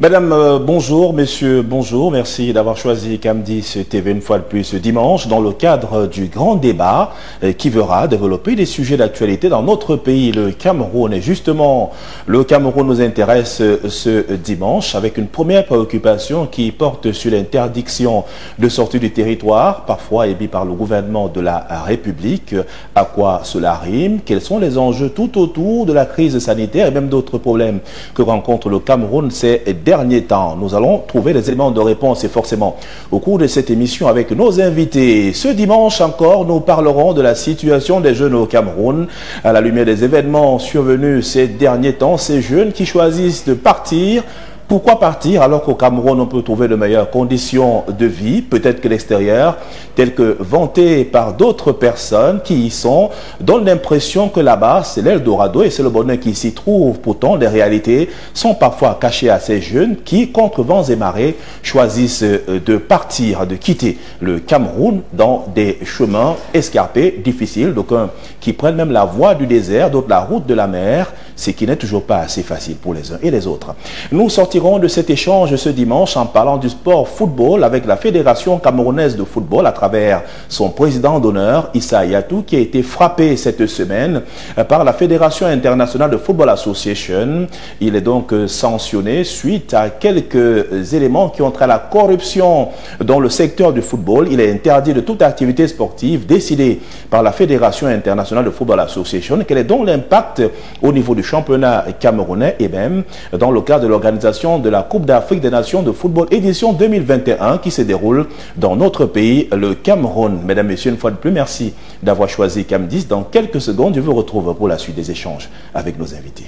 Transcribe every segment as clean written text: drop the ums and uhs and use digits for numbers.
Madame, bonjour, messieurs, bonjour. Merci d'avoir choisi Camdis TV une fois de plus ce dimanche dans le cadre du grand débat qui verra développer des sujets d'actualité dans notre pays, le Cameroun. Et justement, le Cameroun nous intéresse ce dimanche avec une première préoccupation qui porte sur l'interdiction de sortie du territoire, parfois émis par le gouvernement de la République. À quoi cela rime? Quels sont les enjeux tout autour de la crise sanitaire et même d'autres problèmes que rencontre le Cameroun ces derniers temps? Nous allons trouver des éléments de réponse et forcément au cours de cette émission avec nos invités. Ce dimanche encore, nous parlerons de la situation des jeunes au Cameroun à la lumière des événements survenus ces derniers temps. Ces jeunes qui choisissent de partir. Pourquoi partir alors qu'au Cameroun on peut trouver de meilleures conditions de vie, peut-être que l'extérieur, tel que vanté par d'autres personnes qui y sont, donnent l'impression que là-bas c'est l'Eldorado et c'est le bonheur qui s'y trouve. Pourtant, les réalités sont parfois cachées à ces jeunes qui, contre vents et marées, choisissent de partir, de quitter le Cameroun dans des chemins escarpés, difficiles, d'aucuns qui prennent même la voie du désert, d'autres la route de la mer, ce qui n'est toujours pas assez facile pour les uns et les autres. Nous sortirons de cet échange ce dimanche en parlant du sport football avec la Fédération camerounaise de football à travers son président d'honneur, Issa Yatou, qui a été frappé cette semaine par la Fédération internationale de football association. Il est donc sanctionné suite à quelques éléments qui ont trait à la corruption dans le secteur du football. Il est interdit de toute activité sportive décidée par la Fédération internationale de football association. Quel est donc l'impact au niveau du championnat camerounais et même dans le cadre de l'organisation de la Coupe d'Afrique des Nations de football édition 2021 qui se déroule dans notre pays, le Cameroun. Mesdames, Messieurs, une fois de plus, merci d'avoir choisi Camdis. Dans quelques secondes, je vous retrouve pour la suite des échanges avec nos invités.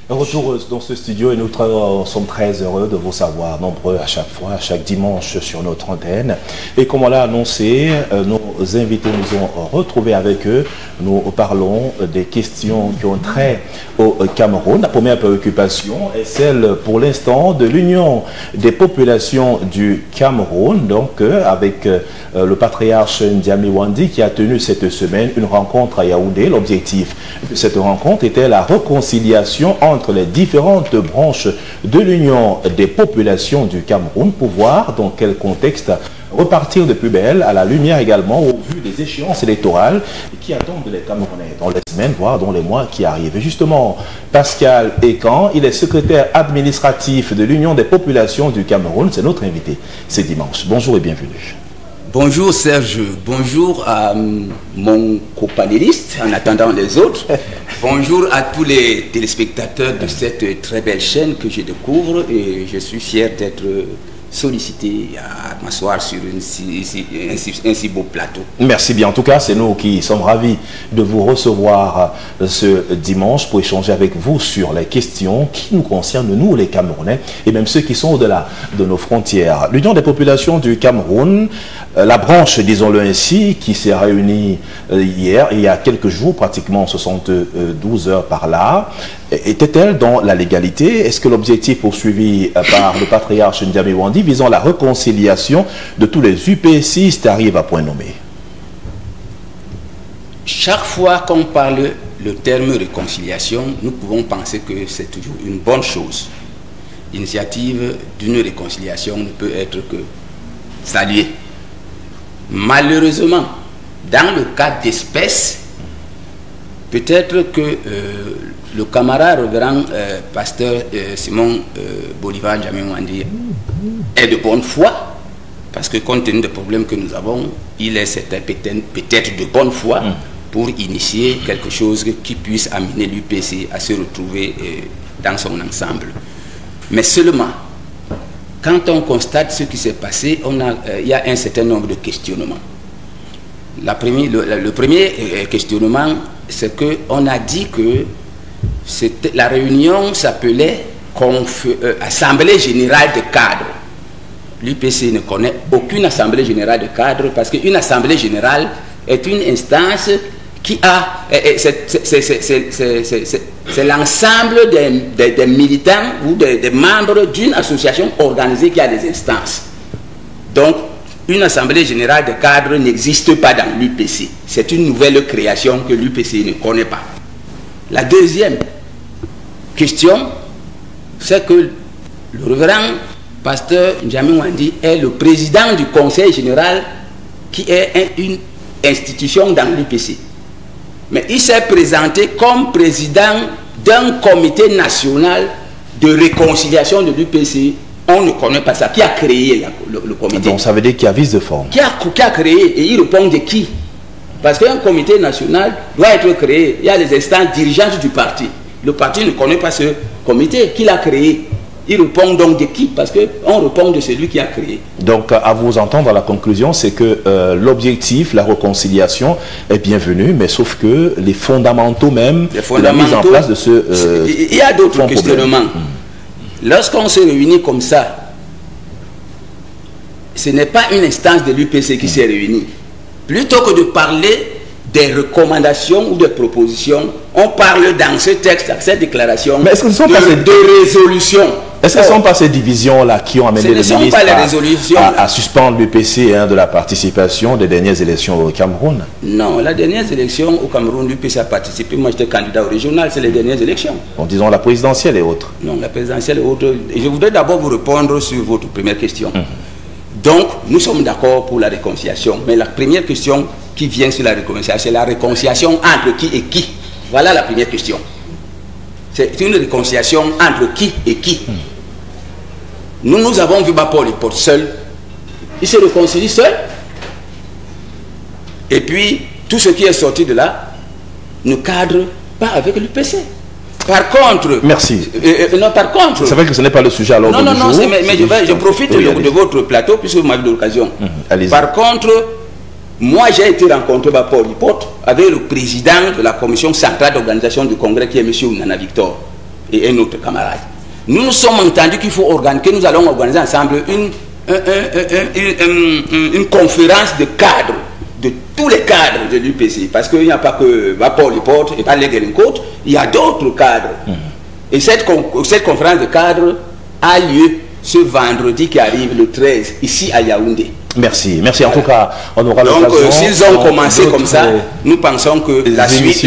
Retour dans ce studio et nous sommes très heureux de vous savoir nombreux à chaque fois, chaque dimanche sur notre antenne. Et comme on l'a annoncé, nos invités nous ont retrouvés avec eux. Nous parlons des questions qui ont trait au Cameroun. La première préoccupation est celle pour l'instant de l'Union des populations du Cameroun, donc avec le patriarche N'Djamé Wandi qui a tenu cette semaine une rencontre à Yaoundé. L'objectif de cette rencontre était la réconciliation entre les différentes branches de l'Union des populations du Cameroun pour voir dans quel contexte repartir de plus belle, à la lumière également au vu des échéances électorales qui attendent les Camerounais dans les semaines, voire dans les mois qui arrivent. Et justement, Pascal Ekan, il est secrétaire administratif de l'Union des populations du Cameroun, c'est notre invité ce dimanche. Bonjour et bienvenue. Bonjour Serge, bonjour à mon copanéliste en attendant les autres. Bonjour à tous les téléspectateurs de cette très belle chaîne que je découvre et je suis fier d'être sollicité à m'asseoir sur un si beau plateau. Merci bien. En tout cas, c'est nous qui sommes ravis de vous recevoir ce dimanche pour échanger avec vous sur les questions qui nous concernent, nous les Camerounais, et même ceux qui sont au-delà de nos frontières. L'Union des populations du Cameroun, la branche, disons-le ainsi, qui s'est réunie hier, il y a quelques jours, pratiquement 72 heures par là, était-elle dans la légalité? Est-ce que l'objectif poursuivi par le patriarche N'Djamé Wandi visant la réconciliation de tous les UPCistes arrive à point nommé? Chaque fois qu'on parle le terme réconciliation, nous pouvons penser que c'est toujours une bonne chose. L'initiative d'une réconciliation ne peut être que saluée. Malheureusement, dans le cas d'espèce, peut-être que le camarade révérend pasteur Simon Bolivar N'Djamé Wandi est de bonne foi, parce que compte tenu des problèmes que nous avons, il est peut-être de bonne foi pour initier quelque chose qui puisse amener l'UPC à se retrouver dans son ensemble. Mais seulement, quand on constate ce qui s'est passé, il y a un certain nombre de questionnements. Le premier questionnement, c'est qu'on a dit que la réunion s'appelait Assemblée Générale de Cadres. L'UPC ne connaît aucune Assemblée Générale de Cadres parce qu'une Assemblée Générale est une instance qui a... C'est l'ensemble des militants ou des membres d'une association organisée qui a des instances. Donc, une Assemblée Générale de Cadres n'existe pas dans l'UPC. C'est une nouvelle création que l'UPC ne connaît pas. La deuxième question, c'est que le révérend pasteur N'Djamé Wandi est le président du Conseil général qui est une institution dans l'UPC. Mais il s'est présenté comme président d'un comité national de réconciliation de l'UPC. On ne connaît pas ça. Qui a créé le comité? Donc ça veut dire qu'il y a vice de forme. Qui a créé? Et il répond de qui? Parce qu'un comité national doit être créé. Il y a les instances dirigeantes du parti. Le parti ne connaît pas ce comité. Qui l'a créé? Il répond donc de qui? Parce qu'on répond de celui qui a créé. Donc, à vous entendre, la conclusion, c'est que l'objectif, la réconciliation, est bienvenue, mais sauf que les fondamentaux même, la mise en place de ce il y a d'autres questionnements. Lorsqu'on se réunit comme ça, ce n'est pas une instance de l'UPC qui s'est réunie. Plutôt que de parler des recommandations ou des propositions, on parle dans ce texte, dans cette déclaration, mais est-ce que ce sont de résolutions. Est-ce que ce ne sont pas ces divisions-là qui ont amené le ministre à suspendre l'UPC de la participation des dernières élections au Cameroun? Non, la dernière élection au Cameroun, l'UPC a participé. Moi, j'étais candidat au régional, c'est les dernières élections. En disant la présidentielle et autres. Non, la présidentielle et autres. Et je voudrais d'abord vous répondre sur votre première question. Donc, nous sommes d'accord pour la réconciliation. Mais la première question qui vient sur la réconciliation, c'est la réconciliation entre qui et qui. Voilà la première question. C'est une réconciliation entre qui et qui. Nous avons vu Paul Ipote seul. Il se réconcilie seul. Et puis, tout ce qui est sorti de là ne cadre pas avec l'UPC. Par contre... Merci. Non, par contre... C'est vrai que ce n'est pas le sujet à l'ordre du jour. Non, mais je profite de votre plateau puisque vous m'avez donné l'occasion. Par contre, moi j'ai été rencontré par Paul Ipote avec le président de la commission centrale d'organisation du congrès qui est M. Nana Victor et un autre camarade. Nous nous sommes entendus qu'il faut organiser, que nous allons organiser ensemble une conférence de cadres, de tous les cadres de l'UPC, parce qu'il n'y a pas que Paul Ipote et pas les Guérincourt, il y a d'autres cadres. Et cette conférence de cadres a lieu ce vendredi qui arrive, le 13, ici à Yaoundé. Merci, merci. En tout cas, on aura l'occasion. Donc, s'ils ont commencé comme ça, nous pensons que la suite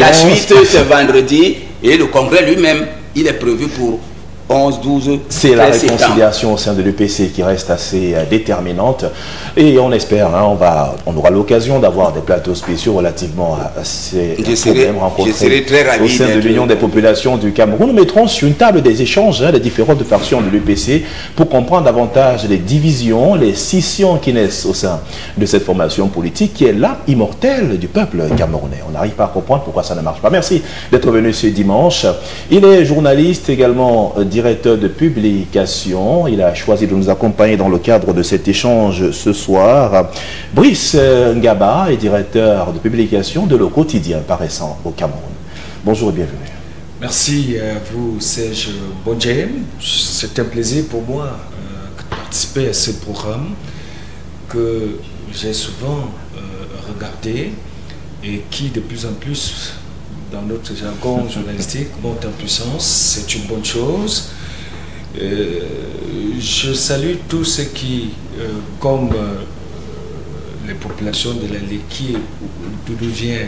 c'est vendredi, et le congrès lui-même, il est prévu pour 11, 12, c'est la réconciliation au sein de l'UPC qui reste assez déterminante et on espère, on aura l'occasion d'avoir des plateaux spéciaux relativement à ces problèmes rencontrés au sein de l'Union des populations du Cameroun. Nous mettrons sur une table des échanges des différentes factions de l'UPC pour comprendre davantage les divisions, les scissions qui naissent au sein de cette formation politique qui est l'âme immortelle du peuple camerounais. On n'arrive pas à comprendre pourquoi ça ne marche pas. Merci d'être venu ce dimanche. Il est journaliste également, directeur de publication. Il a choisi de nous accompagner dans le cadre de cet échange ce soir. Brice Ngaba est directeur de publication de Le Quotidien paraissant au Cameroun. Bonjour et bienvenue. Merci à vous, Serge Bonjem. C'est un plaisir pour moi de participer à ce programme que j'ai souvent regardé et qui de plus en plus dans notre jargon journalistique monte en puissance. C'est une bonne chose. Je salue tous ceux qui, comme les populations de la Léki, d'où vient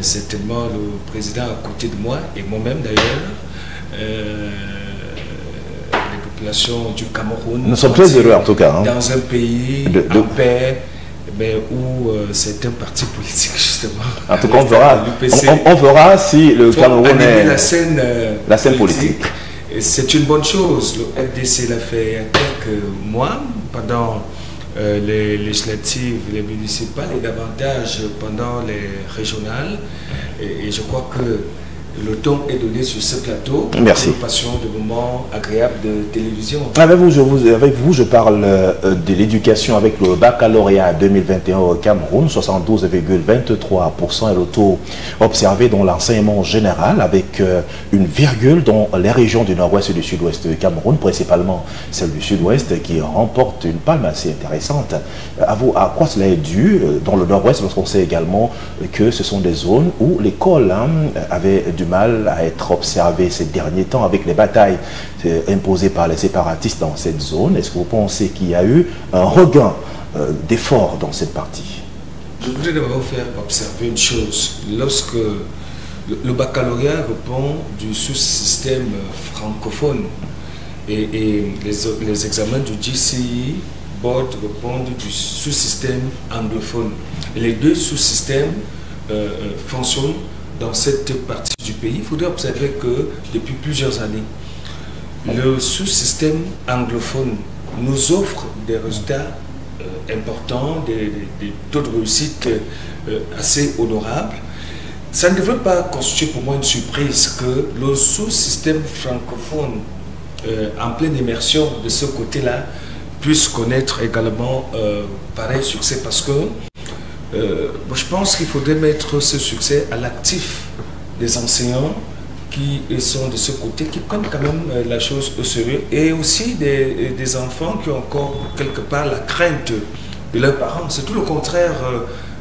certainement le président à côté de moi, et moi-même d'ailleurs, les populations du Cameroun. Nous sommes très heureux en tout cas. Dans un pays en paix, mais où c'est un parti politique justement. En tout cas, on verra si le Cameroun est la scène politique. C'est une bonne chose. Le FDC l'a fait il y a quelques mois, pendant les législatives, les municipales et davantage pendant les régionales. Et je crois que le temps est donné sur ce plateau. Merci. Nous passions de moments agréables de télévision. Avec vous, je parle de l'éducation avec le baccalauréat 2021 au Cameroun. 72,23% est le taux observé dans l'enseignement général, avec une virgule dans les régions du nord-ouest et du sud-ouest du Cameroun, principalement celle du sud-ouest, qui remporte une palme assez intéressante. À quoi cela est dû dans le nord-ouest, parce qu'on sait également que ce sont des zones où l'école avait du mal à être observée ces derniers temps avec les batailles imposées par les séparatistes dans cette zone. Est-ce que vous pensez qu'il y a eu un regain d'efforts dans cette partie? Je voudrais d'abord vous faire observer une chose. Lorsque le baccalauréat répond du sous-système francophone et les examens du GCE Board répondent du sous-système anglophone. Et les deux sous-systèmes fonctionnent dans cette partie du pays. Il faudrait observer que depuis plusieurs années, le sous-système anglophone nous offre des résultats importants, des taux de réussite assez honorables. Ça ne devrait pas constituer pour moi une surprise que le sous-système francophone en pleine immersion de ce côté-là puisse connaître également pareil succès, parce que je pense qu'il faudrait mettre ce succès à l'actif des enseignants qui sont de ce côté, qui prennent quand même la chose au sérieux, et aussi des enfants qui ont encore quelque part la crainte de leurs parents. C'est tout le contraire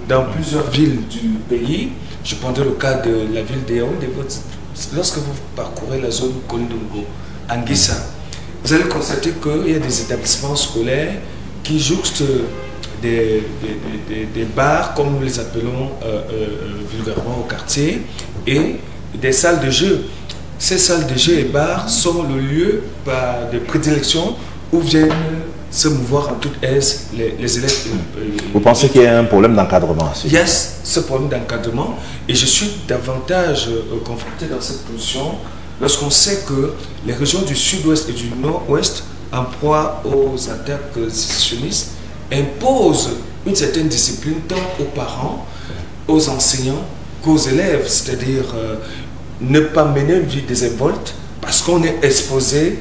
dans plusieurs villes du pays. Je prendrai le cas de la ville d'Yaoundé. Lorsque vous parcourez la zone Kondongo, Anguissa, vous allez constater qu'il y a des établissements scolaires qui jouxtent des bars, comme nous les appelons vulgairement au quartier, et des salles de jeu. Ces salles de jeu et bars sont le lieu de prédilection où viennent se mouvoir en toute aise les élèves. Vous pensez qu'il y a un problème d'encadrement? Yes, ce problème d'encadrement. Et je suis davantage confronté dans cette position lorsqu'on sait que les régions du sud-ouest et du nord-ouest, en proie aux attaques sécessionnistes, imposent une certaine discipline tant aux parents, aux enseignants qu'aux élèves, c'est-à-dire ne pas mener une vie désinvolte parce qu'on est exposé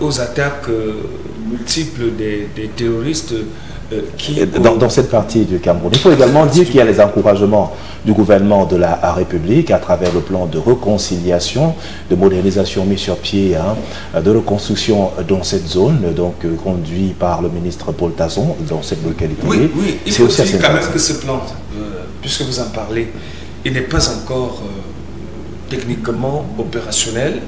aux attaques multiples des terroristes dans cette partie du Cameroun. Il faut également dire qu'il y a les encouragements du gouvernement de la République à travers le plan de réconciliation, de modernisation mis sur pied, de reconstruction dans cette zone, donc conduit par le ministre Paul Tazon dans cette localité. Oui, il faut aussi quand même que ce plan, puisque vous en parlez, il n'est pas encore techniquement opérationnel.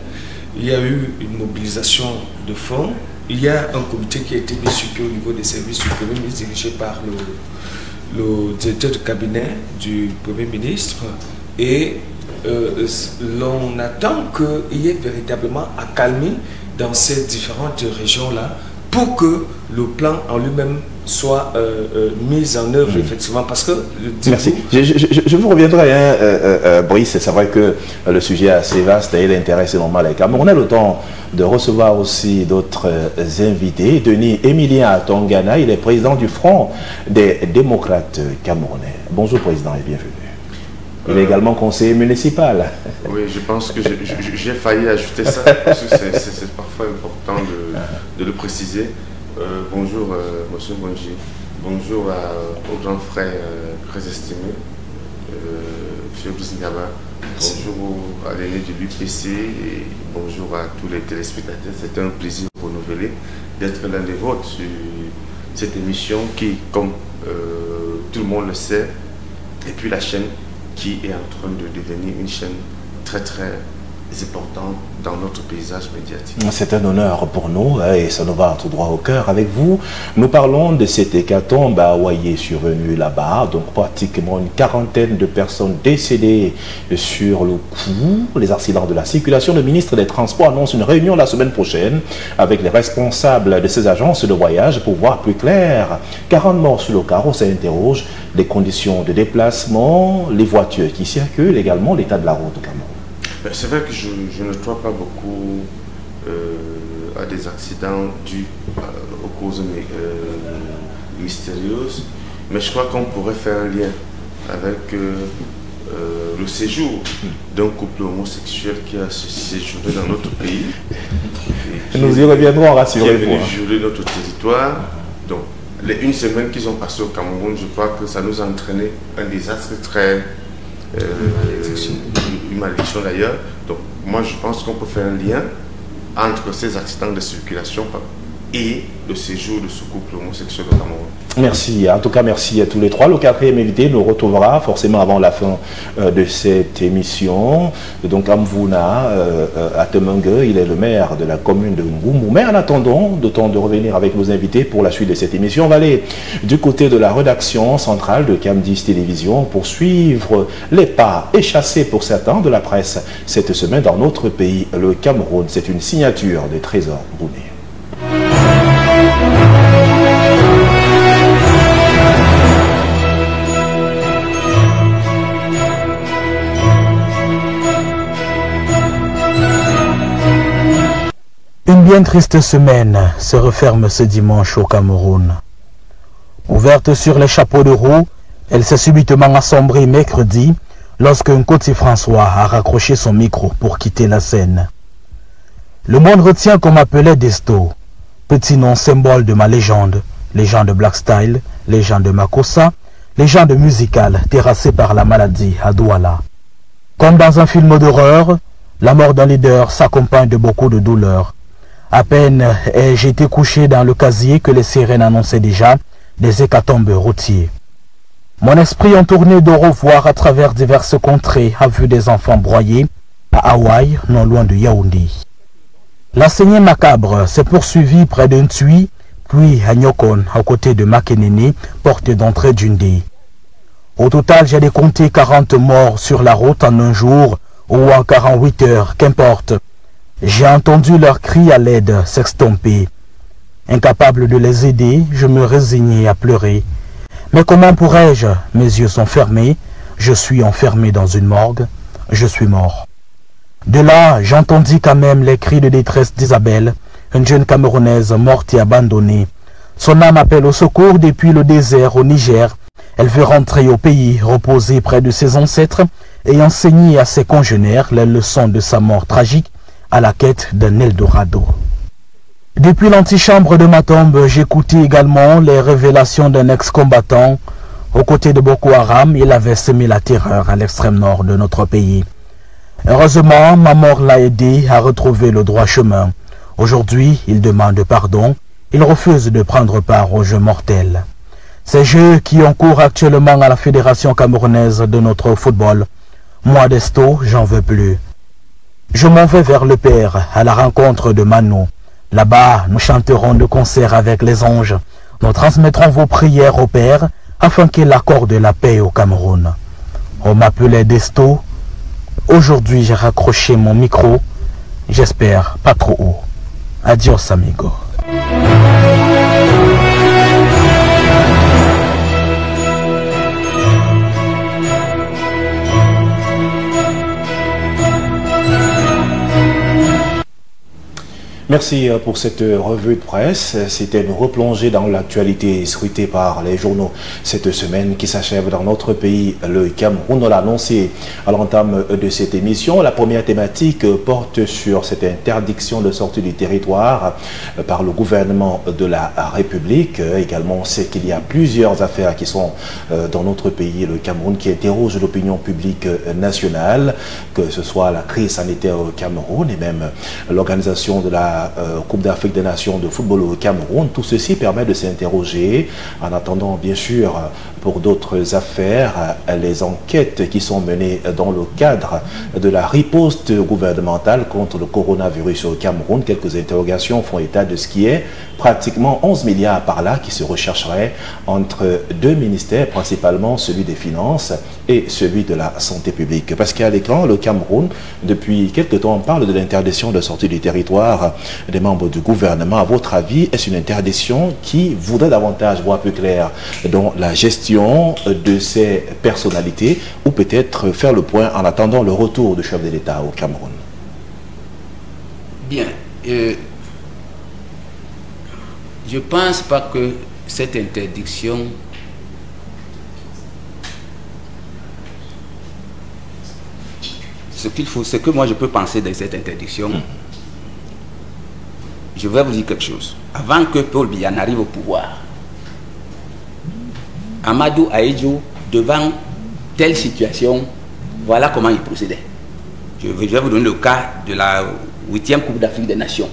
Il y a eu une mobilisation de fonds. Il y a un comité qui a été mis sur pied au niveau des services du Premier ministre, dirigé par le directeur de cabinet du Premier ministre. Et l'on attend qu'il y ait véritablement accalmie dans ces différentes régions-là pour que le plan en lui-même soit mis en œuvre, effectivement, parce que... Merci. Je vous reviendrai, Brice, c'est vrai que le sujet est assez vaste et il intéresse énormément les Camerounais. On a le temps de recevoir aussi d'autres invités. Denis Emilien Atongana, il est président du Front des démocrates camerounais. Bonjour président et bienvenue. Il est également conseiller municipal. Oui, je pense que j'ai failli ajouter ça, parce que c'est parfois important de le préciser. Bonjour, monsieur Bonji. Bonjour aux grands frères très estimés, monsieur Boussingama. Bonjour à l'aîné de l'UPC et bonjour à tous les téléspectateurs. C'est un plaisir renouvelé d'être l'un des vôtres sur cette émission qui, comme tout le monde le sait, et puis la chaîne qui est en train de devenir une chaîne très très importante dans notre paysage médiatique. C'est un honneur pour nous et ça nous va tout droit au cœur. Avec vous, nous parlons de cette hécatombe à Ouaillé survenue là-bas, donc pratiquement une quarantaine de personnes décédées sur le coup. Les accidents de la circulation, le ministre des Transports annonce une réunion la semaine prochaine avec les responsables de ces agences de voyage pour voir plus clair. 40 morts sur le carreau, ça interroge les conditions de déplacement, les voitures qui circulent, également l'état de la route au Cameroun. C'est vrai que je ne crois pas beaucoup à des accidents dus aux causes mystérieuses, mais je crois qu'on pourrait faire un lien avec le séjour d'un couple homosexuel qui a séjourné dans notre pays. Nous y reviendrons, rassurez-vous. Qui est venu violer notre territoire. Donc, les 1 semaine qu'ils ont passé au Cameroun, je crois que ça nous a entraîné un désastre très... une malédiction d'ailleurs. Donc, moi, je pense qu'on peut faire un lien entre ces accidents de circulation et le séjour de ce couple homosexuel au Cameroun. Merci. En tout cas, merci à tous les trois. Le 4e invité nous retrouvera forcément avant la fin de cette émission. Donc, Amvouna Atemengue, il est le maire de la commune de Ngoumou. Mais en attendant, de temps de revenir avec nos invités pour la suite de cette émission, on va aller du côté de la rédaction centrale de Cam10 Télévision pour suivre les pas et chasser pour certains de la presse cette semaine dans notre pays, le Cameroun. C'est une signature de Trésor Bouné. Une bien triste semaine se referme ce dimanche au Cameroun. Ouverte sur les chapeaux de roue, elle s'est subitement assombrie mercredi lorsqu'un Côte François a raccroché son micro pour quitter la scène. Le monde retient qu'on m'appelait Desto, petit nom symbole de ma légende Black Style, légende Makossa, légende musicale terrassée par la maladie à Douala. Comme dans un film d'horreur, la mort d'un leader s'accompagne de beaucoup de douleurs. À peine ai-je été couché dans le casier que les sirènes annonçaient déjà des hécatombes routiers. Mon esprit en tournée de revoir à travers diverses contrées a vu des enfants broyés à Hawaï, non loin de Yaoundé. La saignée macabre s'est poursuivie près d'un Tui, puis à Nyokon, à côté de Makenene, porte d'entrée d'Undé. Au total, j'ai décompté 40 morts sur la route en un jour ou en 48 heures, qu'importe. J'ai entendu leurs cris à l'aide s'extomper. Incapable de les aider, je me résignais à pleurer. Mais comment pourrais-je? Mes yeux sont fermés, je suis enfermé dans une morgue, je suis mort. De là, j'entendis quand même les cris de détresse d'Isabelle, une jeune Camerounaise morte et abandonnée. Son âme appelle au secours depuis le désert au Niger. Elle veut rentrer au pays, reposer près de ses ancêtres et enseigner à ses congénères les leçons de sa mort tragique à la quête d'un Eldorado. Depuis l'antichambre de ma tombe, j'écoutais également les révélations d'un ex-combattant. Aux côtés de Boko Haram, il avait semé la terreur à l'extrême nord de notre pays. Heureusement, ma mort l'a aidé à retrouver le droit chemin. Aujourd'hui, il demande pardon. Il refuse de prendre part aux jeux mortels. Ces jeux qui ont cours actuellement à la Fédération camerounaise de notre football. Moi, Desto, j'en veux plus. Je m'en vais vers le Père, à la rencontre de Manu. Là-bas, nous chanterons de concert avec les anges. Nous transmettrons vos prières au Père, afin qu'il accorde la paix au Cameroun. On m'appelait Desto. Aujourd'hui, j'ai raccroché mon micro. J'espère pas trop haut. Adios, amigo. Merci pour cette revue de presse. C'était une replongée dans l'actualité scrutée par les journaux cette semaine qui s'achève dans notre pays, le Cameroun. On l'a annoncé à l'entame de cette émission. La première thématique porte sur cette interdiction de sortie du territoire par le gouvernement de la République. Également, c'est qu'il y a plusieurs affaires qui sont dans notre pays, le Cameroun, qui interrogent l'opinion publique nationale, que ce soit la crise sanitaire au Cameroun et même l'organisation de la Coupe d'Afrique des Nations de football au Cameroun. Tout ceci permet de s'interroger en attendant bien sûr pour d'autres affaires les enquêtes qui sont menées dans le cadre de la riposte gouvernementale contre le coronavirus au Cameroun. Quelques interrogations font état de ce qui est pratiquement 11 milliards par là qui se rechercheraient entre deux ministères, principalement celui des Finances et celui de la Santé publique. Parce qu'à l'écran, le Cameroun, depuis quelque temps, on parle de l'interdiction de sortie du territoire des membres du gouvernement. À votre avis, est-ce une interdiction qui voudrait davantage voir plus clair dans la gestion de ces personnalités ou peut-être faire le point en attendant le retour du chef de l'État au Cameroun? Bien. Je ne pense pas que cette interdiction ce que moi je peux penser de cette interdiction, je vais vous dire quelque chose. Avant que Paul Biya n'arrive au pouvoir, Amadou Ahidjo, devant telle situation, voilà comment il procédait. Je vais vous donner le cas de la 8e Coupe d'Afrique des Nations.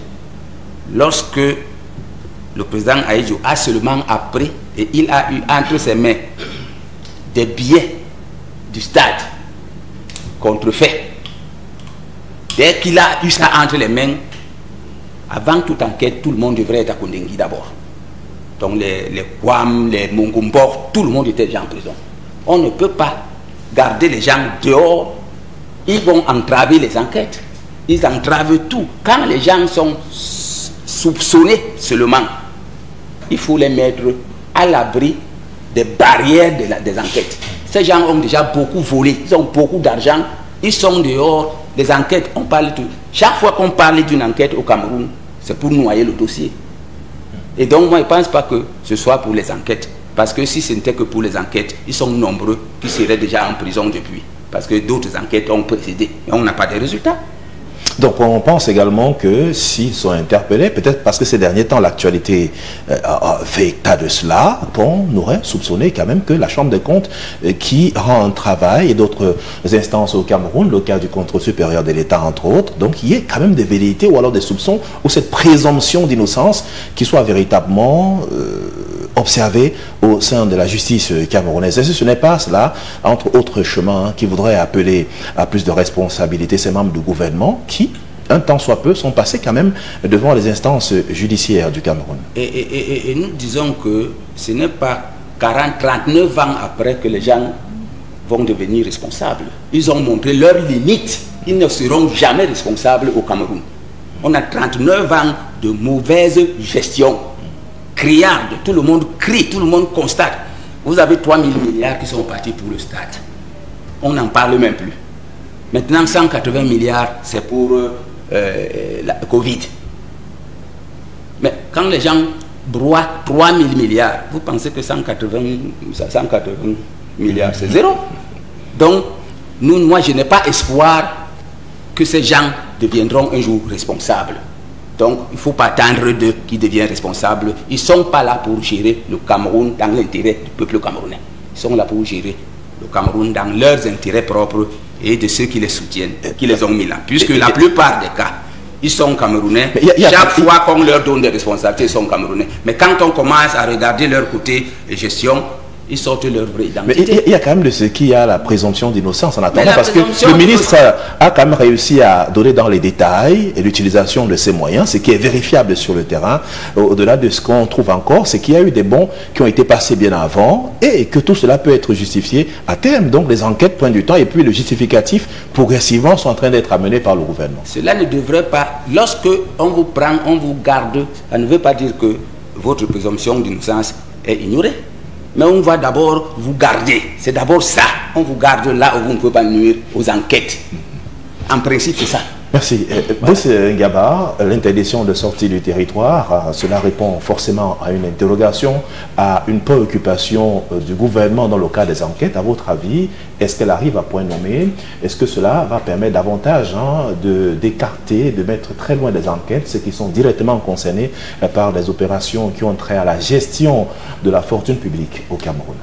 Lorsque le président Ahidjo a seulement appris et il a eu entre ses mains des billets du stade contrefaits. Dès qu'il a eu ça entre les mains, avant toute enquête, tout le monde devrait être à Kondengui d'abord. Donc les Kwam, les Mongombor, tout le monde était déjà en prison. On ne peut pas garder les gens dehors. Ils vont entraver les enquêtes. Ils entravent tout. Quand les gens sont soupçonnés seulement, il faut les mettre à l'abri des barrières des enquêtes. Ces gens ont déjà beaucoup volé, ils ont beaucoup d'argent, ils sont dehors, les enquêtes, on parle tout. Chaque fois qu'on parle d'une enquête au Cameroun, c'est pour noyer le dossier. Et donc moi je ne pense pas que ce soit pour les enquêtes, parce que si ce n'était que pour les enquêtes, ils sont nombreux qui seraient déjà en prison depuis, parce que d'autres enquêtes ont précédé, et on n'a pas de résultats. Donc on pense également que s'ils sont interpellés, peut-être parce que ces derniers temps l'actualité fait état de cela, qu'on aurait soupçonné quand même que la Chambre des comptes qui rend un travail et d'autres instances au Cameroun, le cas du contrôle supérieur de l'État entre autres, donc il y ait quand même des velléités ou alors des soupçons ou cette présomption d'innocence qui soit véritablement observée au sein de la justice camerounaise. Et ce n'est pas cela, entre autres chemins, qui voudrait appeler à plus de responsabilité ces membres du gouvernement qui, un temps soit peu, sont passés quand même devant les instances judiciaires du Cameroun. Et nous disons que ce n'est pas 39 ans après que les gens vont devenir responsables. Ils ont montré leurs limites. Ils ne seront jamais responsables au Cameroun. On a 39 ans de mauvaise gestion. Criarde, tout le monde crie, tout le monde constate. Vous avez 3 000 milliards qui sont partis pour le stade. On n'en parle même plus. Maintenant, 180 milliards, c'est pour la Covid. Mais quand les gens broient 3 000 milliards, vous pensez que 180 milliards, c'est zéro. Donc, moi, je n'ai pas espoir que ces gens deviendront un jour responsables. Donc, il ne faut pas attendre d'eux qui deviennent responsables. Ils ne sont pas là pour gérer le Cameroun dans l'intérêt du peuple camerounais. Ils sont là pour gérer le Cameroun dans leurs intérêts propres et de ceux qui les soutiennent, qui les ont mis là. Puisque la plupart des cas, ils sont camerounais. Chaque fois qu'on leur donne des responsabilités, ils sont camerounais. Mais quand on commence à regarder leur côté de gestion, ils sortent leur vraie identité. Mais il y a quand même de ce qui a la présomption d'innocence en attendant, parce que le ministre a quand même réussi à donner dans les détails et l'utilisation de ces moyens, ce qui est vérifiable sur le terrain. Au-delà de ce qu'on trouve encore, c'est qu'il y a eu des bons qui ont été passés bien avant et que tout cela peut être justifié à terme. Donc les enquêtes prennent du temps et puis le justificatif progressivement sont en train d'être amenés par le gouvernement. Cela ne devrait pas, lorsque on vous prend, on vous garde, ça ne veut pas dire que votre présomption d'innocence est ignorée. Mais on va d'abord vous garder. C'est d'abord ça. On vous garde là où vous ne pouvez pas nuire aux enquêtes. En principe, c'est ça. Merci. Brice Ngaba, l'interdiction de sortie du territoire, cela répond forcément à une interrogation, à une préoccupation du gouvernement dans le cas des enquêtes. À votre avis, est-ce qu'elle arrive à point nommé? Est-ce que cela va permettre davantage d'écarter, de mettre très loin des enquêtes ceux qui sont directement concernés par des opérations qui ont trait à la gestion de la fortune publique au Cameroun?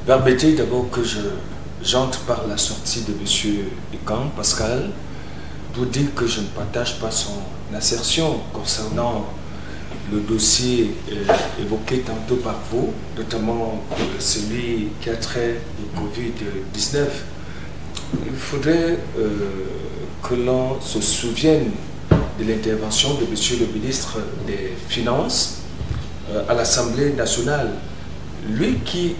Permettez d'abord que j'entre par la sortie de M. Ikan, Pascal, pour dire que je ne partage pas son assertion concernant le dossier évoqué tantôt par vous, notamment celui qui a trait au Covid-19. Il faudrait que l'on se souvienne de l'intervention de M. le ministre des Finances à l'Assemblée nationale. Lui qui,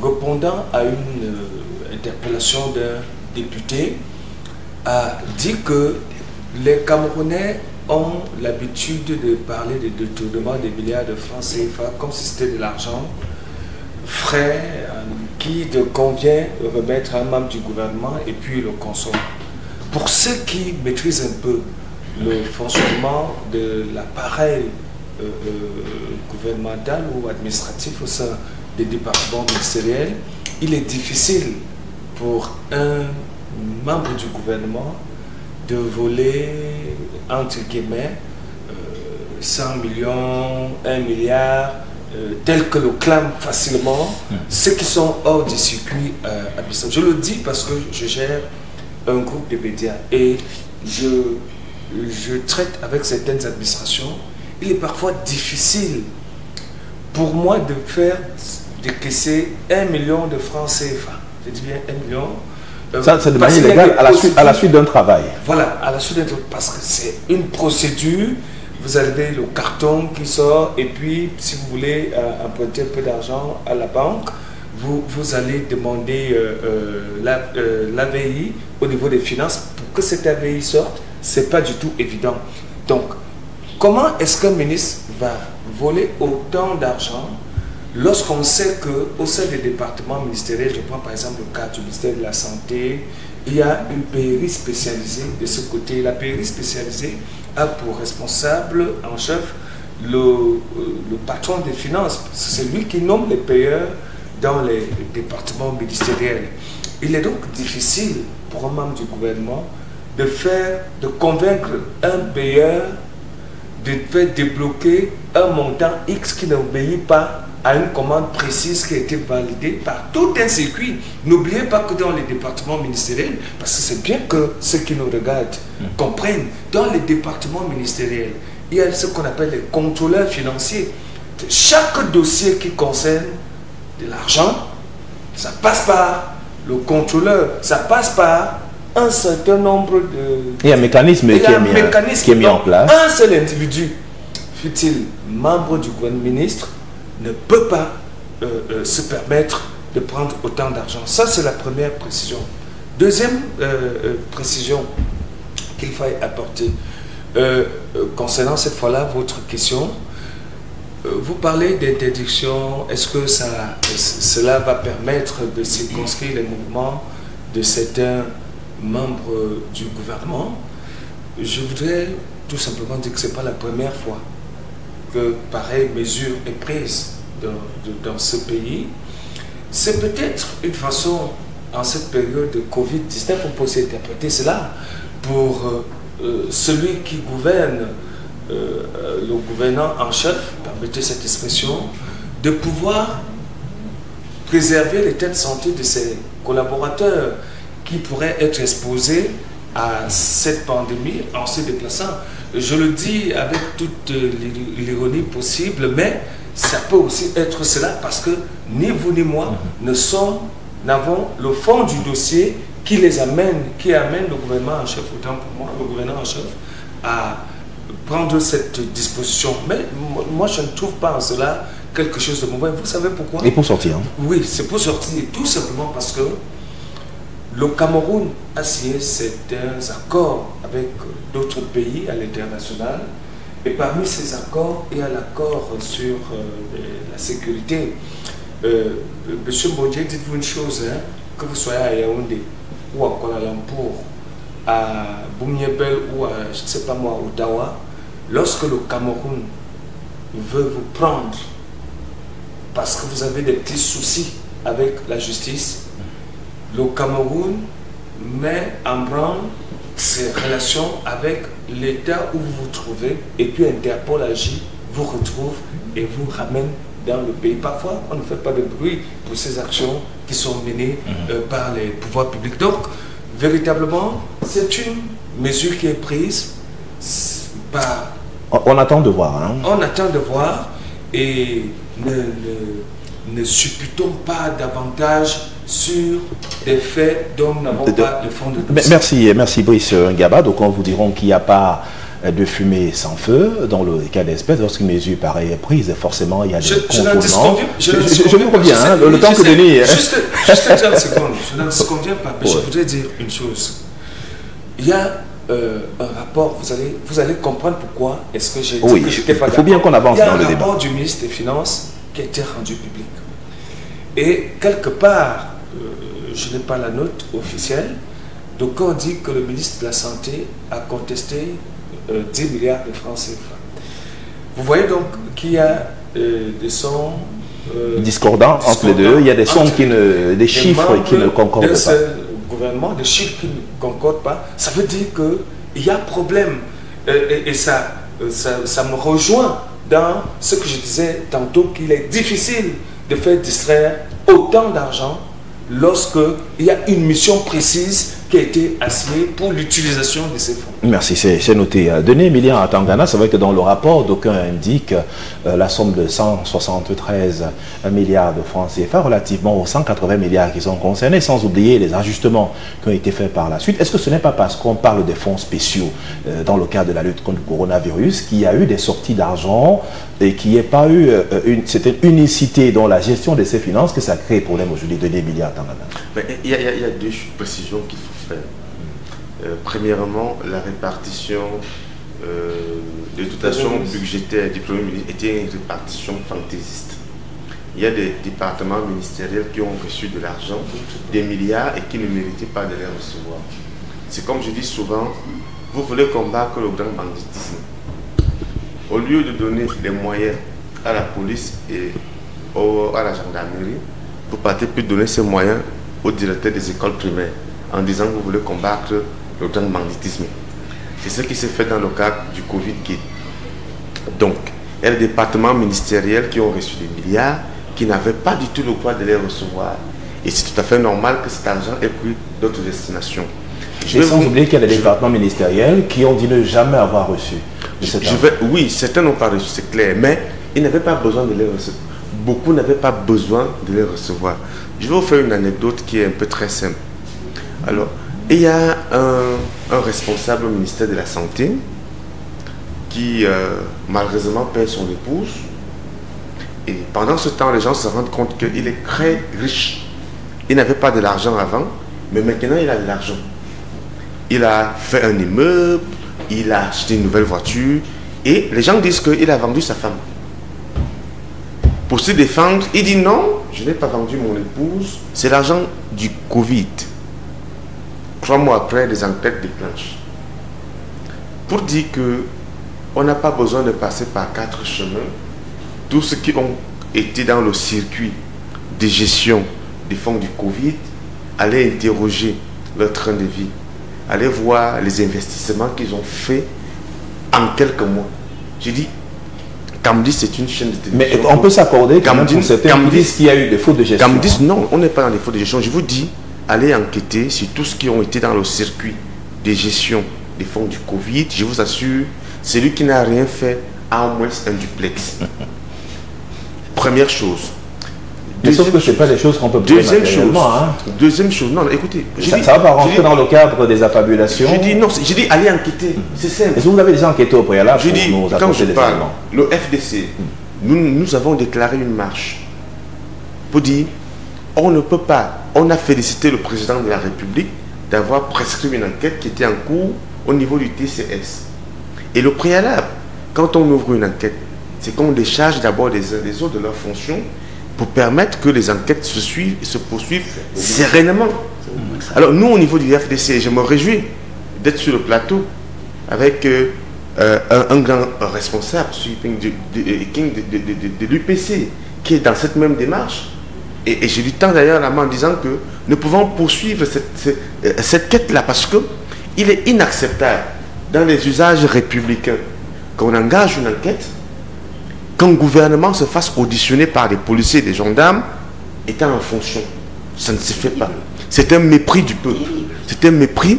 répondant à une interpellation d'un député, a dit que les Camerounais ont l'habitude de parler de détournement des milliards de francs CFA comme si c'était de l'argent frais qui convient remettre à un membre du gouvernement et puis le consommer. Pour ceux qui maîtrisent un peu le fonctionnement de l'appareil gouvernemental ou administratif au sein des départements ministériels, il est difficile pour un membre du gouvernement de voler, entre guillemets, 100 millions, 1 milliard, tel que le clament facilement ceux qui sont hors du circuit administratif. Je le dis parce que je gère un groupe de médias et je traite avec certaines administrations. Il est parfois difficile pour moi de décaisser 1 million de francs CFA. Je dis bien 1 million. Ça, c'est de manière légale à la suite d'un travail. Voilà, à la suite d'un travail, parce que c'est une procédure. Vous avez le carton qui sort et puis si vous voulez emprunter un peu d'argent à la banque, vous allez demander l'AVI au niveau des finances. Pour que cette AVI sorte, ce n'est pas du tout évident. Donc, comment est-ce qu'un ministre va voler autant d'argent lorsqu'on sait qu'au sein des départements ministériels, je prends par exemple le cas du ministère de la Santé, il y a une PRI spécialisée de ce côté. La PRI spécialisée a pour responsable en chef le patron des finances. C'est lui qui nomme les payeurs dans les départements ministériels. Il est donc difficile pour un membre du gouvernement de convaincre un payeur de faire débloquer un montant X qui n'obéit pas à une commande précise qui a été validée par tout un circuit. N'oubliez pas que dans les départements ministériels, parce que c'est bien que ceux qui nous regardent comprennent, dans les départements ministériels, il y a ce qu'on appelle les contrôleurs financiers. Chaque dossier qui concerne de l'argent, ça passe par le contrôleur, ça passe par un certain nombre de... Il y a un mécanisme qui est mis en place. Un seul individu, fut-il membre du gouvernement, ministre, ne peut pas se permettre de prendre autant d'argent. Ça, c'est la première précision. Deuxième précision qu'il faille apporter, concernant cette fois-là votre question, vous parlez d'interdiction. Est-ce que cela va permettre de circonscrire les mouvements de certains membres du gouvernement? Je voudrais tout simplement dire que ce n'est pas la première fois que pareille mesure est prise dans ce pays. C'est peut-être une façon, en cette période de Covid-19, on peut aussi interpréter cela pour celui qui gouverne, le gouvernant en chef, permettez cette expression, de pouvoir préserver l'état de santé de ses collaborateurs qui pourraient être exposés à cette pandémie en se déplaçant. Je le dis avec toute l'ironie possible, mais ça peut aussi être cela parce que ni vous ni moi n'avons le fond du dossier qui amène le gouvernement en chef, autant pour moi, le gouverneur en chef, à prendre cette disposition. Mais moi, je ne trouve pas en cela quelque chose de mauvais. Vous savez pourquoi? Et pour sortir. Oui, c'est pour sortir, tout simplement parce que le Cameroun a signé certains accords avec d'autres pays à l'international. Et parmi ces accords, il y a l'accord sur la sécurité. Monsieur Mbondje, dites-vous une chose, hein, que vous soyez à Yaoundé ou à Kuala Lumpur, à Boumyebel ou à, je ne sais pas moi, Ottawa, lorsque le Cameroun veut vous prendre parce que vous avez des petits soucis avec la justice, le Cameroun met en branle ses relations avec l'État où vous vous trouvez et puis Interpol agit, vous retrouve et vous ramène dans le pays. Parfois, on ne fait pas de bruit pour ces actions qui sont menées par les pouvoirs publics. Donc, véritablement, c'est une mesure qui est prise par... On attend de voir. Hein. On attend de voir et ne supputons pas davantage sur des faits dont nous n'avons pas le fond de dossier. Merci Brice Ngaba. Donc on vous diront qu'il n'y a pas de fumée sans feu dans le cas d'espèce. Lorsqu'une mesure pareille est prise, forcément il y a des contournements. Je vous reviens, hein, le temps que Denis... Juste 30 secondes, je n'en disconviens pas, mais je voudrais dire une chose. Il y a un rapport, vous allez comprendre pourquoi est-ce que j'ai dit que j'étais pas d'accord. Il faut bien qu'on avance dans le débat. Il y a un rapport du ministre des Finances qui a été rendu public. Et quelque part, je n'ai pas la note officielle, donc on dit que le ministre de la Santé a contesté 10 milliards de francs CFA. Vous voyez donc qu'il y a des sons discordants entre les deux, il y a des sons des chiffres qui ne concordent pas. gouvernement, des chiffres qui ne concordent pas, ça veut dire qu'il y a problème. Et ça me rejoint dans ce que je disais tantôt, qu'il est difficile de faire distraire autant d'argent lorsqu'il y a une mission précise qui a été assignée pour l'utilisation de ces fonds. Merci, c'est noté. Donner milliards à Tangana, c'est vrai que dans le rapport, d'aucuns indiquent la somme de 173 milliards de francs CFA relativement aux 180 milliards qui sont concernés, sans oublier les ajustements qui ont été faits par la suite. Est-ce que ce n'est pas parce qu'on parle des fonds spéciaux dans le cadre de la lutte contre le coronavirus qu'il y a eu des sorties d'argent et qu'il n'y ait pas eu une certaine unicité dans la gestion de ces finances que ça crée problème aujourd'hui de 2 milliards à Tangana? Il y a deux précisions qu'il faut faire. Premièrement, la répartition des dotations budgétaires du Premier ministre était une répartition fantaisiste. Il y a des départements ministériels qui ont reçu de l'argent, des milliards, et qui ne méritaient pas de les recevoir. C'est comme je dis souvent, vous voulez combattre le grand banditisme. Au lieu de donner des moyens à la police et à la gendarmerie, vous partez plus donner ces moyens aux directeurs des écoles primaires en disant que vous voulez combattre le grand banditisme. C'est ce qui s'est fait dans le cadre du Covid-19. Donc, il y a des départements ministériels qui ont reçu des milliards, qui n'avaient pas du tout le droit de les recevoir. Et c'est tout à fait normal que cet argent ait pris d'autres destinations. Et sans oublier qu'il y a des départements ministériels qui ont dit ne jamais avoir reçu de cet argent. Oui, certains n'ont pas reçu, c'est clair, mais ils n'avaient pas besoin de les recevoir. Beaucoup n'avaient pas besoin de les recevoir. Je vais vous faire une anecdote qui est un peu très simple. Alors, il y a un responsable au ministère de la Santé qui, malheureusement, perd son épouse. Et pendant ce temps, les gens se rendent compte qu'il est très riche. Il n'avait pas de l'argent avant, mais maintenant, il a de l'argent. Il a fait un immeuble, il a acheté une nouvelle voiture, et les gens disent qu'il a vendu sa femme. Pour se défendre, il dit non, je n'ai pas vendu mon épouse, c'est l'argent du Covid. 3 mois après, les enquêtes déclenchent. Pour dire qu'on n'a pas besoin de passer par 4 chemins, tous ceux qui ont été dans le circuit de gestion des fonds du Covid, allaient interroger leur train de vie, allaient voir les investissements qu'ils ont faits en quelques mois. J'ai dit, Camdis, c'est une chaîne de télévision. Mais on peut s'accorder quand même pour certains qui disent qu'il y a eu des fautes de gestion. Camdis, non, on n'est pas dans des fautes de gestion. Je vous dis, allez enquêter sur tous ceux qui ont été dans le circuit de gestion des fonds du Covid. Je vous assure, celui qui n'a rien fait a au moins un duplex. Première chose. Sauf que ce n'est pas des choses qu'on peut prouver matériellement. Deuxième chose, non, écoutez. Ça ne va pas rentrer dans le cadre des affabulations. Je dis non, je dis allez enquêter, c'est simple. Est-ce que vous avez déjà enquêté au préalable? Je dis, quand je parle, le FDC, nous avons déclaré une marche pour dire, on ne peut pas, on a félicité le président de la République d'avoir prescrit une enquête qui était en cours au niveau du TCS. Et le préalable, quand on ouvre une enquête, c'est qu'on décharge d'abord les uns des autres de leurs fonctions pour permettre que les enquêtes se poursuivent sereinement. Alors nous, au niveau du FDC, je me réjouis d'être sur le plateau avec un grand responsable de l'UPC qui est dans cette même démarche. Et je lui tends d'ailleurs la main en disant que nous pouvons poursuivre cette quête-là parce qu'il est inacceptable dans les usages républicains qu'on engage une enquête, qu'un gouvernement se fasse auditionner par des policiers et des gendarmes étant en fonction. Ça ne se fait pas. C'est un mépris du peuple. C'est un mépris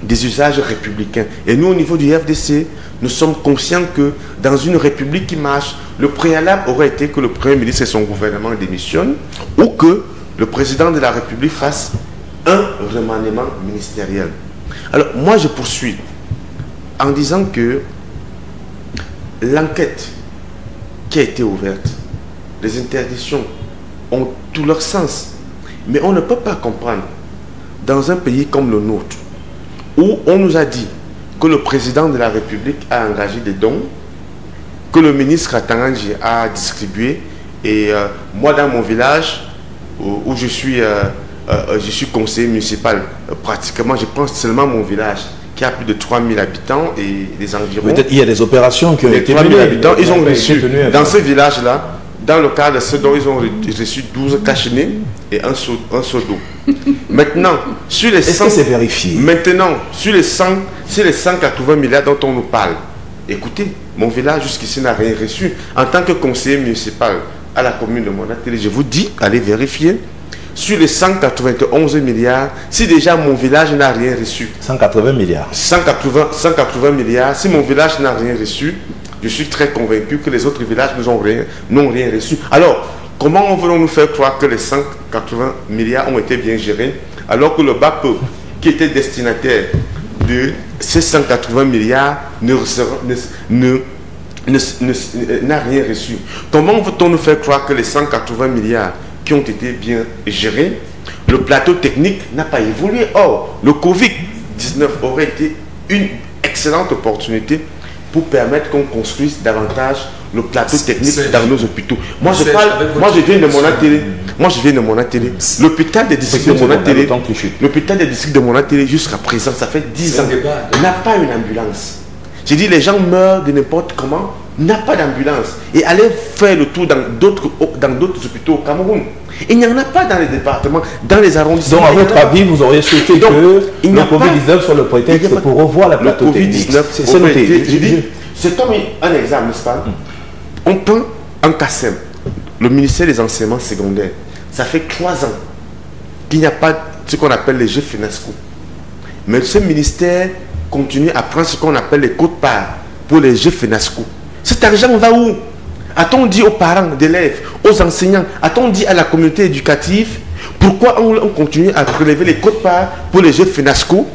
des usages républicains. Et nous, au niveau du FDC, nous sommes conscients que dans une république qui marche, le préalable aurait été que le Premier ministre et son gouvernement démissionnent ou que le président de la République fasse un remaniement ministériel. Alors, moi, je poursuis en disant que l'enquête qui a été ouverte, les interdictions ont tout leur sens. Mais on ne peut pas comprendre, dans un pays comme le nôtre, où on nous a dit que le président de la République a engagé des dons, que le ministre Atanganji a distribué, et moi dans mon village, où je suis conseiller municipal, pratiquement, je prends seulement mon village, qui a plus de 3000 habitants et des environs. Peut-être il y a des opérations qui ont été 3000 habitants, ils ont reçu dans ce village-là dans le cas de ce dont ils ont reçu 12 cachenets et un seau d'eau. Maintenant, sur les 100... Est-ce que c'est vérifié? Maintenant, sur les 180 milliards dont on nous parle, écoutez, mon village jusqu'ici n'a rien reçu. En tant que conseiller municipal à la commune de Monatélé, je vous dis, allez vérifier. Sur les 191 milliards, si déjà mon village n'a rien reçu. 180 milliards. 180 milliards, si mon village n'a rien reçu, je suis très convaincu que les autres villages n'ont rien reçu. Alors, comment voulons-nous faire croire que les 180 milliards ont été bien gérés, alors que le bas peuple, qui était destinataire de ces 180 milliards, n'a rien reçu? Comment veut-on nous faire croire que les 180 milliards qui ont été bien gérés, le plateau technique n'a pas évolué? Or, le Covid-19 aurait été une excellente opportunité pour permettre qu'on construise davantage le plateau technique dans nos hôpitaux. Moi, je viens de Monatélé. L'hôpital des districts de Monatélé, jusqu'à présent, ça fait 10 ans, n'a pas une ambulance. J'ai dit, les gens meurent de n'importe comment, n'a pas d'ambulance. Et allez faire le tour dans d'autres hôpitaux au Cameroun. Il n'y en a pas dans les départements, dans les arrondissements. Donc, à votre avis, vous auriez souhaité que le Covid-19 soit le prétexte pour revoir la plateau technique. C'est noté. C'est comme un exemple, n'est-ce pas? On prend un CACEM, le ministère des enseignements secondaires. Ça fait 3 ans qu'il n'y a pas ce qu'on appelle les jeux FENASCO. Mais ce ministère continue à prendre ce qu'on appelle les quotes-parts pour les jeux FENASCO. Cet argent va où? A-t-on dit aux parents d'élèves, aux enseignants, a-t-on dit à la communauté éducative, pourquoi on continue à prélever les quotes-parts pour les jeux FENASCO?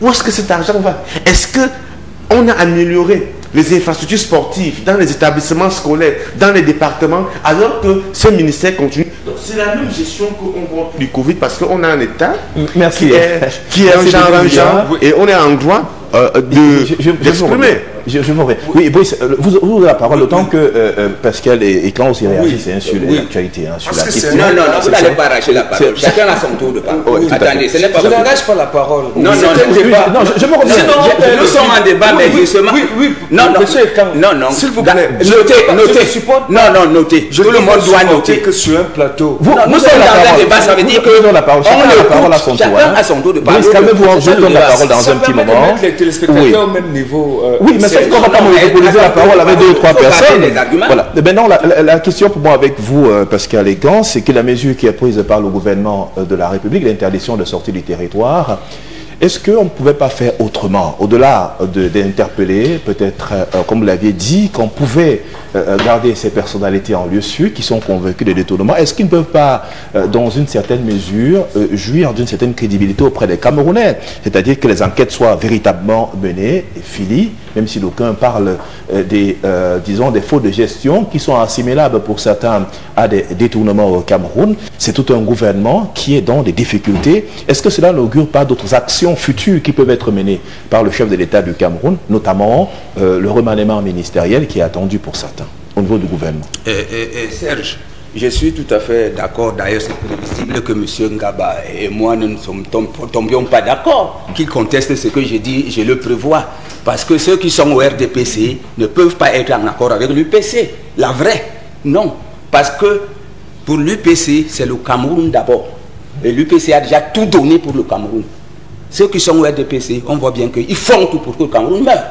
Où est-ce que cet argent va? Est-ce qu'on a amélioré les infrastructures sportives dans les établissements scolaires, dans les départements, alors que ce ministère continue? Donc c'est la même gestion qu'on voit du Covid, parce qu'on a un État qui est un genre, et on est en droit d'exprimer. Je m'en vais. Oui, Brice, vous avez la parole, autant que Pascal et Clan aussi réagissent sur l'actualité, sur la question. Non, vous n'allez pas arracher la parole. Chacun a son tour de parole. Attendez, ce n'est pas... Je n'engage pas la parole. Non, je me reviens. Nous sommes en débat, mais justement... Oui, non, s'il vous plaît. Notez. Tout le monde doit noter que sur un plateau... Nous sommes dans un débat, ça veut dire que... Chacun a son tour de parole. Brice, calmez-vous, je donne la parole dans un petit moment. Les téléspectateurs au même niveau... Oui, mais sauf qu'on va pas monopoliser la parole avec 2 ou 3 personnes. Voilà. Maintenant, la question pour moi avec vous, Pascal Egan, c'est que la mesure qui est prise par le gouvernement de la République, l'interdiction de sortie du territoire, est-ce qu'on ne pouvait pas faire autrement, au-delà d'interpeller, peut-être, comme vous l'aviez dit, qu'on pouvait garder ces personnalités en lieu sûr, qui sont convaincues de détournement? Est-ce qu'ils ne peuvent pas, dans une certaine mesure, jouir d'une certaine crédibilité auprès des Camerounais? C'est-à-dire que les enquêtes soient véritablement menées et finies, même si d'aucuns parlent disons, des fautes de gestion qui sont assimilables pour certains à des détournements au Cameroun. C'est tout un gouvernement qui est dans des difficultés. Est-ce que cela n'augure pas d'autres actions futures qui peuvent être menées par le chef de l'État du Cameroun, notamment le remaniement ministériel qui est attendu pour certains au niveau du gouvernement? Serge, je suis tout à fait d'accord. D'ailleurs, c'est prévisible que M. Ngaba et moi ne tombions pas d'accord. Qu'il conteste ce que j'ai dit, je le prévois. Parce que ceux qui sont au RDPC ne peuvent pas être en accord avec l'UPC. La vraie, non. Parce que pour l'UPC, c'est le Cameroun d'abord. Et l'UPC a déjà tout donné pour le Cameroun. Ceux qui sont au RDPC, on voit bien qu'ils font tout pour que le Cameroun meure.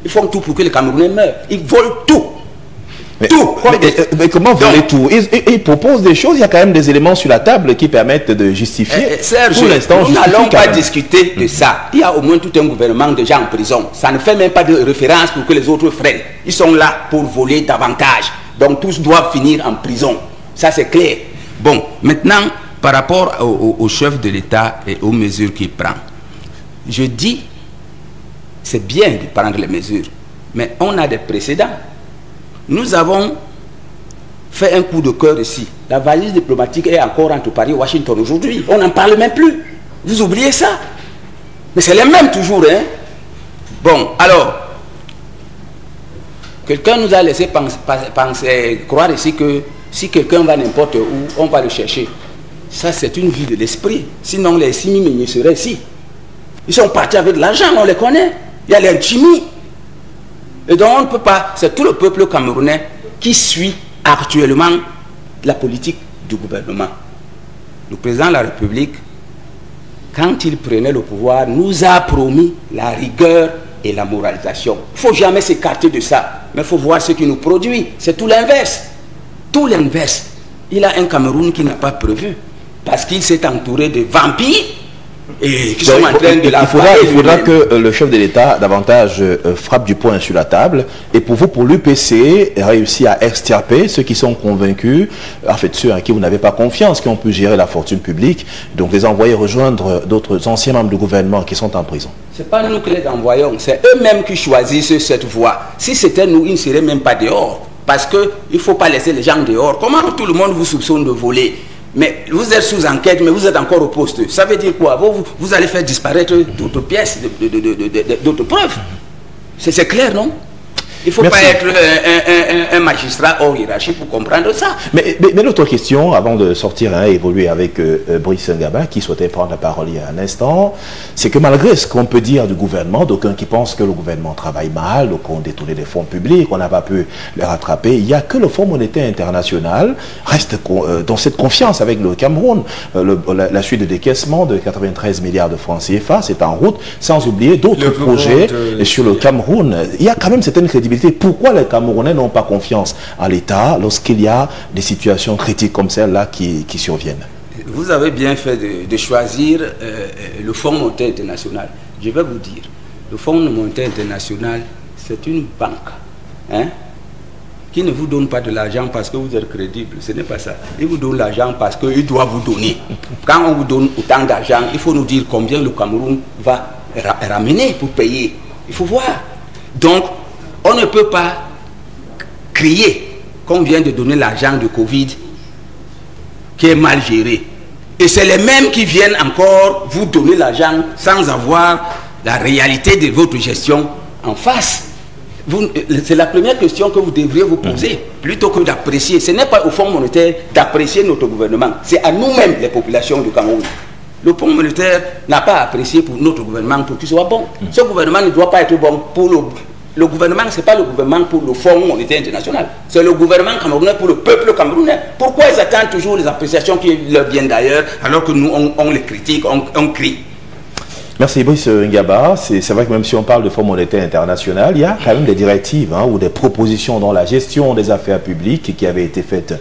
Ils font tout pour que les Camerounais meurent. Ils volent tout. Mais comment voler tout? Ils proposent des choses, il y a quand même des éléments sur la table qui permettent de justifier. Serge, nous n'allons pas discuter de ça. Il y a au moins tout un gouvernement déjà en prison. Ça ne fait même pas de référence pour que les autres freinent. Ils sont là pour voler davantage. Donc tous doivent finir en prison. Ça c'est clair. Bon, maintenant, par rapport au chef de l'État et aux mesures qu'il prend, je dis, c'est bien de prendre les mesures, mais on a des précédents. Nous avons fait un coup de cœur ici. La valise diplomatique est encore entre Paris et Washington aujourd'hui. On n'en parle même plus. Vous oubliez ça? Mais c'est les mêmes toujours, hein? Bon, alors, quelqu'un nous a laissé croire ici que si quelqu'un va n'importe où, on va le chercher. Ça, c'est une vie de l'esprit. Sinon, les Simi seraient ici. Ils sont partis avec de l'argent, on les connaît. Il y a les Chimi. Et donc on ne peut pas, c'est tout le peuple camerounais qui suit actuellement la politique du gouvernement. Le président de la République, quand il prenait le pouvoir, nous a promis la rigueur et la moralisation. Il ne faut jamais s'écarter de ça, mais il faut voir ce qu'il nous produit. C'est tout l'inverse. Tout l'inverse. Il a un Cameroun qui n'a pas prévu, parce qu'il s'est entouré de vampires et qui sont en train de la il faudra que le chef de l'État davantage frappe du poing sur la table, et pour vous, pour l'UPC, réussir à extirper ceux qui sont convaincus, en fait ceux en qui vous n'avez pas confiance, qui ont pu gérer la fortune publique, donc les envoyer rejoindre d'autres anciens membres du gouvernement qui sont en prison. Ce n'est pas nous qui les envoyons, c'est eux-mêmes qui choisissent cette voie. Si c'était nous, ils ne seraient même pas dehors, parce qu'il ne faut pas laisser les gens dehors. Comment tout le monde vous soupçonne de voler? Mais vous êtes sous enquête, mais vous êtes encore au poste. Ça veut dire quoi? Vous allez faire disparaître d'autres pièces, d'autres preuves. C'est clair, non? Il ne faut pas être un magistrat hors hiérarchie pour comprendre ça. Mais l'autre question, avant de sortir et évoluer avec Brice Ngaba, qui souhaitait prendre la parole il y a un instant, c'est que malgré ce qu'on peut dire du gouvernement, d'aucuns qui pensent que le gouvernement travaille mal, qu'on détourne des fonds publics, qu'on n'a pas pu les rattraper, il n'y a que le Fonds monétaire international reste dans cette confiance avec le Cameroun. La suite de décaissement de 93 milliards de francs CFA, c'est en route, sans oublier d'autres projets sur le Cameroun. Il y a quand même certaines crédibilités. Pourquoi les Camerounais n'ont pas confiance à l'État lorsqu'il y a des situations critiques comme celle-là qui surviennent? Vous avez bien fait de choisir le Fonds monétaire international. Je vais vous dire, le Fonds monétaire international, c'est une banque qui ne vous donne pas de l'argent parce que vous êtes crédible. Ce n'est pas ça. Il vous donne l'argent parce qu'il doit vous donner. Quand on vous donne autant d'argent, il faut nous dire combien le Cameroun va ramener pour payer. Il faut voir. Donc, on ne peut pas crier qu'on vient de donner l'argent de Covid qui est mal géré. Et c'est les mêmes qui viennent encore vous donner l'argent sans avoir la réalité de votre gestion en face. C'est la première question que vous devriez vous poser, plutôt que d'apprécier. Ce n'est pas au Fonds monétaire d'apprécier notre gouvernement, c'est à nous-mêmes, les populations du Cameroun. Le Fonds monétaire n'a pas apprécié pour notre gouvernement pour qu'il soit bon. Ce gouvernement ne doit pas être bon pour le gouvernement, ce n'est pas le gouvernement pour le Fonds monétaire international. C'est le gouvernement camerounais pour le peuple camerounais. Pourquoi ils attendent toujours les appréciations qui leur viennent d'ailleurs, alors que nous, on les critique, on crie? Merci Brice Ngaba. C'est vrai que même si on parle de Fonds monétaire international, il y a quand même des directives ou des propositions dans la gestion des affaires publiques qui avaient été faites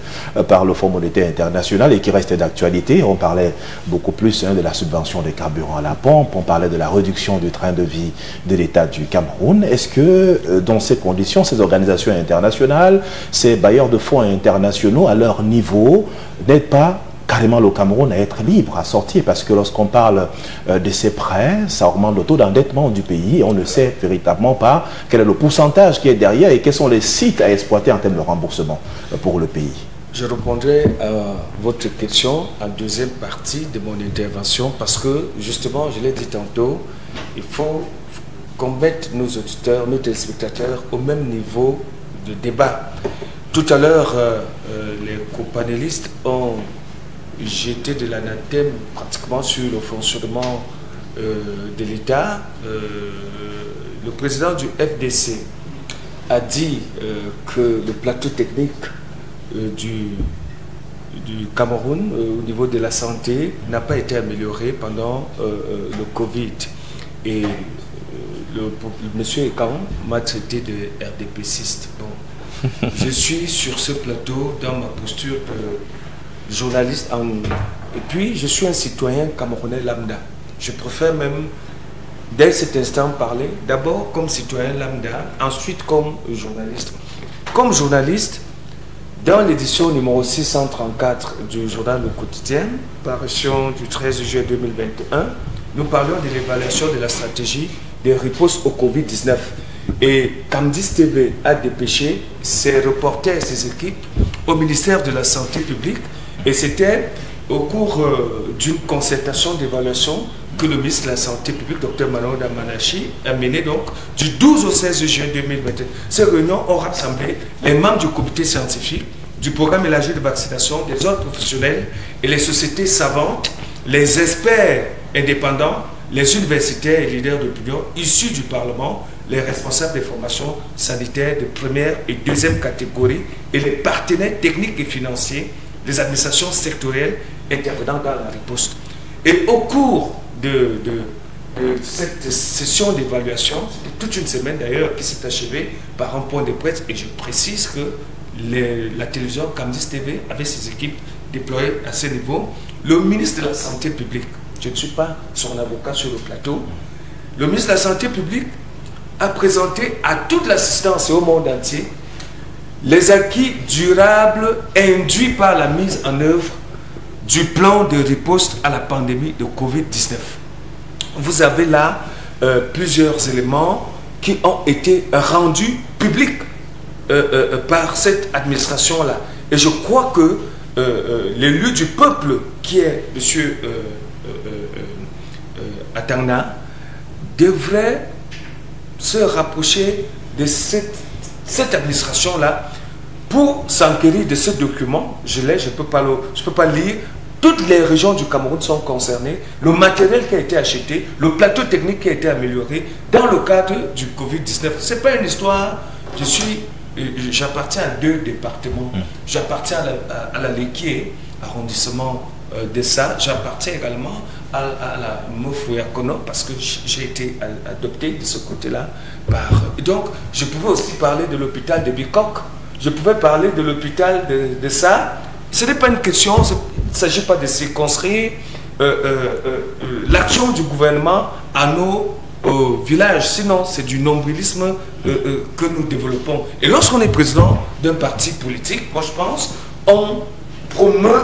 par le Fonds monétaire international et qui restaient d'actualité. On parlait beaucoup plus de la subvention des carburants à la pompe, on parlait de la réduction du train de vie de l'État du Cameroun. Est-ce que dans ces conditions, ces organisations internationales, ces bailleurs de fonds internationaux à leur niveau n'aident pas carrément le Cameroun à être libre, à sortir, parce que lorsqu'on parle de ces prêts, ça augmente le taux d'endettement du pays et on ne sait véritablement pas quel est le pourcentage qui est derrière et quels sont les sites à exploiter en termes de remboursement pour le pays. Je répondrai à votre question en deuxième partie de mon intervention parce que, justement, je l'ai dit tantôt, il faut qu'on mette nos auditeurs, nos téléspectateurs au même niveau de débat. Tout à l'heure, les co-panélistes ont jeté de l'anathème pratiquement sur le fonctionnement de l'État. Le président du FDC a dit que le plateau technique du Cameroun au niveau de la santé n'a pas été amélioré pendant le Covid. Et le monsieur Ekan m'a traité de RDPciste. Bon, je suis sur ce plateau dans ma posture de journaliste et puis je suis un citoyen camerounais lambda. Je préfère même dès cet instant parler d'abord comme citoyen lambda, ensuite comme journaliste. Comme journaliste, dans l'édition numéro 634 du journal Le Quotidien, parution du 13 juillet 2021, nous parlions de l'évaluation de la stratégie de riposte au Covid-19. Et Camdis TV a dépêché ses reporters et ses équipes au ministère de la Santé publique. Et c'était au cours d'une concertation d'évaluation que le ministre de la Santé publique, Dr Manou Damanachi, a mené donc du 12 au 16 juin 2021. Ces réunions ont rassemblé les membres du comité scientifique, du programme élargi de vaccination, des ordres professionnels et les sociétés savantes, les experts indépendants, les universitaires et leaders d'opinion issus du Parlement, les responsables des formations sanitaires de première et deuxième catégorie et les partenaires techniques et financiers, les administrations sectorielles intervenant dans la riposte. Et au cours de cette session d'évaluation, c'était toute une semaine d'ailleurs qui s'est achevée par un point de presse, et je précise que la télévision Camdis TV avait ses équipes déployées à ce niveau. Le ministre de la Santé publique, je ne suis pas son avocat sur le plateau, le ministre de la Santé publique a présenté à toute l'assistance et au monde entier les acquis durables induits par la mise en œuvre du plan de riposte à la pandémie de Covid-19. Vous avez là plusieurs éléments qui ont été rendus publics par cette administration-là. Et je crois que l'élu du peuple, qui est M. Atangna, devrait se rapprocher de cette administration-là pour s'enquérir de ce document. Je l'ai, je ne peux pas lire. Toutes les régions du Cameroun sont concernées. Le matériel qui a été acheté, le plateau technique qui a été amélioré dans le cadre du Covid-19. Ce n'est pas une histoire. J'appartiens à 2 départements. J'appartiens à la Léquié, arrondissement d'Essa. J'appartiens également à la Mofouyakono parce que j'ai été adopté de ce côté-là. Donc, je pouvais aussi parler de l'hôpital de Bikok. Je pouvais parler de l'hôpital de ça. Ce n'est pas une question, il ne s'agit pas de circonscrire l'action du gouvernement à nos villages. Sinon, c'est du nombrilisme que nous développons. Et lorsqu'on est président d'un parti politique, moi je pense, on promeut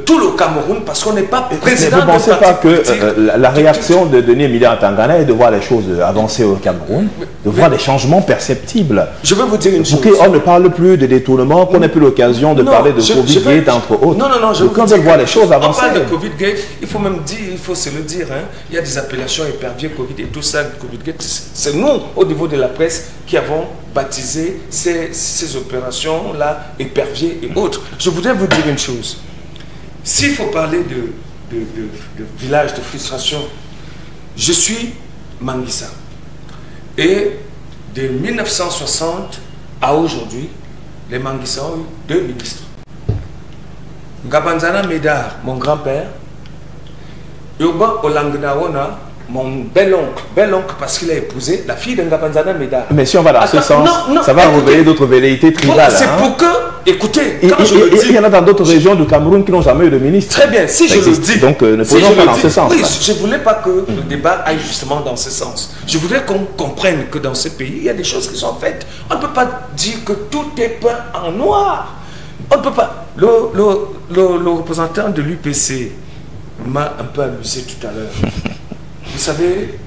tout le Cameroun parce qu'on n'est pas président d'un parti politique. Vous ne pensez pas que la réaction de Denis Emilia Atangana est de voir les choses avancer au Cameroun, de voir des changements perceptibles? Je vais vous dire une chose. On ne parle plus de détournement, qu'on n'ait plus l'occasion de parler de Covid-Gate, entre autres. Non, je quand on voit les choses avancer. On parle de Covid-Gate, il faut même dire, il faut se le dire, hein, il y a des appellations épervier Covid et tout ça, Covid-Gate. C'est nous, au niveau de la presse, qui avons baptisé ces opérations-là, épervier et autres. Je voudrais vous dire une chose. S'il faut parler de village de frustration, je suis Manguissa. Et de 1960 à aujourd'hui, les Manguissa ont eu 2 ministres. Ngabanzana Médard, mon grand-père, Yoba Olangnaona, mon bel-oncle parce qu'il a épousé la fille de Ngabanzana Médard. Mais si on va dans ce sens, ça va révéler d'autres velléités tribales. C'est pour que, écoutez, quand je le dis... Il y en a dans d'autres régions du Cameroun qui n'ont jamais eu de ministre. Très bien, si je le dis... Donc ne faisons pas dans ce sens. Oui, je ne voulais pas que le débat aille justement dans ce sens. Je voudrais qu'on comprenne que dans ce pays, il y a des choses qui sont faites. On ne peut pas dire que tout est peint en noir. On ne peut pas... Le représentant de l'UPC m'a un peu amusé tout à l'heure. Vous savez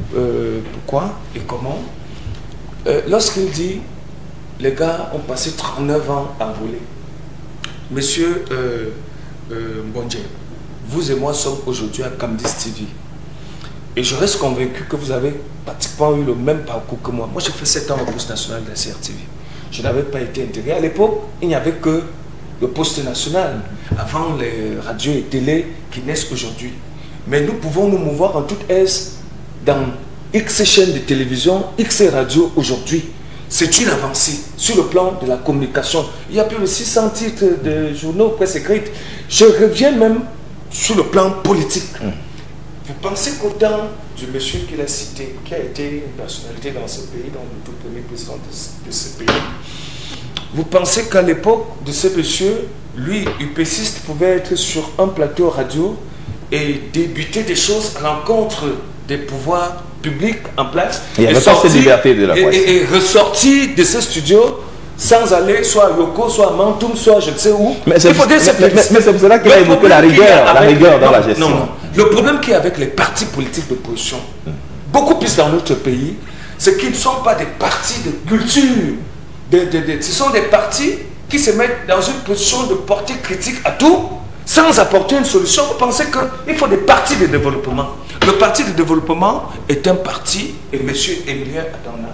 pourquoi et comment? Lorsqu'il dit les gars ont passé 39 ans à voler. Monsieur Mbondje, vous et moi sommes aujourd'hui à Camdis TV. Et je reste convaincu que vous avez pratiquement eu le même parcours que moi. Moi, j'ai fait 7 ans au poste national de la CRTV. Je n'avais pas été intégré. À l'époque, il n'y avait que le poste national. Avant les radios et télé qui naissent aujourd'hui. Mais nous pouvons nous mouvoir en toute aise dans X chaînes de télévision, X radios aujourd'hui. C'est une avancée sur le plan de la communication. Il y a plus de 600 titres de journaux, presse écrite. Je reviens même sur le plan politique. Vous pensez qu'au temps du monsieur qu'il a cité, qui a été une personnalité dans ce pays, dans le tout premier président de ce pays, vous pensez qu'à l'époque de ce monsieur, lui, UPCiste, pouvait être sur un plateau radio et débuter des choses à l'encontre des pouvoirs publics en place. Il n'y avait pas cette liberté de la presse. Et ressortir de ce studio sans aller soit à Yoko, soit à Mantoum, soit je ne sais où. Mais c'est pour cela qu'il a évoqué la rigueur dans la gestion. Non. Le problème qu'il y a avec les partis politiques d'opposition, beaucoup plus dans notre pays, c'est qu'ils ne sont pas des partis de culture. Ce sont des partis qui se mettent dans une position de porter critique à tout, sans apporter une solution. Vous pensez qu'il faut des partis de développement. Le parti de développement est un parti, et M. Emilien Atangna,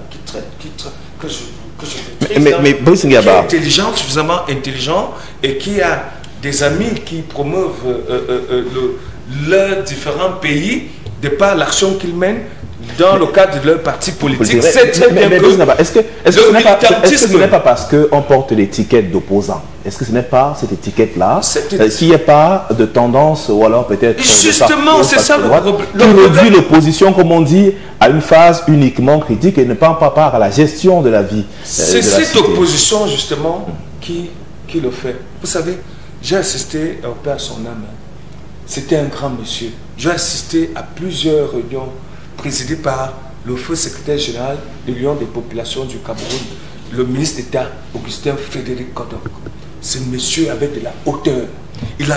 mais Brice Ngaba, qui est intelligent, suffisamment intelligent, et qui a des amis qui promeuvent leurs différents pays, de par l'action qu'ils mènent, dans le cadre de leur parti politique. C'est très bien que est-ce que ce n'est pas parce qu'on porte l'étiquette d'opposant? Est-ce que ce n'est pas cette étiquette-là qu'il n'y a pas de tendance, ou alors peut-être... Justement, c'est ça le problème. Qui réduit l'opposition, comme on dit, à une phase uniquement critique et ne prend pas part à la gestion de la vie. C'est cette opposition, justement, qui le fait. Vous savez, j'ai assisté au Père son âme. C'était un grand monsieur. J'ai assisté à plusieurs réunions présidées par le feu secrétaire général de l'Union des populations du Cameroun, le ministre d'État Augustin Frédéric Kodok. Ce monsieur avait de la hauteur. Il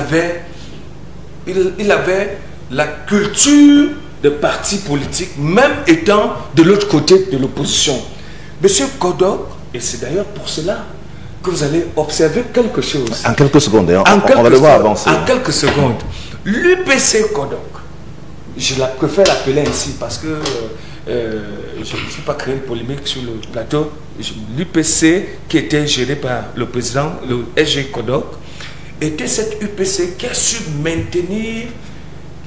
avait la culture de parti politique, même étant de l'autre côté de l'opposition. Monsieur Kodok, et c'est d'ailleurs pour cela que vous allez observer quelque chose. En quelques secondes, on va devoir avancer. En quelques secondes. L'UPC Kodok, je préfère l'appeler ainsi parce que je ne suis pas créé une polémique sur le plateau. L'UPC qui était géré par le président, le SG Kodok, était cette UPC qui a su maintenir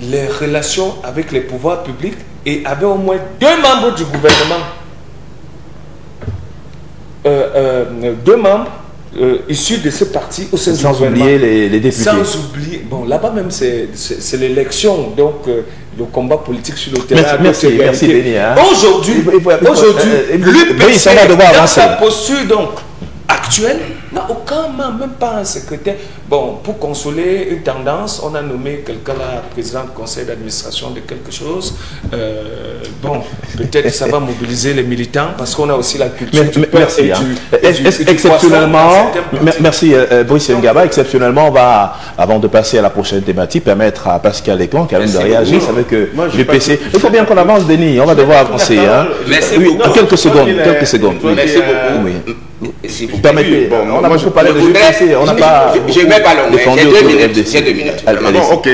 les relations avec les pouvoirs publics et avait au moins 2 membres du gouvernement. 2 membres issus de ce parti au sein du gouvernement. Sans oublier les députés. Sans oublier, bon là-bas même c'est l'élection, donc le combat politique sur le terrain. Merci Denis. Aujourd'hui, l'UPC dans sa posture donc actuelle n'a aucun membre, même pas un secrétaire. Bon, pour consoler une tendance, on a nommé quelqu'un là, président du conseil d'administration de quelque chose. Bon, peut-être ça va mobiliser les militants parce qu'on a aussi la culture du peuple exceptionnellement, merci Brice Ngaba. Exceptionnellement, on va, avant de passer à la prochaine thématique, permettre à Pascal Leclan quand même de réagir. Ça veut que l'UPC... Il faut bien qu'on avance, Denis. On va devoir avancer. Merci beaucoup. Quelques secondes. Merci beaucoup. Si vous permettez, on a beaucoup parlé de l'UPC, on n'a pas... Je ne vais pas long, j'ai 2 minutes. J'ai 2 minutes. Ok,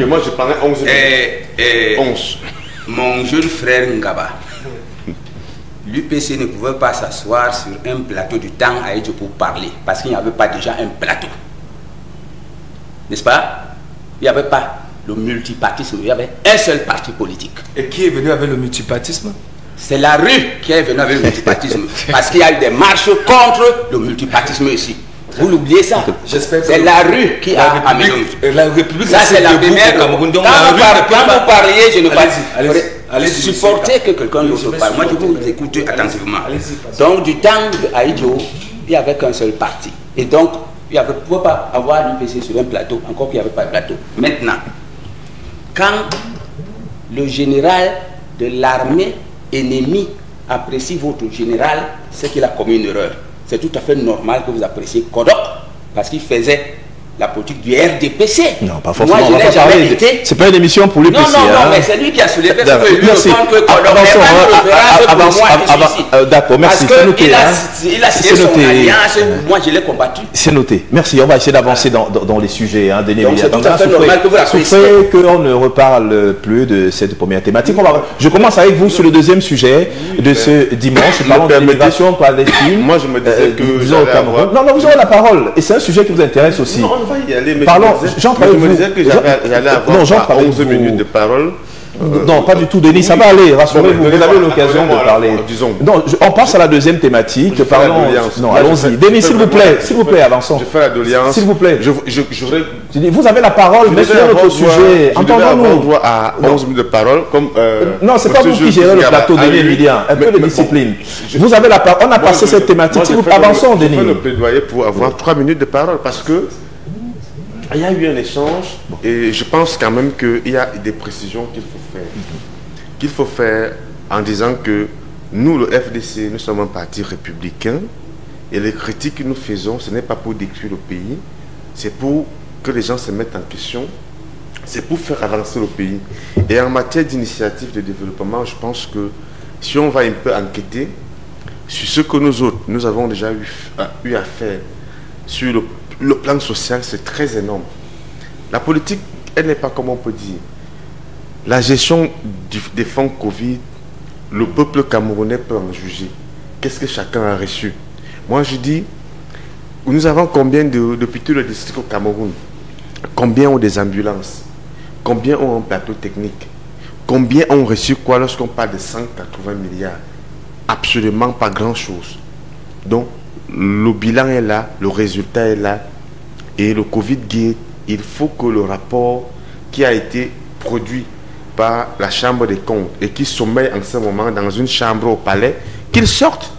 moi je parlais 11 minutes. 11. Mon jeune frère Ngaba, l'UPC ne pouvait pas s'asseoir sur un plateau du temps à Edjo pour parler, parce qu'il n'y avait pas déjà un plateau. N'est-ce pas? Il n'y avait pas le multipartisme, il y avait un seul parti politique. Et qui est venu avec le multipartisme? C'est la rue qui est venue avec le multipartisme. Parce qu'il y a eu des marches contre le multipartisme ici. Vous l'oubliez ça? C'est la rue qui a amené la République. Ça, c'est la première. Quand vous parliez, je ne vais pas supporter que quelqu'un d'autre parle. Moi, je vous écoute attentivement. Donc, du temps d'Aïdjo, il n'y avait qu'un seul parti. Et donc, il ne pouvait pas avoir l'UPC sur un plateau, encore qu'il n'y avait pas de plateau. Maintenant, quand le général de l'armée ennemi apprécie votre général, c'est qu'il a commis une erreur. C'est tout à fait normal que vous appréciez Kodok, parce qu'il faisait la politique du RDPC. Non, pas forcément. Moi, je n'ai jamais été. C'est pas une émission pour l'UPC. Non, mais c'est lui qui a soulevé ce que lui pense que Kodok n'est pas une d'accord, merci. Parce qu'il a signé son alliance, moi je l'ai combattu. C'est noté. Merci, on va essayer d'avancer dans les sujets. Donc c'est tout à fait normal que vous l'appréciez. Qu'on ne reparle plus de cette première thématique. Je commence avec vous sur le deuxième sujet de ce dimanche. Parlons de l'immigration clandestine. Moi je me disais que Non, vous aurez la parole. Et c'est un sujet qui vous intéresse aussi. On va y aller, mais parlons, je me disais que j'allais avoir 11 minutes de parole. Non, pas du tout, Denis, ça va aller, rassurez-vous, vous avez l'occasion de parler. Non, on passe à la deuxième thématique, parlons... Non, allons-y. Denis, s'il vous plaît, avançons. Je fais la doléance. S'il vous plaît. Vous avez la parole, mais sur notre sujet, entendons-nous. Droit à 11 minutes de parole, comme... Non, c'est pas vous qui gérez le plateau, Denis Emilien, un peu de discipline. Vous avez la parole, on a passé cette thématique, s'il vous plaît, avançons, Denis. Je fais le plaidoyer pour avoir 3 minutes de parole, parce que il y a eu un échange et je pense quand même qu'il y a des précisions qu'il faut faire. Qu'il faut faire en disant que nous, le FDC, nous sommes un parti républicain et les critiques que nous faisons, ce n'est pas pour détruire le pays, c'est pour que les gens se mettent en question, c'est pour faire avancer le pays. Et en matière d'initiative de développement, je pense que si on va un peu enquêter sur ce que nous autres, nous avons déjà eu à faire sur le plan social, c'est très énorme. La politique, elle n'est pas comme on peut dire. La gestion des fonds Covid, le peuple camerounais peut en juger. Qu'est-ce que chacun a reçu? Moi, je dis, nous avons combien depuis tout le district au Cameroun? Combien ont des ambulances? Combien ont un plateau technique? Combien ont reçu quoi lorsqu'on parle de 180 milliards? Absolument pas grand-chose. Donc, le bilan est là, le résultat est là. Et le Covid-Gate, il faut que le rapport qui a été produit par la Chambre des comptes et qui sommeille en ce moment dans une chambre au palais, qu'il sorte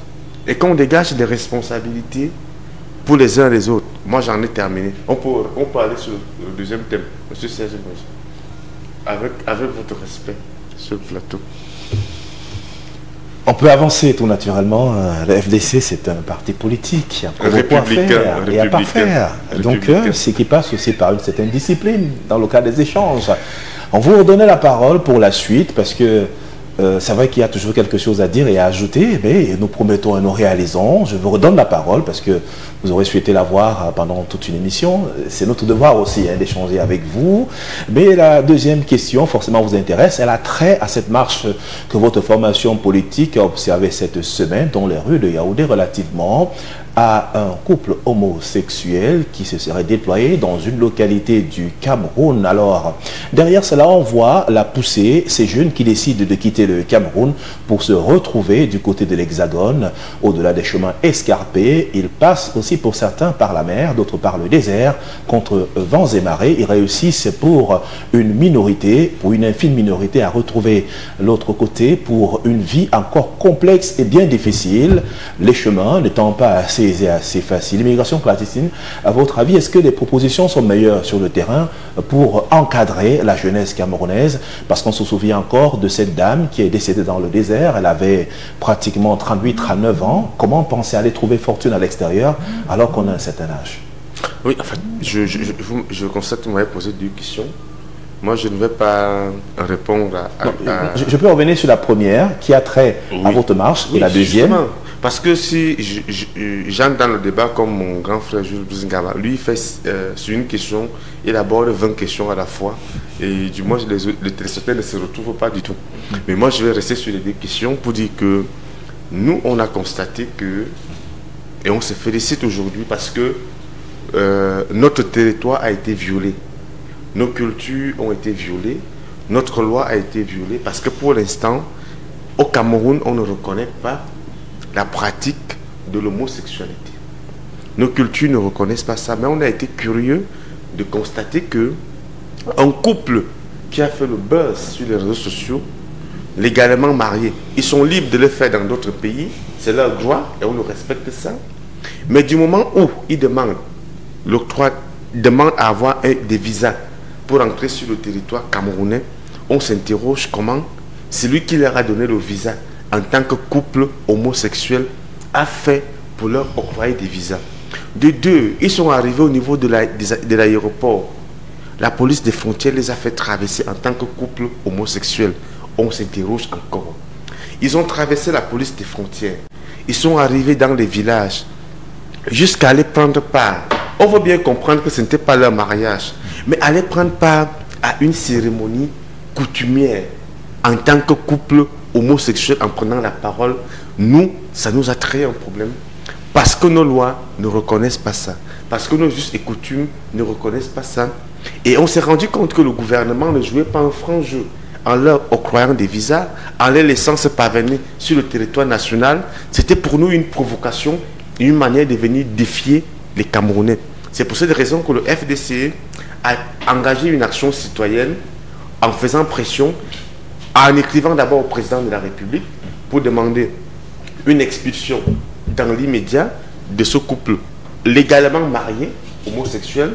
et qu'on dégage des responsabilités pour les uns et les autres. Moi, j'en ai terminé. On peut aller sur le deuxième thème. Monsieur Serge Bonji, avec votre respect sur le plateau. On peut avancer tout naturellement. Le FDC, c'est un parti politique. Il y a beaucoup à faire et à pas faire. Donc, ce qui passe aussi par une certaine discipline dans le cas des échanges. On vous redonne la parole pour la suite parce que c'est vrai qu'il y a toujours quelque chose à dire et à ajouter, mais nous promettons et nous réalisons. Je vous redonne la parole parce que vous aurez souhaité la voir pendant toute une émission. C'est notre devoir aussi d'échanger avec vous. Mais la deuxième question, forcément, vous intéresse. Elle a trait à cette marche que votre formation politique a observée cette semaine dans les rues de Yaoundé relativement à un couple homosexuel qui se serait déployé dans une localité du Cameroun. Alors, derrière cela, on voit la poussée, ces jeunes qui décident de quitter le Cameroun pour se retrouver du côté de l'Hexagone, au-delà des chemins escarpés. Ils passent aussi pour certains par la mer, d'autres par le désert, contre vents et marées. Ils réussissent pour une minorité, pour une infime minorité, à retrouver l'autre côté pour une vie encore complexe et bien difficile. Les chemins n'étant pas assez facile. L'immigration clandestine, à votre avis, est-ce que les propositions sont meilleures sur le terrain pour encadrer la jeunesse camerounaise? Parce qu'on se souvient encore de cette dame qui est décédée dans le désert. Elle avait pratiquement 38-39 ans. Comment penser aller trouver fortune à l'extérieur alors qu'on a un certain âge? Oui, en fait, je constate que vous m'avez posé deux questions. Moi, je ne vais pas répondre à... Je peux revenir sur la première qui a trait à votre marche et la deuxième. Justement. Parce que si j'entre dans le débat comme mon grand frère Jules Buzingaba, lui il fait sur une question, il aborde 20 questions à la fois et du moins les téléspectateurs ne se retrouvent pas du tout. Mais moi je vais rester sur les deux questions pour dire que nous on a constaté que, et on se félicite aujourd'hui parce que notre territoire a été violé, nos cultures ont été violées, notre loi a été violée parce que pour l'instant au Cameroun on ne reconnaît pas la pratique de l'homosexualité. Nos cultures ne reconnaissent pas ça, mais on a été curieux de constater que un couple qui a fait le buzz sur les réseaux sociaux, légalement marié, ils sont libres de le faire dans d'autres pays, c'est leur droit et on le respecte ça. Mais du moment où ils demandent l'octroi, demandent à avoir des visas pour entrer sur le territoire camerounais, on s'interroge comment celui qui leur a donné le visa en tant que couple homosexuel a fait pour leur octroyer des visas. De deux, ils sont arrivés au niveau de l'aéroport. La police des frontières les a fait traverser en tant que couple homosexuel. On s'interroge encore. Ils ont traversé la police des frontières. Ils sont arrivés dans les villages jusqu'à aller prendre part. On veut bien comprendre que ce n'était pas leur mariage, mais aller prendre part à une cérémonie coutumière en tant que couple homosexuel en prenant la parole. Nous, ça nous a créé un problème parce que nos lois ne reconnaissent pas ça, parce que nos us et coutumes ne reconnaissent pas ça. Et on s'est rendu compte que le gouvernement ne jouait pas un franc jeu en leur octroyant des visas, en les laissant se parvenir sur le territoire national. C'était pour nous une provocation, une manière de venir défier les Camerounais. C'est pour cette raison que le FDC a engagé une action citoyenne en faisant pression, en écrivant d'abord au président de la République pour demander une expulsion dans l'immédiat de ce couple légalement marié, homosexuel,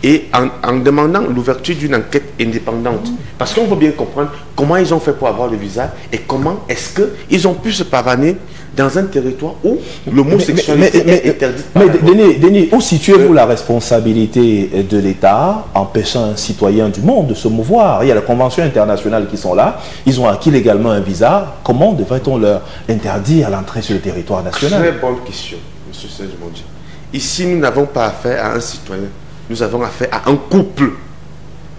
et en demandant l'ouverture d'une enquête indépendante. Parce qu'on veut bien comprendre comment ils ont fait pour avoir le visa et comment est-ce qu'ils ont pu se pavaner dans un territoire où l'homosexualité est interdite. Mais Denis, où situez-vous la responsabilité de l'État empêchant un citoyen du monde de se mouvoir? Il y a les conventions internationales qui sont là, ils ont acquis légalement un visa. Comment devrait-on leur interdire l'entrée sur le territoire national? Très bonne question, M. Serge Bonji. Ici, nous n'avons pas affaire à un citoyen, nous avons affaire à un couple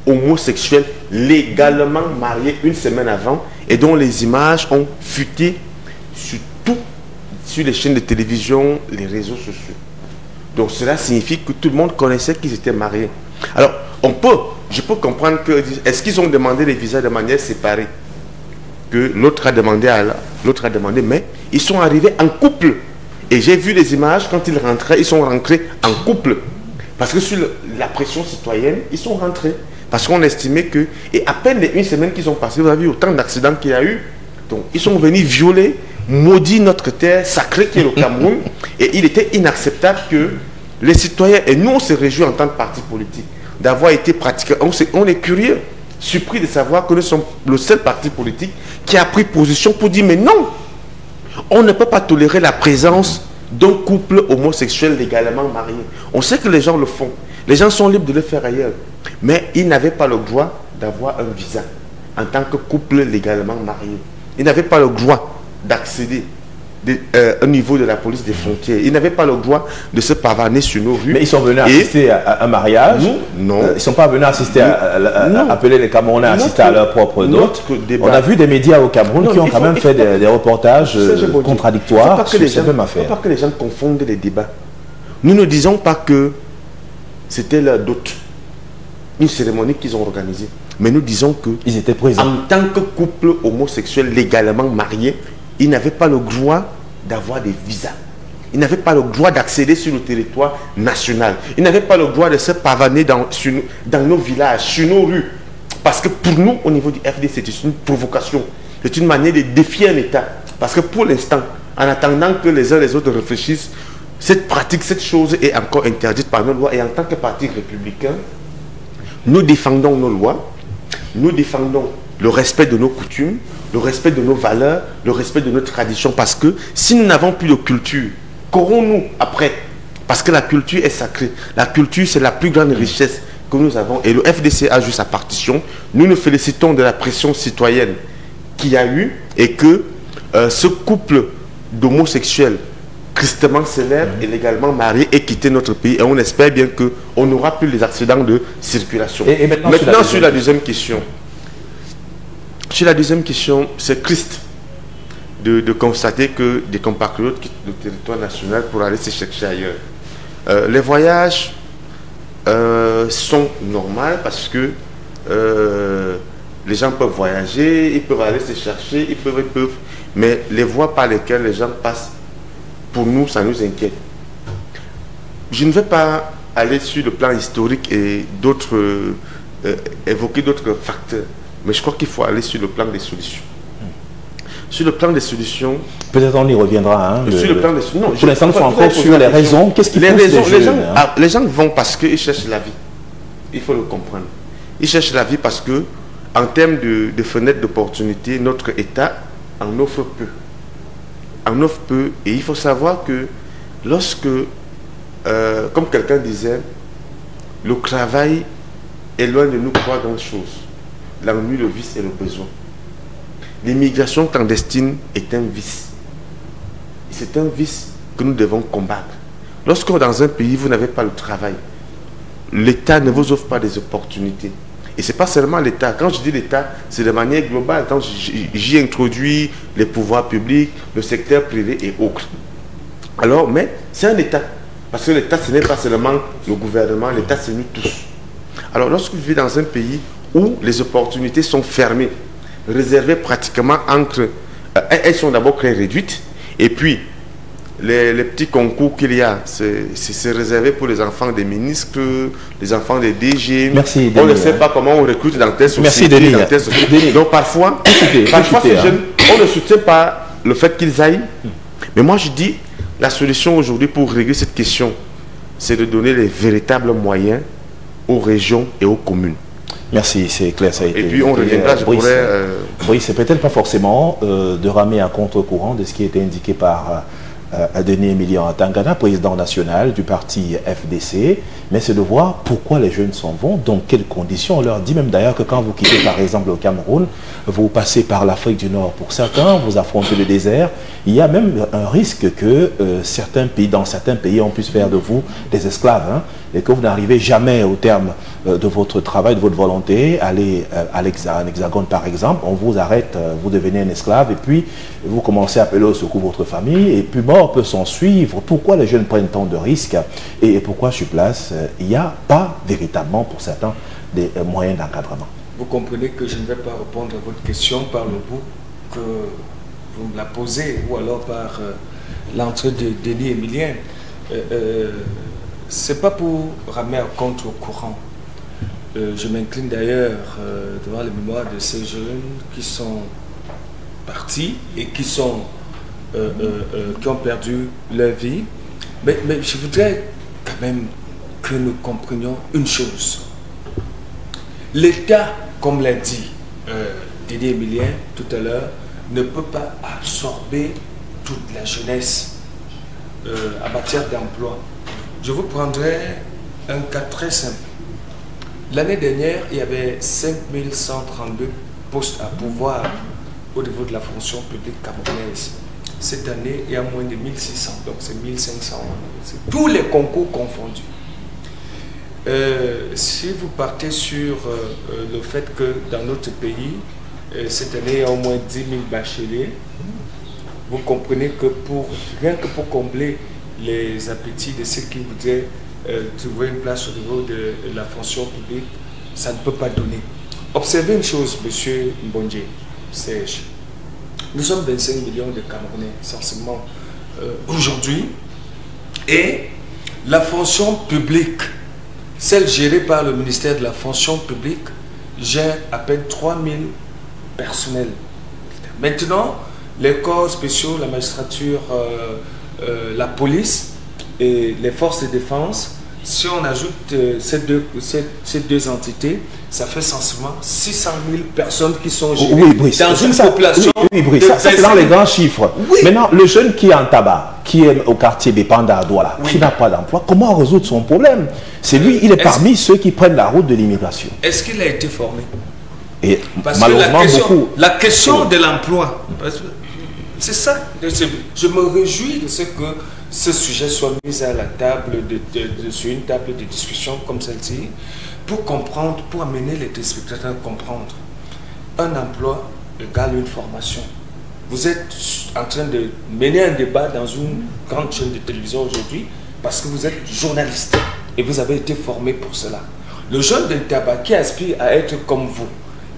homosexuel légalement marié une semaine avant et dont les images ont fuité sur les chaînes de télévision, les réseaux sociaux. Donc cela signifie que tout le monde connaissait qu'ils étaient mariés. Alors, je peux comprendre que, est-ce qu'ils ont demandé les visas de manière séparée? que l'autre a demandé mais ils sont arrivés en couple. Et j'ai vu les images, quand ils rentraient, ils sont rentrés en couple. Parce que sur la pression citoyenne, ils sont rentrés. Parce qu'on estimait que, et à peine les 1 semaine qu'ils ont passé, vous avez vu autant d'accidents qu'il y a eu. Donc ils sont venus violer, maudire notre terre sacrée qui est le Cameroun. Et il était inacceptable que les citoyens, et nous on se réjouit en tant que parti politique, d'avoir été pratiqués. On est curieux, surpris de savoir que nous sommes le seul parti politique qui a pris position pour dire mais non, on ne peut pas tolérer la présence d'un couple homosexuel légalement marié. On sait que les gens le font. Les gens sont libres de le faire ailleurs. Mais ils n'avaient pas le droit d'avoir un visa en tant que couple légalement marié. Ils n'avaient pas le droit d'accéder au niveau de la police des frontières. Ils n'avaient pas le droit de se pavaner sur nos rues. Mais ils sont venus assister à un mariage. Non. Ils ne sont pas venus assister à appeler les Camerounais à assister à leur propre note. On a vu des médias au Cameroun qui ont quand même fait des reportages contradictoires sur cette même affaire. Il ne faut pas que les gens confondent les débats. Nous ne disons pas que c'était leur dot, une cérémonie qu'ils ont organisée. Mais nous disons que ils étaient présents. En tant que couple homosexuel légalement marié, ils n'avaient pas le droit d'avoir des visas. Ils n'avaient pas le droit d'accéder sur le territoire national. Ils n'avaient pas le droit de se pavaner dans nos villages, sur nos rues. Parce que pour nous, au niveau du FD, c'est une provocation. C'est une manière de défier un État. Parce que pour l'instant, en attendant que les uns et les autres réfléchissent, cette pratique, cette chose est encore interdite par nos lois. Et en tant que parti républicain, nous défendons nos lois, nous défendons le respect de nos coutumes, le respect de nos valeurs, le respect de nos traditions. Parce que si nous n'avons plus de culture, qu'aurons-nous après? Parce que la culture est sacrée. La culture, c'est la plus grande richesse que nous avons. Et le FDC a joué sa partition. Nous nous félicitons de la pression citoyenne qu'il y a eu et que ce couple d'homosexuels tristement célèbre et légalement marié ait quitté notre pays. Et on espère bien qu'on n'aura plus les accidents de circulation. Et maintenant sur la deuxième question. Sur la deuxième question, c'est triste de constater que des compatriotes quittent le territoire national pour aller se chercher ailleurs. Les voyages sont normaux parce que les gens peuvent voyager, ils peuvent aller se chercher, ils peuvent. Mais les voies par lesquelles les gens passent, pour nous, ça nous inquiète. Je ne vais pas aller sur le plan historique et évoquer d'autres facteurs. Mais je crois qu'il faut aller sur le plan des solutions. Sur le plan des solutions... Peut-être on y reviendra. Hein, sur le plan des solutions... Non, pour l'instant, nous sommes encore sur les raisons. Qu'est-ce qui pousse les gens vont parce qu'ils cherchent la vie. Il faut le comprendre. Ils cherchent la vie parce que, en termes de fenêtres d'opportunité, notre État en offre peu. En offre peu. Et il faut savoir que lorsque, comme quelqu'un disait, le travail est loin de nous trois grandes choses. L'ennui, le vice et le besoin. L'immigration clandestine est un vice. C'est un vice que nous devons combattre. Lorsque dans un pays, vous n'avez pas le travail, l'État ne vous offre pas des opportunités. Et ce n'est pas seulement l'État. Quand je dis l'État, c'est de manière globale. Quand j'y introduis les pouvoirs publics, le secteur privé et autres. Alors, mais c'est un État. Parce que l'État, ce n'est pas seulement le gouvernement, l'État, c'est nous tous. Alors, lorsque vous vivez dans un pays où les opportunités sont fermées, réservées pratiquement entre... elles sont d'abord très réduites, et puis les petits concours qu'il y a, c'est réservé pour les enfants des ministres, les enfants des DG. Merci, on ne sait pas comment on recrute dans telle société. Merci, Denis. Donc parfois ces jeunes, on ne soutient pas le fait qu'ils aillent. Mais moi je dis, la solution aujourd'hui pour régler cette question, c'est de donner les véritables moyens aux régions et aux communes. Merci, c'est clair, ça a été. Et puis on reviendra, je pourrais... Oui, c'est peut-être pas forcément de ramer à contre-courant de ce qui a été indiqué par Denis Emilien Tangana, président national du parti FDC, mais c'est de voir pourquoi les jeunes s'en vont, dans quelles conditions. On leur dit même d'ailleurs que quand vous quittez par exemple le Cameroun, vous passez par l'Afrique du Nord pour certains, vous affrontez le désert, il y a même un risque que dans certains pays, on puisse faire de vous des esclaves, hein, et que vous n'arrivez jamais au terme de votre travail, de votre volonté, aller à l'Hexagone par exemple, on vous arrête, vous devenez un esclave, et puis vous commencez à appeler au secours votre famille, et puis mort peut s'en suivre. Pourquoi les jeunes prennent tant de risques, et pourquoi sur place, il n'y a pas véritablement pour certains des moyens d'encadrement? Vous comprenez que je ne vais pas répondre à votre question par le bout, que vous me la posez, ou alors par l'entrée de Denis Emilien, c'est pas pour ramener à contre au courant. Je m'incline d'ailleurs devant les mémoires de ces jeunes qui sont partis et qui ont perdu leur vie. Mais je voudrais quand même que nous comprenions une chose. L'État, comme l'a dit Didier Emilien tout à l'heure, ne peut pas absorber toute la jeunesse en matière d'emploi. Je vous prendrai un cas très simple. L'année dernière, il y avait 5132 postes à pourvoir au niveau de la fonction publique camerounaise. Cette année, il y a moins de 1600, donc c'est 1500. C'est tous les concours confondus. Si vous partez sur le fait que dans notre pays, cette année, il y a au moins 10 000 bacheliers, vous comprenez que rien que pour combler les appétits de ceux qui voudraient trouver une place au niveau de la fonction publique, ça ne peut pas donner. Observez une chose, monsieur Mbondje, Serge. Nous sommes 25 millions de Camerounais, essentiellement, aujourd'hui. Et la fonction publique, celle gérée par le ministère de la fonction publique, gère à peine 3000 personnels. Maintenant, les corps spéciaux, la magistrature, la police et les forces de défense, si on ajoute ces deux entités, ça fait sensiblement 600 000 personnes qui sont gérées dans une population. Ça c'est dans les grands chiffres. Oui. Maintenant, le jeune qui est en tabac, qui est au quartier Bépanda à Douala, qui n'a pas d'emploi, comment résoudre son problème? C'est lui, il est parmi ceux qui prennent la route de l'immigration. Est-ce qu'il a été formé? Et parce malheureusement, que la question de l'emploi, c'est ça. Je me réjouis de ce que ce sujet soit mis à la table, sur une table de discussion comme celle-ci, pour comprendre, pour amener les téléspectateurs à comprendre. Un emploi égale une formation. Vous êtes en train de mener un débat dans une grande chaîne de télévision aujourd'hui parce que vous êtes journaliste et vous avez été formé pour cela. Le jeune de tabac qui aspire à être comme vous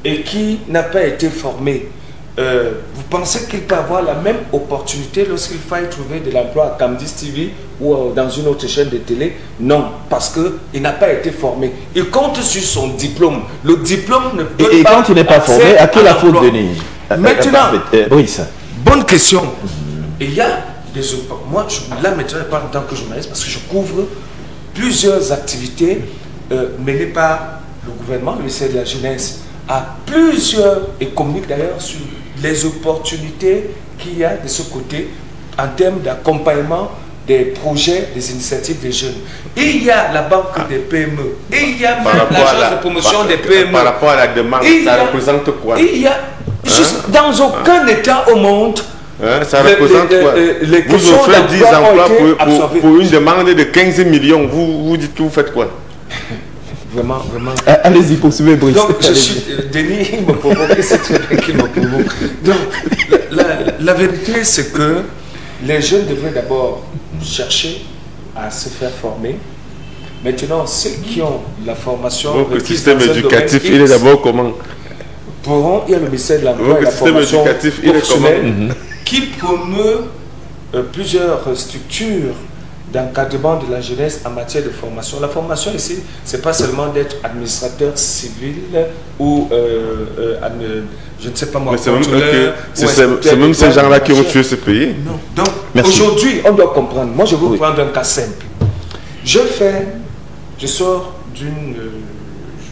et qui n'a pas été formé, vous pensez qu'il peut avoir la même opportunité lorsqu'il faille trouver de l'emploi à Camdis TV ou dans une autre chaîne de télé? Non, parce qu'il n'a pas été formé. Il compte sur son diplôme. Le diplôme ne peut pas... Et quand il n'est pas formé, à qui la faute donner? Maintenant, Brice. Bonne question. Et il y a des... Moi, là maintenant, je parle en tant que journaliste parce que je couvre plusieurs activités menées par le gouvernement, le ministère de la Jeunesse, à plusieurs, et communique d'ailleurs sur les opportunités qu'il y a de ce côté en termes d'accompagnement des projets, des initiatives des jeunes. Il y a la banque des PME, il y a même l'agence de promotion des PME. Par rapport à la demande, ça représente quoi? Il y a, dans aucun État au monde, ça représente quoi? Vous offrez 10 emplois pour une demande de 15 millions. Vous dites que vous faites quoi? Vraiment. Allez-y, poursuivez, Brice. Donc, Denis, il me provoque, c'est très bien qu'il me provoque. Donc, la vérité, c'est que les jeunes devraient d'abord chercher à se faire former. Maintenant, ceux qui ont la formation... Donc, le système éducatif, il est d'abord comment? Il y a le ministère de l'Emploi et la formation professionnelle qui promeut plusieurs structures d'encadrement de la jeunesse en matière de formation. La formation ici, c'est pas seulement d'être administrateur civil ou je ne sais pas moi, c'est même ces gens-là qui ont tué ce pays. Non. Donc aujourd'hui, on doit comprendre. Moi, je vais vous prendre un cas simple. Je sors d'une...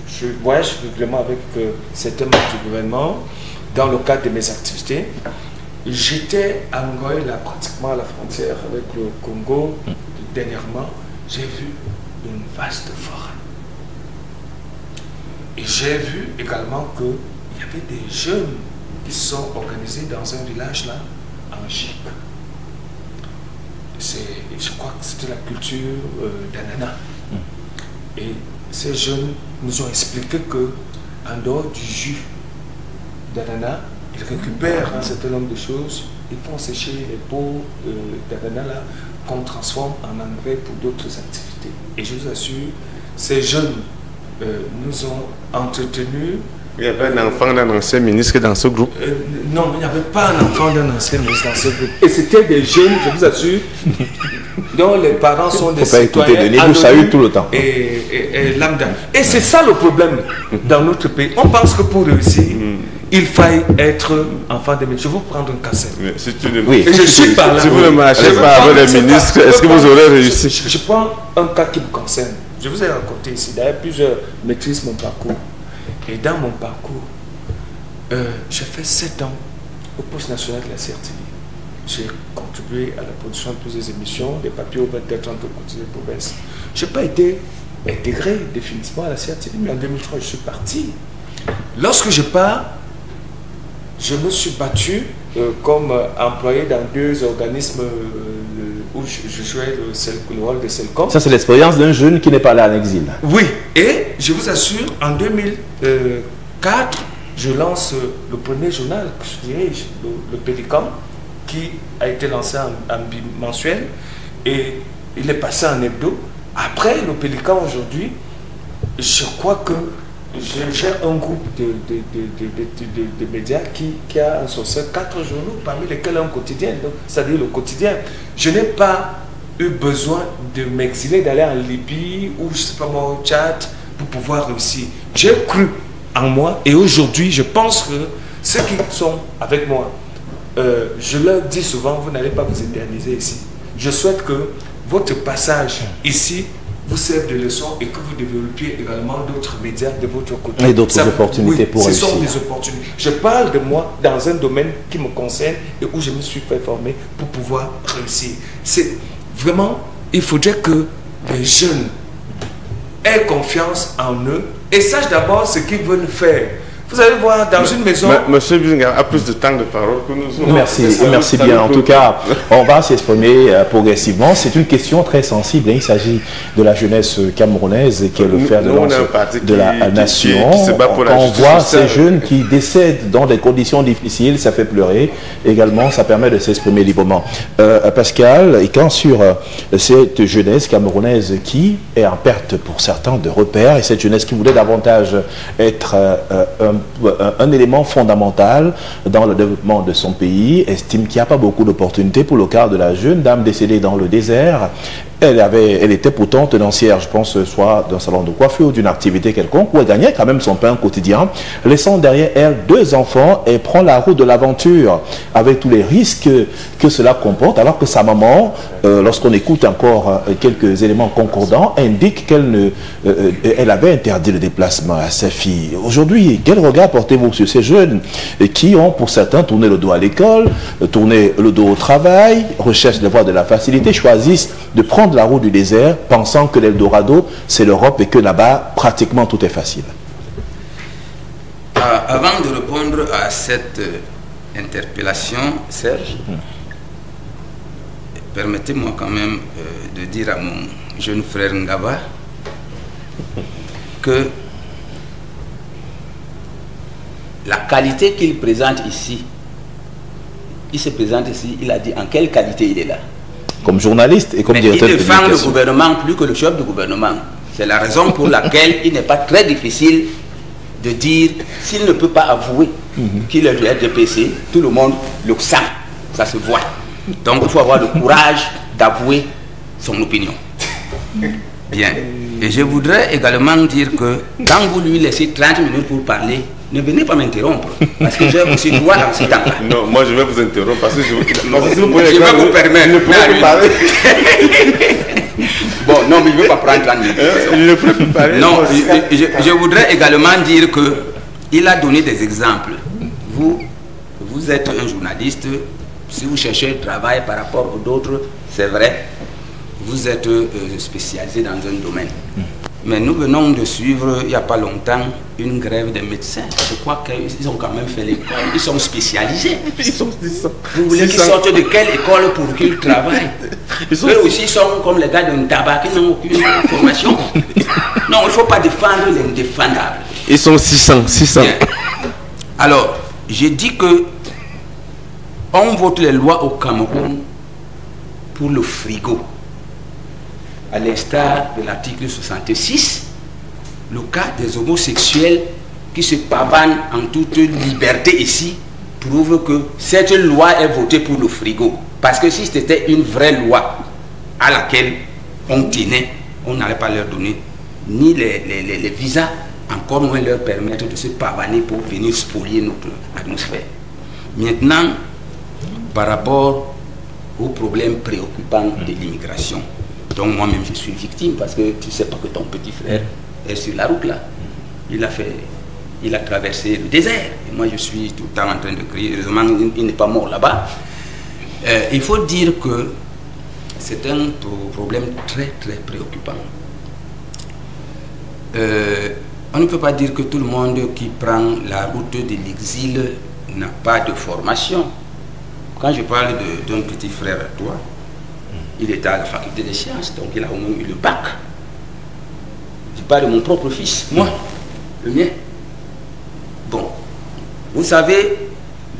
je voyage régulièrement avec certains membres du gouvernement dans le cadre de mes activités. J'étais à Ngoïla, pratiquement à la frontière avec le Congo. Dernièrement, j'ai vu une vaste forêt. Et j'ai vu également qu'il y avait des jeunes qui sont organisés dans un village là, en chic. Je crois que c'était la culture d'Anana. Et ces jeunes nous ont expliqué que, en dehors du jus d'Anana, ils récupèrent un certain nombre de choses, ils font sécher les pots d'Anana là, qu'on transforme en engrais pour d'autres activités. Et je vous assure, ces jeunes nous ont entretenus Il y avait un enfant d'un ancien ministre dans ce groupe. Non, il n'y avait pas un enfant d'un ancien ministre dans ce groupe. Et c'était des jeunes, je vous assure, dont les parents sont des citoyens anonymes tout le temps. Et lambda. Et c'est ça le problème dans notre pays. On pense que pour réussir, il faille être enfant de ministre. Je vais vous prendre un cassette. Oui. Et je suis par là. Si vous ne marchez pas avec les ministres, est-ce que vous aurez réussi? Je prends un cas qui me concerne. Je vous ai raconté ici. D'ailleurs, plusieurs maîtrisent mon parcours. Et dans mon parcours, j'ai fait 7 ans au poste national de la CRTV. J'ai contribué à la production de plusieurs émissions, des papiers au 24 ans de quotidien de province. Je n'ai pas été intégré définitivement à la CRTV, mais en 2003, je suis parti. Lorsque je pars, je me suis battu comme employé dans 2 organismes où je jouais le rôle de Selcom. Ça, c'est l'expérience d'un jeune qui n'est pas allé en exil. Oui, et je vous assure, en 2004, je lance le premier journal que je dirige, le Pélican, qui a été lancé en bimensuel et il est passé en hebdo. Après, le Pélican aujourd'hui, je crois que j'ai un groupe de médias qui a ensorcé 4 journaux, parmi lesquels un quotidien, c'est-à-dire le quotidien. Je n'ai pas eu besoin de m'exiler, d'aller en Libye ou je ne sais pas moi au Tchad pour pouvoir réussir. J'ai cru en moi et aujourd'hui je pense que ceux qui sont avec moi, je leur dis souvent, vous n'allez pas vous éterniser ici. Je souhaite que votre passage ici vous serve de leçon et que vous développiez également d'autres médias de votre côté. Et d'autres opportunités pour réussir. Ce sont des opportunités. Je parle de moi dans un domaine qui me concerne et où je me suis fait former pour pouvoir réussir. C'est vraiment, il faudrait que les jeunes aient confiance en eux et sachent d'abord ce qu'ils veulent faire. Vous allez voir, dans une maison... Monsieur Bizinga a plus de temps de parole que nous. Merci bien. En tout cas, on va s'exprimer progressivement. C'est une question très sensible. Il s'agit de la jeunesse camerounaise qui est le fer de lance de la nation. On voit ces jeunes qui décèdent dans des conditions difficiles, ça fait pleurer. Également, ça permet de s'exprimer librement. Pascal, et quand sur cette jeunesse camerounaise qui est en perte pour certains de repères, et cette jeunesse qui voulait davantage être un élément fondamental dans le développement de son pays, estime qu'il n'y a pas beaucoup d'opportunités pour le cas de la jeune dame décédée dans le désert. Elle était pourtant tenancière, je pense, soit d'un salon de coiffure ou d'une activité quelconque, où elle gagnait quand même son pain quotidien, laissant derrière elle 2 enfants et prend la route de l'aventure avec tous les risques que cela comporte, alors que sa maman, lorsqu'on écoute encore quelques éléments concordants, indique qu'elle avait interdit le déplacement à sa fille. Aujourd'hui, quel regard portez-vous sur ces jeunes qui ont, pour certains, tourné le dos à l'école, tourné le dos au travail, recherchent les voies de la facilité, choisissent de prendre la route du désert, pensant que l'Eldorado, c'est l'Europe et que là-bas, pratiquement tout est facile? Avant de répondre à cette interpellation, Serge, permettez-moi quand même de dire à mon jeune frère Ngaba que la qualité qu'il présente ici, il se présente ici, il a dit en quelle qualité il est là. Comme journaliste et comme directeur de communication. Il défend le gouvernement plus que le chef du gouvernement. C'est la raison pour laquelle il n'est pas très difficile de dire, s'il ne peut pas avouer qu'il est du RDPC, tout le monde le sent, ça se voit. Donc il faut avoir le courage d'avouer son opinion. Bien. Et je voudrais également dire que quand vous lui laissez 30 minutes pour parler, ne venez pas m'interrompre, parce que j'ai aussi droit dans ce temps-là. Non, moi je vais vous interrompre parce que je vais vous permettre. Ne pouvez pas parler. Bon, non, mais je ne veux pas prendre 30 minutes. Je ne peux plus parler. Non, je voudrais également dire qu'il a donné des exemples. Vous êtes un journaliste, si vous cherchez un travail par rapport aux autres, c'est vrai, vous êtes spécialisé dans un domaine. Mais nous venons de suivre, il n'y a pas longtemps, une grève des médecins. Je crois qu'ils ont quand même fait l'école. Ils sont spécialisés. Vous voulez qu'ils sortent de quelle école pour qu'ils travaillent? Eux aussi sont comme les gars d'un tabac qui n'ont aucune formation. Non, il ne faut pas défendre l'indéfendable. Ils sont 600. Bien. Alors, j'ai dit que on vote les lois au Cameroun pour le frigo. À l'instar de l'article 66, le cas des homosexuels qui se pavanent en toute liberté ici prouvent que cette loi est votée pour le frigo. Parce que si c'était une vraie loi à laquelle on tenait, on n'allait pas leur donner ni les visas, encore moins leur permettre de se pavaner pour venir spolier notre atmosphère. Maintenant, par rapport aux problèmes préoccupants de l'immigration, dont moi-même je suis victime, parce que tu ne sais pas que ton petit frère est sur la route là. Il a traversé le désert. Et moi je suis tout le temps en train de crier. Heureusement, il n'est pas mort là-bas. Il faut dire que c'est un problème très très préoccupant. On ne peut pas dire que tout le monde qui prend la route de l'exil n'a pas de formation. Quand je parle d'un petit frère à toi, il était à la faculté des sciences, donc il a au moins eu le bac. Je parle de mon propre fils, moi, le mien. Bon, vous savez,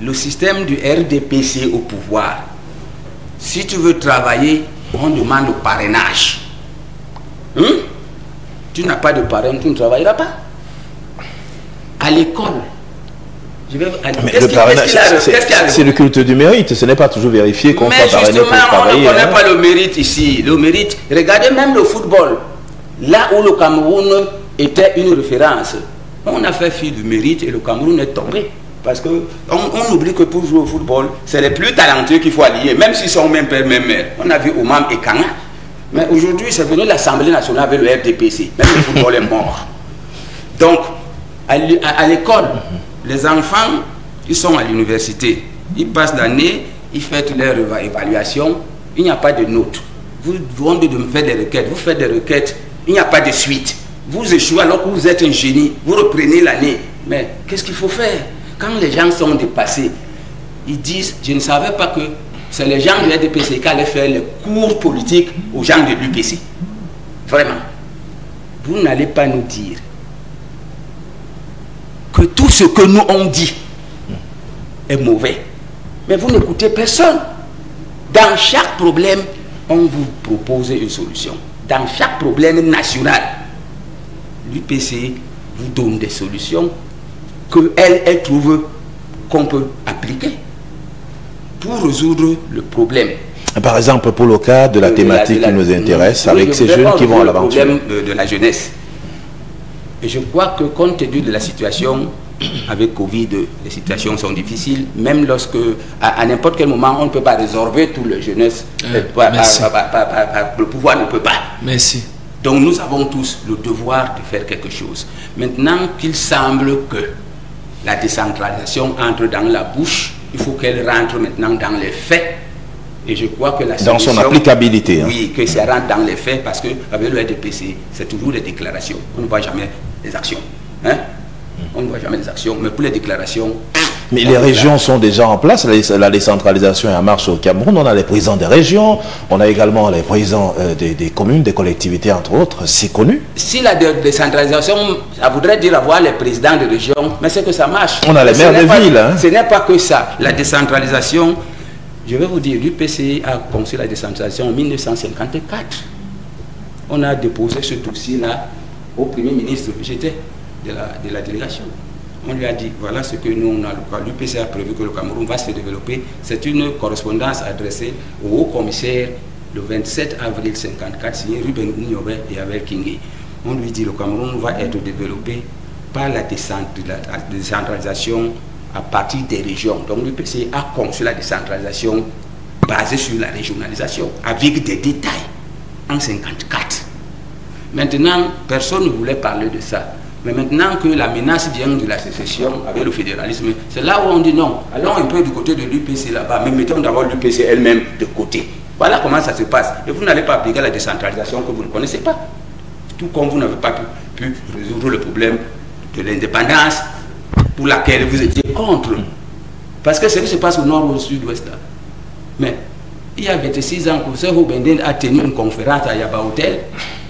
le système du RDPC au pouvoir, si tu veux travailler, on demande le parrainage. Tu n'as pas de parrain, tu ne travailleras pas. À l'école, mais le parrainage, c'est le culte du mérite. Ce n'est pas toujours vérifié qu'on soit parrainé pour travailler. Mais justement, on ne connaît pas le mérite ici. Le mérite, regardez même le football. Là où le Cameroun était une référence, on a fait fi du mérite et le Cameroun est tombé. Parce qu'on oublie que pour jouer au football, c'est les plus talentueux qu'il faut allier, même s'ils sont même père, même mère. On a vu Oumam et Kanga. Mais aujourd'hui, c'est venu l'Assemblée nationale avec le RDPC. Même le football est mort. Donc, à l'école, les enfants, ils sont à l'université. Ils passent l'année, ils font leur évaluation. Il n'y a pas de notes. Vous demandez de me faire des requêtes. Vous faites des requêtes. Il n'y a pas de suite. Vous échouez alors que vous êtes un génie. Vous reprenez l'année. Mais qu'est-ce qu'il faut faire? Quand les gens sont dépassés, ils disent, je ne savais pas que c'est les gens de l'UPC qui allaient faire les cours politiques aux gens de l'UPC. Vraiment. Vous n'allez pas nous dire que tout ce que nous on dit est mauvais. Mais vous n'écoutez personne. Dans chaque problème, on vous propose une solution. Dans chaque problème national, l'UPC vous donne des solutions qu'elle trouve qu'on peut appliquer pour résoudre le problème. Par exemple, pour le cas de la thématique qui nous intéresse, avec ces jeunes qui vont à l'aventure. Le problème de la jeunesse. Et je crois que compte tenu de la situation avec Covid, les situations sont difficiles, même lorsque, à n'importe quel moment, on ne peut pas résorber toute la jeunesse. Le pouvoir ne peut pas. Merci. Donc nous avons tous le devoir de faire quelque chose. Maintenant qu'il semble que la décentralisation entre dans la bouche, il faut qu'elle rentre maintenant dans les faits. Et je crois que la solution, dans son applicabilité. Oui, que ça rentre dans les faits, parce qu'avec le RDPC, c'est toujours des déclarations. On ne voit jamais des actions. Hein? On ne voit jamais des actions, mais pour les déclarations... Mais les régions sont déjà en place, la décentralisation est en marche au Cameroun. On a les présidents des régions, on a également les présidents des communes, des collectivités, entre autres. C'est connu. Si la décentralisation, ça voudrait dire avoir les présidents des régions, mais c'est que ça marche. On a les maires de ville. Hein? Ce n'est pas que ça. La décentralisation, je vais vous dire, l'UPC a conçu la décentralisation en 1954. On a déposé ce dossier-là au Premier ministre. J'étais de la délégation. On lui a dit, voilà ce que nous, on a. L'UPC a prévu que le Cameroun va se développer. C'est une correspondance adressée au haut-commissaire le 27 avril 1954, signé Ruben Ouniobe et Abel Kingé. On lui dit, le Cameroun va être développé par la décentralisation à partir des régions. Donc l'UPC a conçu la décentralisation basée sur la régionalisation, avec des détails, en 1954. Maintenant, personne ne voulait parler de ça. Mais maintenant que la menace vient de la sécession avec le fédéralisme, c'est là où on dit non, allons un peu du côté de l'UPC là-bas, mais mettons d'abord l'UPC elle-même de côté. Voilà comment ça se passe. Et vous n'allez pas appliquer la décentralisation que vous ne connaissez pas. Tout comme vous n'avez pas pu résoudre le problème de l'indépendance pour laquelle vous étiez contre. Parce que ce qui se passe au nord ou au sud-ouest là. Mais il y a 26 ans, le professeur Houbenden a tenu une conférence à Yaba Hotel,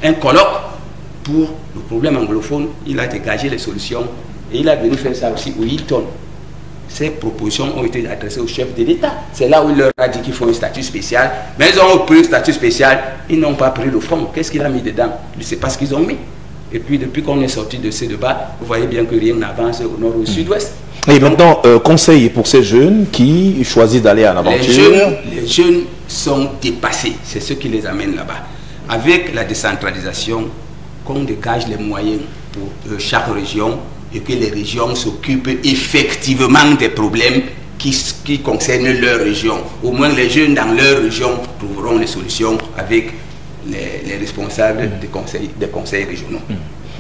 un colloque pour le problème anglophone. Il a dégagé les solutions et il a venu faire ça aussi au Hilton. Ces propositions ont été adressées au chef de l'État. C'est là où il leur a dit qu'il faut un statut spécial. Mais ils ont pris le statut spécial, ils n'ont pas pris le fond. Qu'est-ce qu'il a mis dedans? Je ne sais pas ce qu'ils ont mis. Et puis depuis qu'on est sorti de ce débat, vous voyez bien que rien n'avance au nord ou au sud-ouest. Et maintenant, conseil pour ces jeunes qui choisissent d'aller en aventure. Les jeunes sont dépassés, c'est ce qui les amène là-bas. Avec la décentralisation, qu'on dégage les moyens pour chaque région et que les régions s'occupent effectivement des problèmes qui concernent leur région. Au moins les jeunes dans leur région trouveront les solutions avec les responsables des conseils régionaux.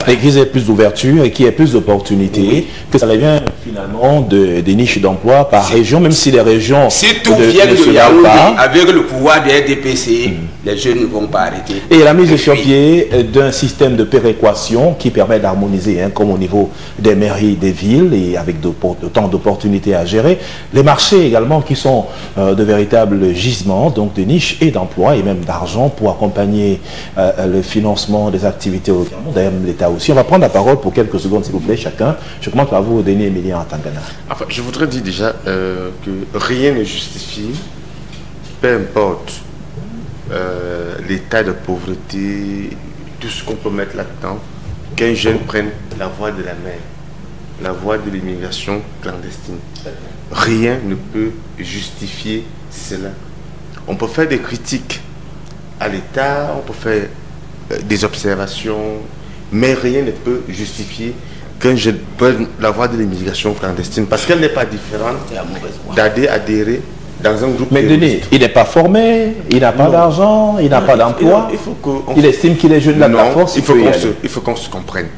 Et qu'ils aient plus d'ouverture et qu'il y ait plus d'opportunités, que ça vient finalement des niches d'emploi par région, même si les régions... Si tout vient de Yaoundé, avec le pouvoir des RDPC, les jeunes ne vont pas arrêter. Et la mise sur pied d'un système de péréquation qui permet d'harmoniser, comme au niveau des mairies des villes et avec autant d'opportunités à gérer. Les marchés également qui sont de véritables gisements, donc de niches et d'emplois et même d'argent pour accompagner le financement des activités locales. D'ailleurs, l'État aussi. On va prendre la parole pour quelques secondes, s'il vous plaît, chacun. Je commence par vous, Denis Emilien Atangana. Enfin, je voudrais dire déjà que rien ne justifie, peu importe l'état de pauvreté, tout ce qu'on peut mettre là-dedans, qu'un jeune prenne la voie de la mer, la voie de l'immigration clandestine. Rien ne peut justifier cela. On peut faire des critiques à l'État, on peut faire des observations, mais rien ne peut justifier qu'un jeune prenne la voie de l'immigration clandestine, parce qu'elle n'est pas différente d'adhérer dans un groupe. Mais Denis, il n'est pas formé, il n'a pas d'argent, il n'a pas d'emploi, il estime qu'il est jeune de la force. Il faut qu'on se comprenne.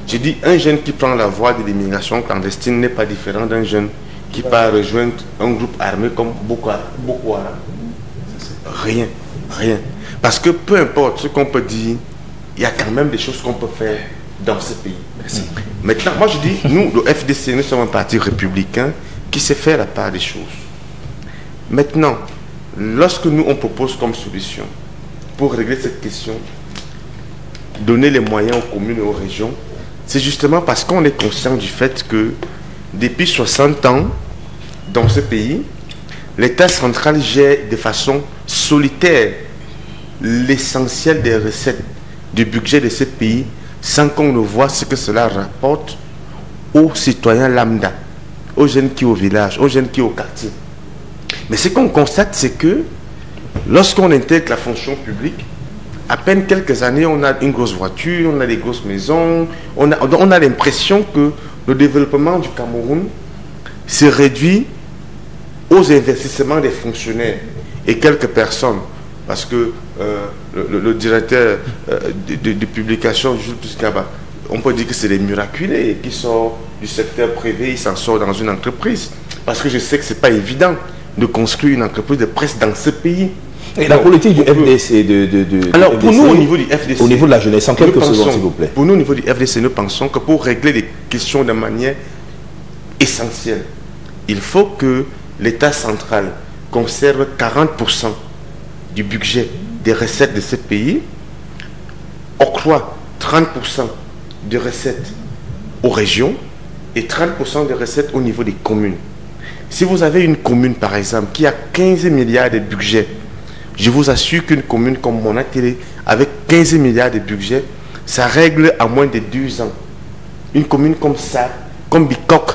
J'ai dit, un jeune qui prend la voie de l'immigration clandestine n'est pas différent d'un jeune qui part rejoindre un groupe armé comme Boko Haram. Rien, rien. Parce que peu importe ce qu'on peut dire, il y a quand même des choses qu'on peut faire dans ce pays. Merci. Maintenant, moi je dis, nous, le FDC, nous sommes un parti républicain qui sait faire la part des choses. Maintenant, lorsque nous, on propose comme solution pour régler cette question, donner les moyens aux communes et aux régions, c'est justement parce qu'on est conscient du fait que depuis 60 ans, dans ce pays, l'État central gère de façon solitaire l'essentiel des recettes du budget de ce pays sans qu'on ne voit ce que cela rapporte aux citoyens lambda, aux jeunes qui au village, aux jeunes qui au quartier. Mais ce qu'on constate, c'est que lorsqu'on intègre la fonction publique, à peine quelques années, on a une grosse voiture, on a des grosses maisons, on a l'impression que le développement du Cameroun se réduit aux investissements des fonctionnaires et quelques personnes. Parce que le directeur de publication, Jules Touskaba, on peut dire que c'est des miraculés qui sortent du secteur privé, ils s'en sortent dans une entreprise. Parce que je sais que ce n'est pas évident de construire une entreprise de presse dans ce pays. Et la politique du FDC alors, pour nous, au niveau du FDC... Au niveau de la jeunesse, en quelques secondes, s'il vous plaît. Pour nous, au niveau du FDC, nous pensons que pour régler les questions de manière essentielle, il faut que l'État central conserve 40% du budget des recettes de ce pays, octroie 30% de recettes aux régions et 30% de recettes au niveau des communes. Si vous avez une commune, par exemple, qui a 15 milliards de budget, je vous assure qu'une commune comme Monatélé, avec 15 milliards de budget, ça règle à moins de 2 ans. Une commune comme ça, comme Bikok,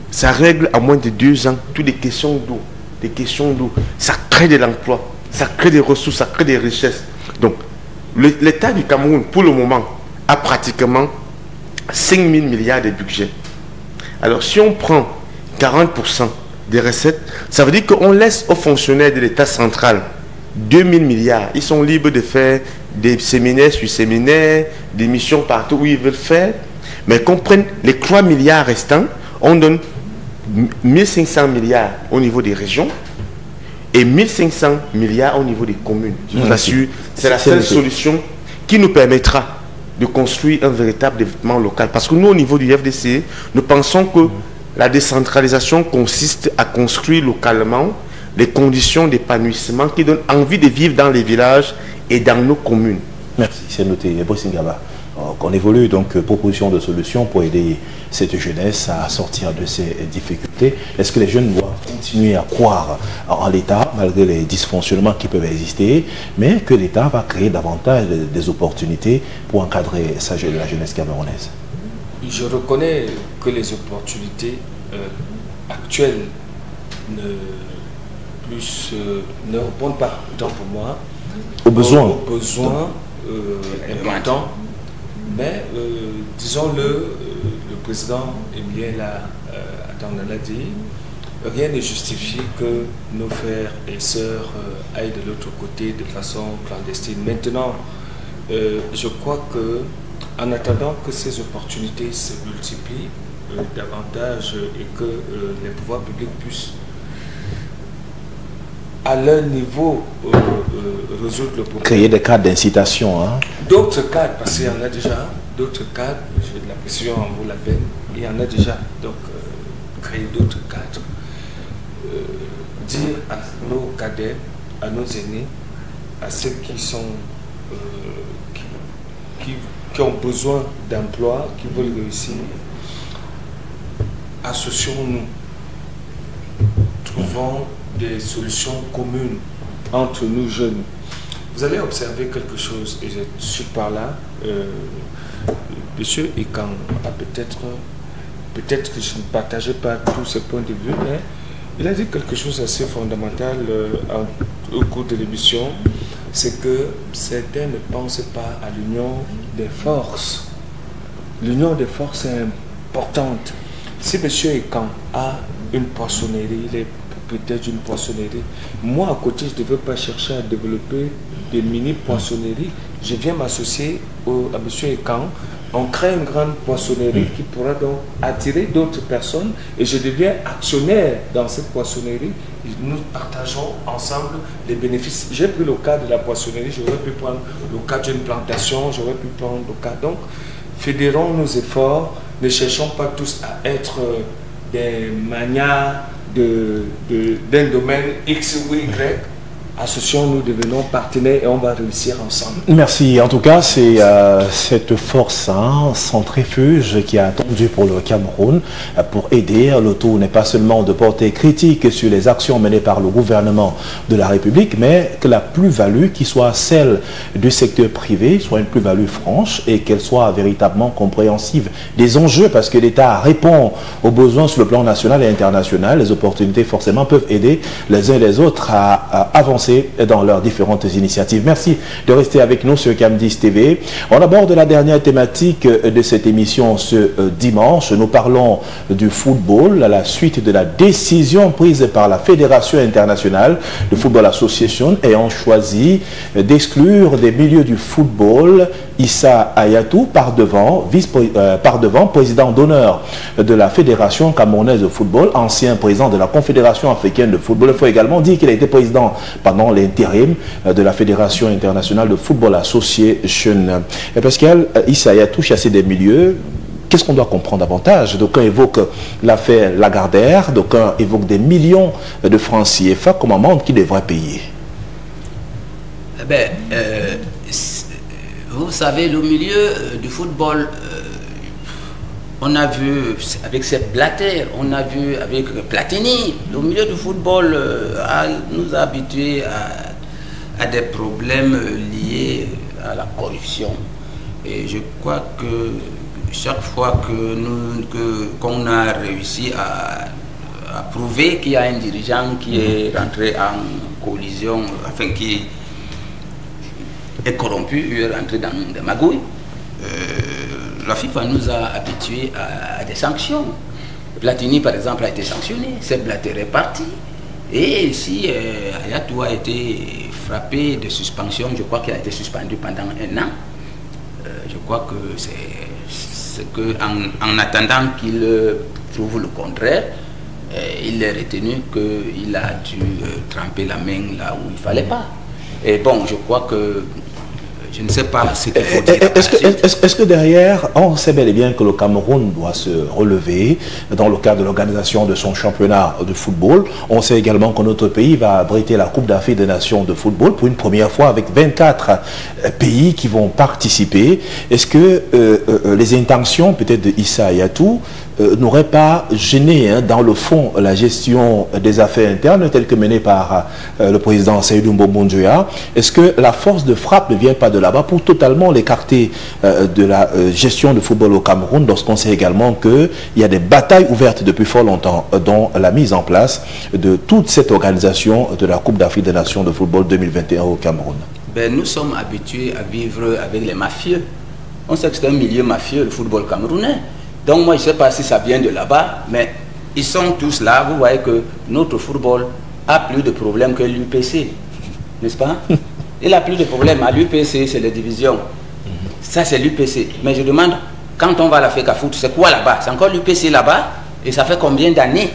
ça règle à moins de 2 ans toutes les questions d'eau. Des questions d'eau. Ça crée de l'emploi, ça crée des ressources, ça crée des richesses. Donc, l'État du Cameroun, pour le moment, a pratiquement 5 000 milliards de budget. Alors, si on prend 40% des recettes, ça veut dire qu'on laisse aux fonctionnaires de l'État central 2 000 milliards. Ils sont libres de faire des séminaires sur séminaires, des missions partout où ils veulent faire. Mais qu'on prenne les 3 milliards restants, on donne 1500 milliards au niveau des régions et 1500 milliards au niveau des communes. Je vous assure, c'est la seule solution qui nous permettra de construire un véritable développement local. Parce que nous, au niveau du FDC, nous pensons que la décentralisation consiste à construire localement les conditions d'épanouissement qui donnent envie de vivre dans les villages et dans nos communes. Merci, c'est noté. Bossingaba. qu'on évolue. Donc, proposition de solution pour aider cette jeunesse à sortir de ces difficultés. Est-ce que les jeunes doivent continuer à croire en l'État, malgré les dysfonctionnements qui peuvent exister, mais que l'État va créer davantage des opportunités pour encadrer la jeunesse camerounaise? Je reconnais que les opportunités actuelles ne répondent pas, autant pour moi, aux besoins importants. Mais disons-le, le président Emilien l'a dit, rien ne justifie que nos frères et sœurs aillent de l'autre côté de façon clandestine. Maintenant, je crois que en attendant que ces opportunités se multiplient davantage et que les pouvoirs publics puissent à leur niveau résoudre le problème. Créer des cadres d'incitation. Hein. D'autres cadres, parce qu'il y en a déjà, d'autres cadres, la précision en vaut la peine, il y en a déjà, donc créer d'autres cadres. Dire à nos cadets, à nos aînés, à ceux qui sont qui ont besoin d'emploi, qui veulent réussir, associons-nous, trouvons des solutions communes entre nous jeunes. Vous allez observer quelque chose, et je suis par là, monsieur Ekan a peut-être que je ne partageais pas tous ses points de vue, mais il a dit quelque chose assez fondamental au cours de l'émission, c'est que certains ne pensent pas à l'union des forces. L'union des forces est importante. Si monsieur Ekan a une poissonnerie, il est propriétaire d'une poissonnerie, moi à côté je ne devais pas chercher à développer des mini-poissonneries, je viens m'associer à monsieur Ekan, on crée une grande poissonnerie qui pourra donc attirer d'autres personnes et je deviens actionnaire dans cette poissonnerie et nous partageons ensemble les bénéfices. J'ai pris le cas de la poissonnerie, j'aurais pu prendre le cas d'une plantation, j'aurais pu prendre le cas. Donc, fédérons nos efforts, ne cherchons pas tous à être des manias d'un domaine X ou Y. Associons-nous, devenons partenaires et on va réussir ensemble. Merci. En tout cas, c'est cette force centrifuge qui a attendu pour le Cameroun pour aider. Le tout n'est pas seulement de porter critique sur les actions menées par le gouvernement de la République, mais que la plus-value qui soit celle du secteur privé soit une plus-value franche et qu'elle soit véritablement compréhensive des enjeux, parce que l'État répond aux besoins sur le plan national et international. Les opportunités forcément peuvent aider les uns et les autres à avancer dans leurs différentes initiatives. Merci de rester avec nous sur Cam10 TV. On aborde la dernière thématique de cette émission ce dimanche. Nous parlons du football à la suite de la décision prise par la Fédération internationale de Football Association ayant choisi d'exclure des milieux du football Issa Ayatou par devant président d'honneur de la Fédération camerounaise de football, ancien président de la Confédération africaine de football. Il faut également dire qu'il a été président pendant l'intérim de la Fédération internationale de football association. Pascal, Issa Ayatou chassé des milieux. Qu'est-ce qu'on doit comprendre davantage? D'aucuns évoquent l'affaire Lagardère, d'aucuns évoquent des millions de francs CFA comme amende qui devrait payer. Vous savez, le milieu du football, on a vu avec cette Blatter, on a vu avec Platini, le milieu du football nous a habitués à des problèmes liés à la corruption. Et je crois que chaque fois qu'on a réussi à prouver qu'il y a un dirigeant qui est rentré en collision, enfin qui est corrompu, il est rentré dans des magouilles, la FIFA nous a habitués à des sanctions. Platini, par exemple, a été sanctionné, Sepp Blatter est parti. Et ici, Ayatou a été frappé de suspension, je crois qu'il a été suspendu pendant 1 an. Je crois que c'est qu'en attendant qu'il prouve le contraire, il est retenu qu'il a dû tremper la main là où il ne fallait pas. Et bon, je crois que je ne sais pas ce qu'il faut dire. Est-ce que derrière, on sait bel et bien que le Cameroun doit se relever dans le cadre de l'organisation de son championnat de football. On sait également que notre pays va abriter la Coupe d'Afrique des Nations de football pour une première fois avec 24 pays qui vont participer. Est-ce que les intentions peut-être de Issa Hayatou n'auraient pas gêné dans le fond la gestion des affaires internes telle que menée par le président Seydou Mbonjoya? Est-ce que la force de frappe ne vient pas de là-bas pour totalement l'écarter de la gestion du football au Cameroun, lorsqu'on sait également qu'il y a des batailles ouvertes depuis fort longtemps dans la mise en place de toute cette organisation de la Coupe d'Afrique des Nations de football 2021 au Cameroun? Nous sommes habitués à vivre avec les mafieux. On sait que c'est un milieu mafieux, le football camerounais. Donc moi, je ne sais pas si ça vient de là-bas, mais ils sont tous là. Vous voyez que notre football a plus de problèmes que l'UPC, n'est-ce pas? Il a plus de problèmes. À l'UPC, c'est les divisions. Ça, c'est l'UPC. Mais je demande, quand on va à l'Afrique à foot, c'est quoi là-bas? C'est encore l'UPC là-bas? Et ça fait combien d'années?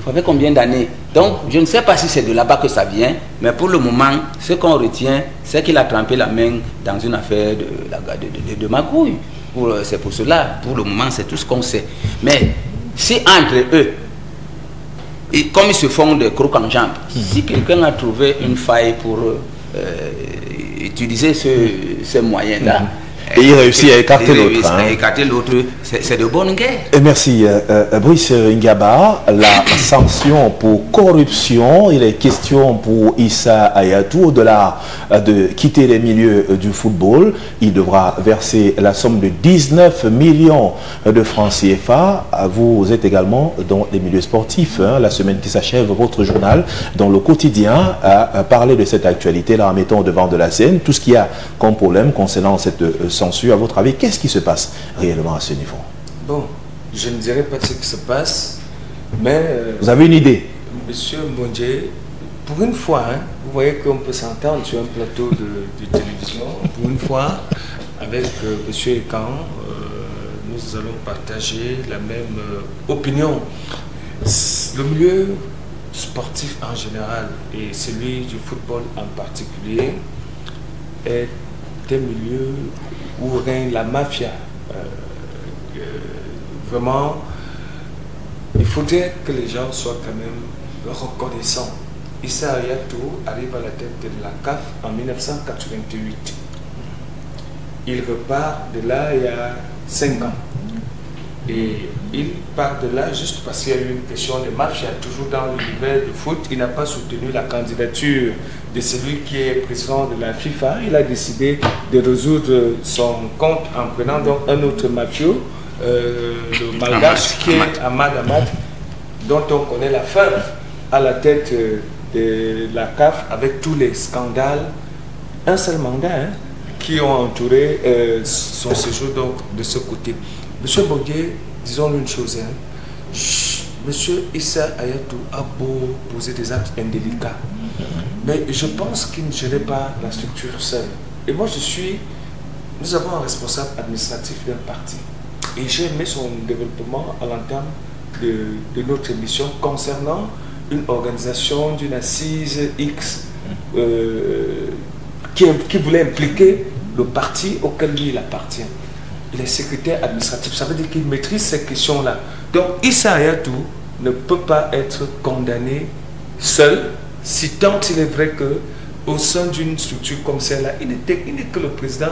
Ça fait combien d'années? Donc, je ne sais pas si c'est de là-bas que ça vient, mais pour le moment, ce qu'on retient, c'est qu'il a trempé la main dans une affaire de magouille. C'est pour cela, pour le moment, c'est tout ce qu'on sait. Mais si entre eux, et comme ils se font des crocs en jambes, si quelqu'un a trouvé une faille pour utiliser ces moyens-là, et il réussit à écarter l'autre. À écarter l'autre, c'est de bonne guerre. Et merci. Brice Ngaba, la sanction pour corruption, il est question pour Issa Hayatou, au-delà de quitter les milieux du football, il devra verser la somme de 19 millions de francs CFA. Vous êtes également dans les milieux sportifs. La semaine qui s'achève, votre journal, dans le quotidien, a parlé de cette actualité, là, en mettant au devant de la scène tout ce qu'il y a comme problème concernant cette censure. À votre avis, qu'est-ce qui se passe réellement à ce niveau? Bon, je ne dirais pas ce qui se passe, mais... vous avez une idée? Monsieur Mbonje, pour une fois, vous voyez qu'on peut s'entendre sur un plateau de télévision. Pour une fois, avec monsieur Ekan, nous allons partager la même opinion. Le milieu sportif en général et celui du football en particulier est un milieu où règne la mafia. Vraiment, il faudrait que les gens soient quand même reconnaissants. Issa Hayatou arrive à la tête de la CAF en 1988. Il repart de là il y a 5 ans. Et il part de là juste parce qu'il y a eu une question de mafia, toujours dans l'univers du foot. Il n'a pas soutenu la candidature de celui qui est président de la FIFA. Il a décidé de résoudre son compte en prenant donc un autre mafieux, le malgache, qui est Ahmad Ahmad, dont on connaît la fin à la tête de la CAF avec tous les scandales. Un seul mandat qui ont entouré son séjour donc de ce côté. Monsieur Bogué, disons une chose, Monsieur Issa Hayatou a beau poser des actes indélicats, mais je pense qu'il ne gérait pas la structure seule. Et moi nous avons un responsable administratif d'un parti. Et j'ai aimé son développement à l'entame de notre émission concernant une organisation d'une assise X qui voulait impliquer le parti auquel lui il appartient. Il est secrétaire administratif, ça veut dire qu'il maîtrise ces questions-là. Donc Issa Hayatou ne peut pas être condamné seul, si tant il est vrai que au sein d'une structure comme celle-là, il n'est que le président,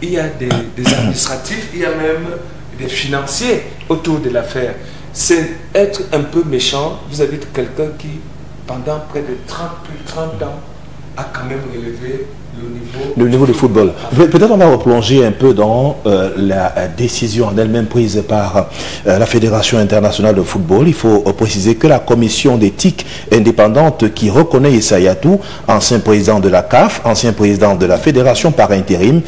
il y a des administratifs, il y a même des financiers autour de l'affaire. C'est être un peu méchant vis-à-vis de quelqu'un qui, pendant près de plus de 30 ans, a quand même relevé le niveau du football. Peut-être on va replonger un peu dans la décision en elle-même prise par la Fédération internationale de football. Il faut préciser que la commission d'éthique indépendante qui reconnaît Issa Hayatou, ancien président de la CAF, ancien président de la Fédération par intérim,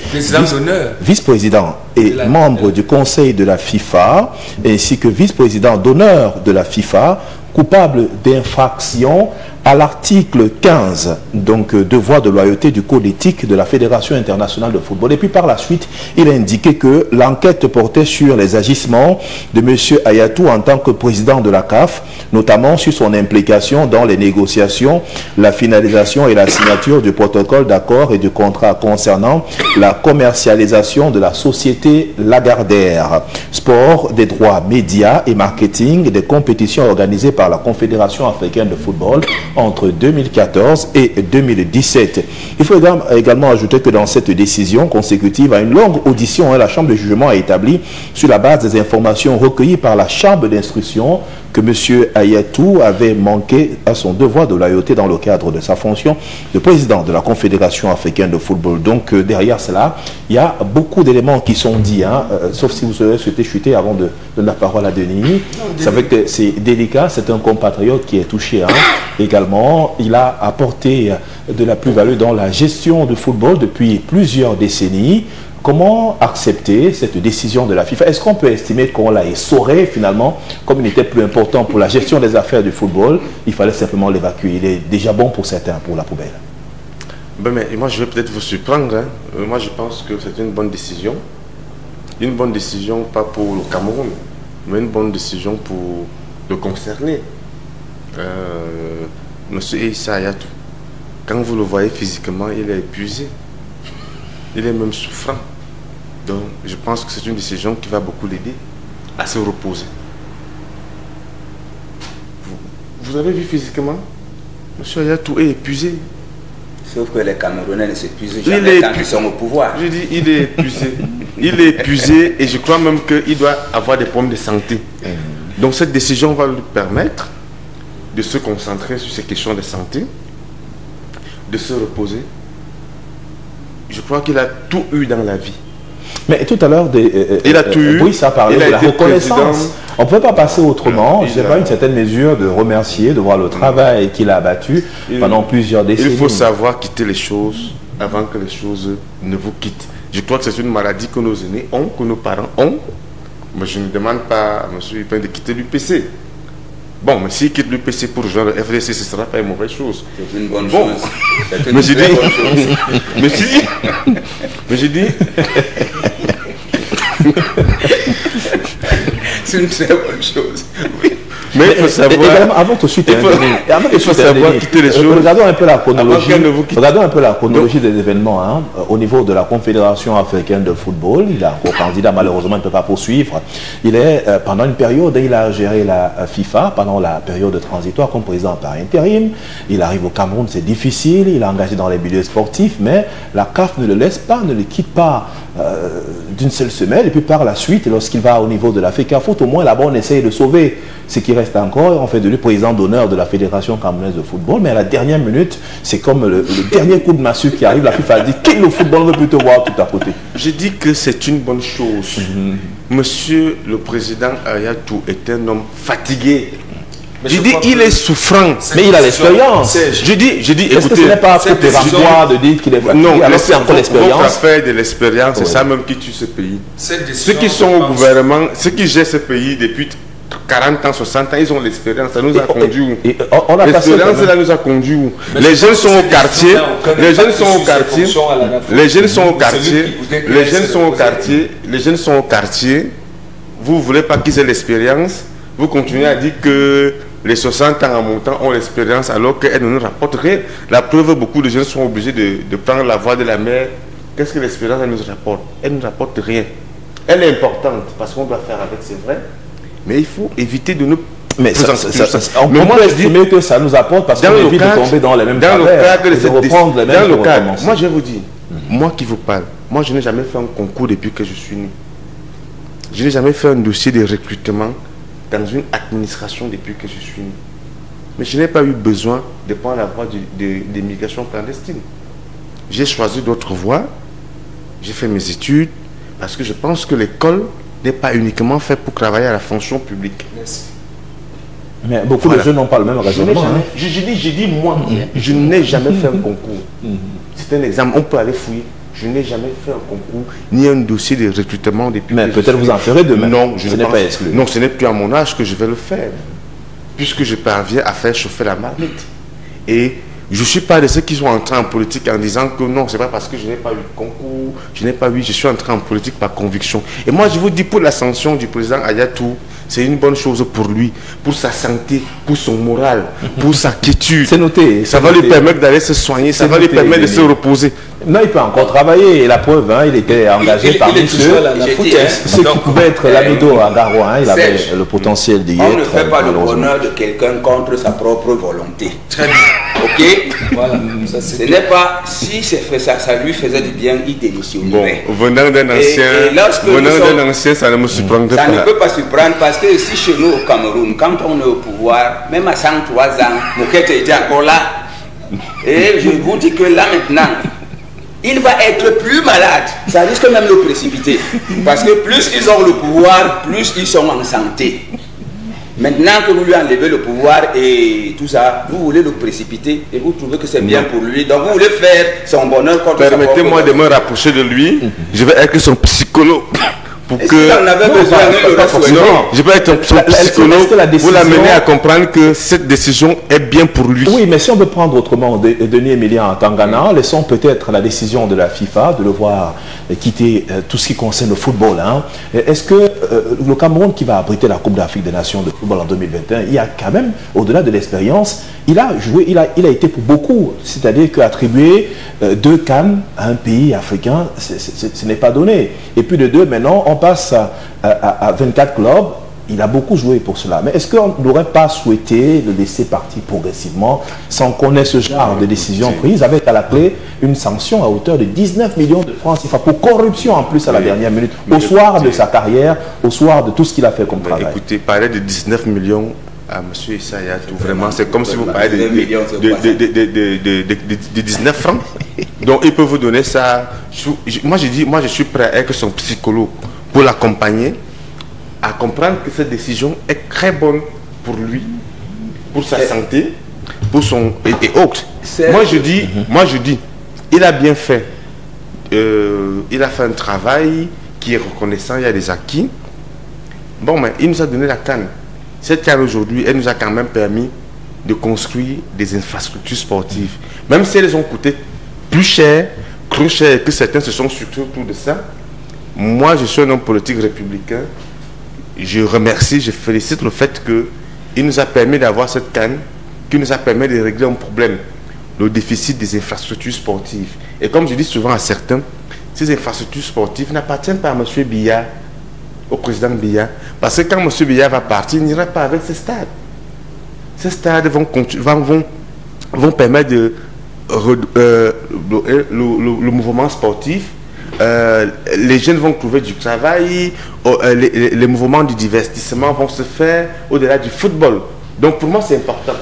vice-président et membre du conseil de la FIFA, ainsi que vice-président d'honneur de la FIFA, coupable d'infraction à l'article 15, donc devoir de loyauté du code éthique de la Fédération internationale de football. Et puis par la suite, il a indiqué que l'enquête portait sur les agissements de M. Ayatou en tant que président de la CAF, notamment sur son implication dans les négociations, la finalisation et la signature du protocole d'accord et du contrat concernant la commercialisation de la société Lagardère, sport, des droits médias et marketing des compétitions organisées par la Confédération africaine de football entre 2014 et 2017. Il faut également ajouter que dans cette décision consécutive à une longue audition, la Chambre de jugement a établi, sur la base des informations recueillies par la Chambre d'instruction, que M. Ayatou avait manqué à son devoir de loyauté dans le cadre de sa fonction de président de la Confédération africaine de football. Donc derrière cela, il y a beaucoup d'éléments qui sont dits, sauf si vous souhaitez chuter avant de donner la parole à Denis. C'est vrai que c'est délicat, c'est un compatriote qui est touché. Également, il a apporté de la plus-value dans la gestion du football depuis plusieurs décennies. Comment accepter cette décision de la FIFA? Est-ce qu'on peut estimer qu'on l'a essoré finalement, comme il n'était plus important pour la gestion des affaires du football, il fallait simplement l'évacuer? Il est déjà bon pour certains, pour la poubelle. Ben, mais moi, je vais peut-être vous surprendre. Moi, je pense que c'est une bonne décision. Une bonne décision, pas pour le Cameroun, mais une bonne décision pour le concerné. Monsieur Issa Ayatou, quand vous le voyez physiquement, il est épuisé. Il est même souffrant. Donc, je pense que c'est une décision qui va beaucoup l'aider à se reposer. Vous avez vu physiquement, monsieur Ayatou est épuisé. Sauf que les Camerounais ne s'épuisent jamais quand ils sont au pouvoir. Je dis, il est épuisé. Il est épuisé et je crois même qu'il doit avoir des problèmes de santé. Donc, cette décision va lui permettre de se concentrer sur ces questions de santé, de se reposer. Je crois qu'il a tout eu dans la vie. Mais tout à l'heure, il a tout eu. Oui, ça parlait de la reconnaissance. On ne peut pas passer autrement. Je n'ai pas une certaine mesure de remercier, de voir le travail qu'il a abattu pendant plusieurs décennies. Il faut savoir quitter les choses avant que les choses ne vous quittent. Je crois que c'est une maladie que nos aînés ont, que nos parents ont. Mais je ne demande pas à M. Hupin de quitter l'UPC. Bon, mais s'il quitte l'UPC pour rejoindre le FDC, ce ne sera pas une mauvaise chose. C'est une bonne chose. C'est une mais j'ai très bonne chose. Mais j'ai dit... C'est une très bonne chose. Oui. Mais il faut savoir... Également, avant tout de suite, il faut savoir quitter les choses. Regardons un peu la chronologie. Regardons un peu la chronologie des événements. Au niveau de la Confédération africaine de football, il est encore candidat, malheureusement, il ne peut pas poursuivre. Il est, pendant une période, il a géré la FIFA, pendant la période transitoire, comme président par intérim. Il arrive au Cameroun, c'est difficile, il est engagé dans les milieux sportifs, mais la CAF ne le laisse pas, ne le quitte pas d'une seule semaine. Et puis par la suite, lorsqu'il va au niveau de la FECAFOOT, au moins là-bas, on essaye de sauver ce qui reste encore. On fait de lui président d'honneur de la Fédération camerounaise de football, mais à la dernière minute, c'est comme le dernier coup de massue qui arrive. La FIFA dit qu'il le football veut plutôt voir tout à côté. Je dis que c'est une bonne chose. Monsieur le président Ayatou est un homme fatigué. Je dis, il est souffrant. Mais il a l'expérience. Je dis, écoutez... Est-ce que ce n'est pas prémonitoire de dire qu'il est fatigué? Non, alors c'est encore l'expérience. Votre affaire de l'expérience, c'est ça même qui tue ce pays. Ceux qui sont au gouvernement, ceux qui gèrent ce pays depuis 40 ans, 60 ans, ils ont l'expérience. Ça nous a conduit où? L'expérience, ça nous a conduit où? Les jeunes sont au quartier. Les jeunes sont au quartier. Les jeunes sont au quartier. Les jeunes sont au quartier. Les jeunes sont au quartier. Vous ne voulez pas qu'ils aient l'expérience. Vous continuez à dire que les 60 ans en montant ont l'expérience alors qu'elles ne nous rapportent rien. La preuve, beaucoup de jeunes sont obligés de prendre la voie de la mer. Qu'est-ce que l'expérience nous rapporte? Elle ne nous rapporte rien. Elle est importante parce qu'on doit faire avec, c'est vrai. Mais il faut éviter de nous... Mais on peut estimer que ça nous apporte parce qu'on évite de tomber dans les mêmes travers, de reprendre les mêmes recommencer. Moi je vous dis, moi qui vous parle, moi je n'ai jamais fait un concours depuis que je suis né. Je n'ai jamais fait un dossier de recrutement dans une administration depuis que je suis né. Mais je n'ai pas eu besoin de prendre la voie de migration clandestine. J'ai choisi d'autres voies, j'ai fait mes études, parce que je pense que l'école n'est pas uniquement faite pour travailler à la fonction publique. Merci. Mais beaucoup de jeunes n'ont pas le même raisonnement. J'ai dit moi, je n'ai jamais fait un concours. C'est un exemple, on peut aller fouiller. Je n'ai jamais fait un concours, ni un dossier de recrutement depuis. Mais peut-être vous en ferez demain. Non, je n'ai pas exclu. Non, ce n'est plus à mon âge que je vais le faire. puisque je parviens à faire chauffer la marmite. Et je ne suis pas de ceux qui sont entrés en politique en disant que non, c'est pas parce que je n'ai pas eu de concours, je suis entré en politique par conviction. Et moi, je vous dis, pour l'ascension du président Ayatou, c'est une bonne chose pour lui, pour sa santé, pour son moral, pour sa quiétude. C'est noté. Ça va lui permettre d'aller se soigner, ça va lui permettre de se reposer. Non, il peut encore travailler. Et la preuve, hein, il était engagé parmi ceux qui pouvaient être l'amido à Garoua. Il avait le potentiel d'y être. On ne fait pas le bonheur de quelqu'un contre sa propre volonté. Très bien. Ok. Voilà, ce n'est pas, si ça lui faisait du bien, il démissionnerait. Bon, venant d'un ancien, ça ne me surprendrait pas. Ça ne peut pas surprendre parce que ici chez nous au Cameroun, quand on est au pouvoir, même à 103 ans, Moukete était encore là. Et je vous dis que là maintenant, il va être plus malade. Ça risque même de le précipiter. Parce que plus ils ont le pouvoir, plus ils sont en santé. Maintenant que vous lui enlevez le pouvoir et tout ça, vous voulez le précipiter et vous trouvez que c'est bien pour lui. Donc vous voulez faire son bonheur contre sa propre volonté. Permettez-moi de me rapprocher de lui. Je vais être son psychologue. Pour que... Si on avait besoin, je vais être son psychologue pour l'amener à comprendre que cette décision est bien pour lui. Oui, mais si on veut prendre autrement Denis Emilien en Tangana, laissons peut-être la décision de la FIFA de le voir quitter tout ce qui concerne le football. Hein. Est-ce que le Cameroun qui va abriter la Coupe d'Afrique des Nations de football en 2021, il y a quand même, au-delà de l'expérience, il a joué, il a été pour beaucoup, c'est-à-dire qu'attribuer 2 CAN à un pays africain, ce n'est pas donné. Et puis de 2, maintenant, on passe à 24 clubs. Il a beaucoup joué pour cela. Mais est-ce qu'on n'aurait pas souhaité le laisser partir progressivement sans qu'on ait ce genre de décision prise avec à la clé une sanction à hauteur de 19 millions de francs CFA pour corruption en plus à la dernière minute, au soir de sa carrière, au soir de tout ce qu'il a fait comme travail. Écoutez, parler de 19 millions à M. Issa Hayatou, vraiment, c'est comme si vous parlez de 19 francs. Donc, il peut vous donner ça. Moi, je suis prêt à être son psychologue pour l'accompagner, à comprendre que cette décision est très bonne pour lui, pour sa santé, pour son et autres. Moi je dis, il a bien fait. Il a fait un travail qui est reconnaissant, il y a des acquis. Bon, mais il nous a donné la canne. Cette canne aujourd'hui, elle nous a quand même permis de construire des infrastructures sportives. Même si elles ont coûté plus cher, trop cher, que certains se sont surtout autour de ça. Moi, je suis un homme politique républicain. Je remercie, je félicite le fait qu'il nous a permis d'avoir cette canne, qui nous a permis de régler un problème, le déficit des infrastructures sportives. Et comme je dis souvent à certains, ces infrastructures sportives n'appartiennent pas à M. Biya, au président Biya, parce que quand M. Biya va partir, il n'ira pas avec ces stades. Ces stades vont permettre de le mouvement sportif. Les jeunes vont trouver du travail, les mouvements du divertissement vont se faire au-delà du football. Donc pour moi c'est important.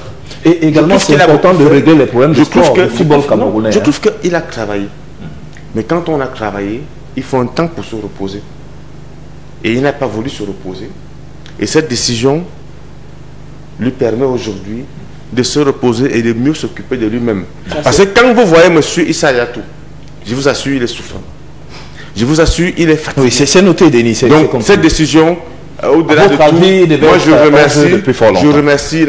Et également c'est important de régler les problèmes du sport, du football camerounais. Je trouve qu'il a travaillé. Mais quand on a travaillé, il faut un temps pour se reposer. Et il n'a pas voulu se reposer. Et cette décision lui permet aujourd'hui de se reposer et de mieux s'occuper de lui-même. Parce que quand vous voyez M. Issa Hayatou, je vous assure, il est souffrant. Je vous assure, il est fatigué. Oui, c'est noté, Denis. Donc, cette décision, au-delà de tout, moi, je remercie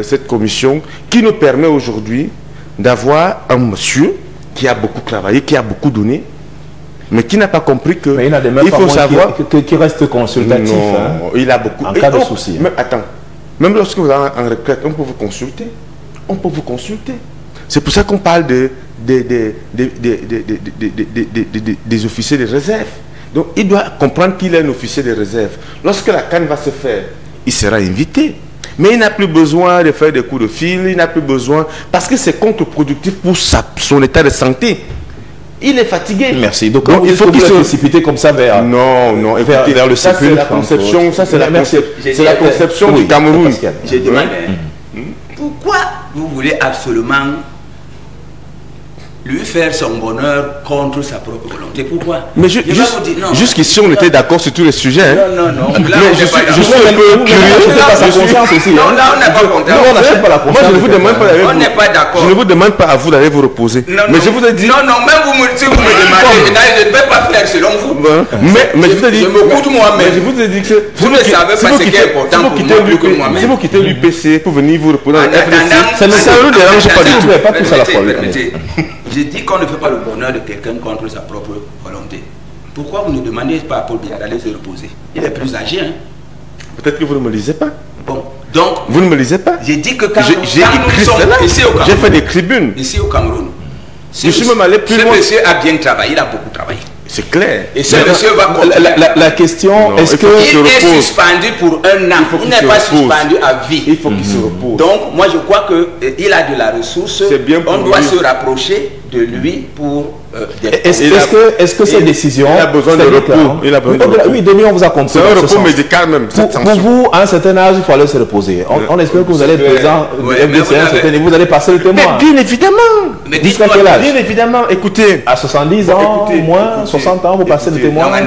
cette commission qui nous permet aujourd'hui d'avoir un monsieur qui a beaucoup travaillé, qui a beaucoup donné, mais qui n'a pas compris que il faut savoir qui reste consultatif. Non, hein, il a beaucoup. En cas de souci. Attends, même lorsque vous êtes en retraite, on peut vous consulter. On peut vous consulter. C'est pour ça qu'on parle des officiers de réserve. Donc il doit comprendre qu'il est un officier de réserve. Lorsque la CAN va se faire, il sera invité. Mais il n'a plus besoin de faire des coups de fil, il n'a plus besoin, parce que c'est contre-productif pour son état de santé. Il est fatigué. Merci. Donc il faut qu'il se précipite comme ça vers... Non, vers le sépulcre. C'est la conception, c'est la conception du Cameroun. Je demande, pourquoi vous voulez absolument lui faire son bonheur contre sa propre volonté. Pourquoi? Mais jusqu'ici, on était d'accord sur tous les sujets. Hein. Non. Là, je suis un peu curieux. Non, là, on n'est pas content. On n'achète pas la conscience. Moi, je ne vous demande pas d'aller On n'est pas d'accord. Je ne vous demande pas à vous d'aller vous reposer. Mais je vous ai dit... Non, même si vous me demandez, je ne vais pas faire selon vous. Mais je vous ai dit... Je me coûte moi-même. Je vous ai dit que... Vous ne savez pas ce qui est important pour moi plus que moi-même. Si vous quittez l'UPC pour venir vous reposer, ça ne nous dérange pas du tout. Pas tout ça la fois. J'ai dit qu'on ne fait pas le bonheur de quelqu'un contre sa propre volonté. Pourquoi vous ne demandez pas à Paul Biya d'aller se reposer? Il est plus âgé. Hein? Peut-être que vous ne me lisez pas. Bon, donc... Vous ne me lisez pas. J'ai dit que quand j'ai écrit cela. J'ai fait des tribunes. Ici au Cameroun. Je suis même allé plus loin. Ce monsieur a bien travaillé, il a beaucoup travaillé. C'est clair. Et ce monsieur va la question, est-ce qu'il est suspendu pour un an? Il n'est pas suspendu à vie. Il faut qu'il se repose. Donc, moi, je crois qu'il a de la ressource. On doit se rapprocher de lui pour... Est-ce que ces décisions... Il a besoin de repos. Oui, Denis, on vous a compris. C'est un repos médical même. Pour vous, à un certain âge, il faut aller se reposer. On espère que vous allez être présent. Vous allez passer le témoin. Bien évidemment. Jusqu'à quel âge? Bien évidemment. Écoutez. À 70 ans, au moins 60 ans, vous passez le témoin. Non.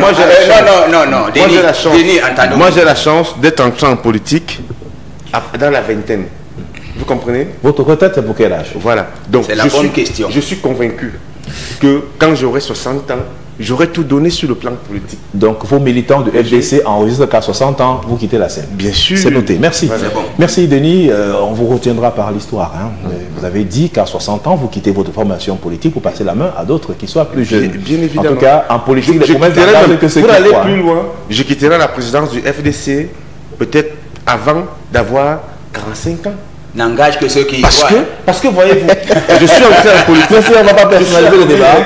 Moi, j'ai la chance d'être entré en politique dans la vingtaine. Vous comprenez? Votre retraite, c'est pour quel âge? Voilà. Donc, c'est la bonne question. Je suis convaincu que quand j'aurai 60 ans, j'aurai tout donné sur le plan politique. Donc, vos militants du FDC enregistrent qu'à 60 ans, vous quittez la scène. Bien sûr. C'est noté. Merci. Voilà. Bon. Merci, Denis. On vous retiendra par l'histoire. Hein. Vous avez dit qu'à 60 ans, vous quittez votre formation politique pour passer la main à d'autres qui soient plus jeunes. Bien évidemment. En tout cas, en politique, pour aller plus loin, je quitterai la présidence du FDC peut-être avant d'avoir 45 ans. N'engage que ceux qui parce que voyez-vous, je suis entré en politique. On ne va pas personnaliser le débat.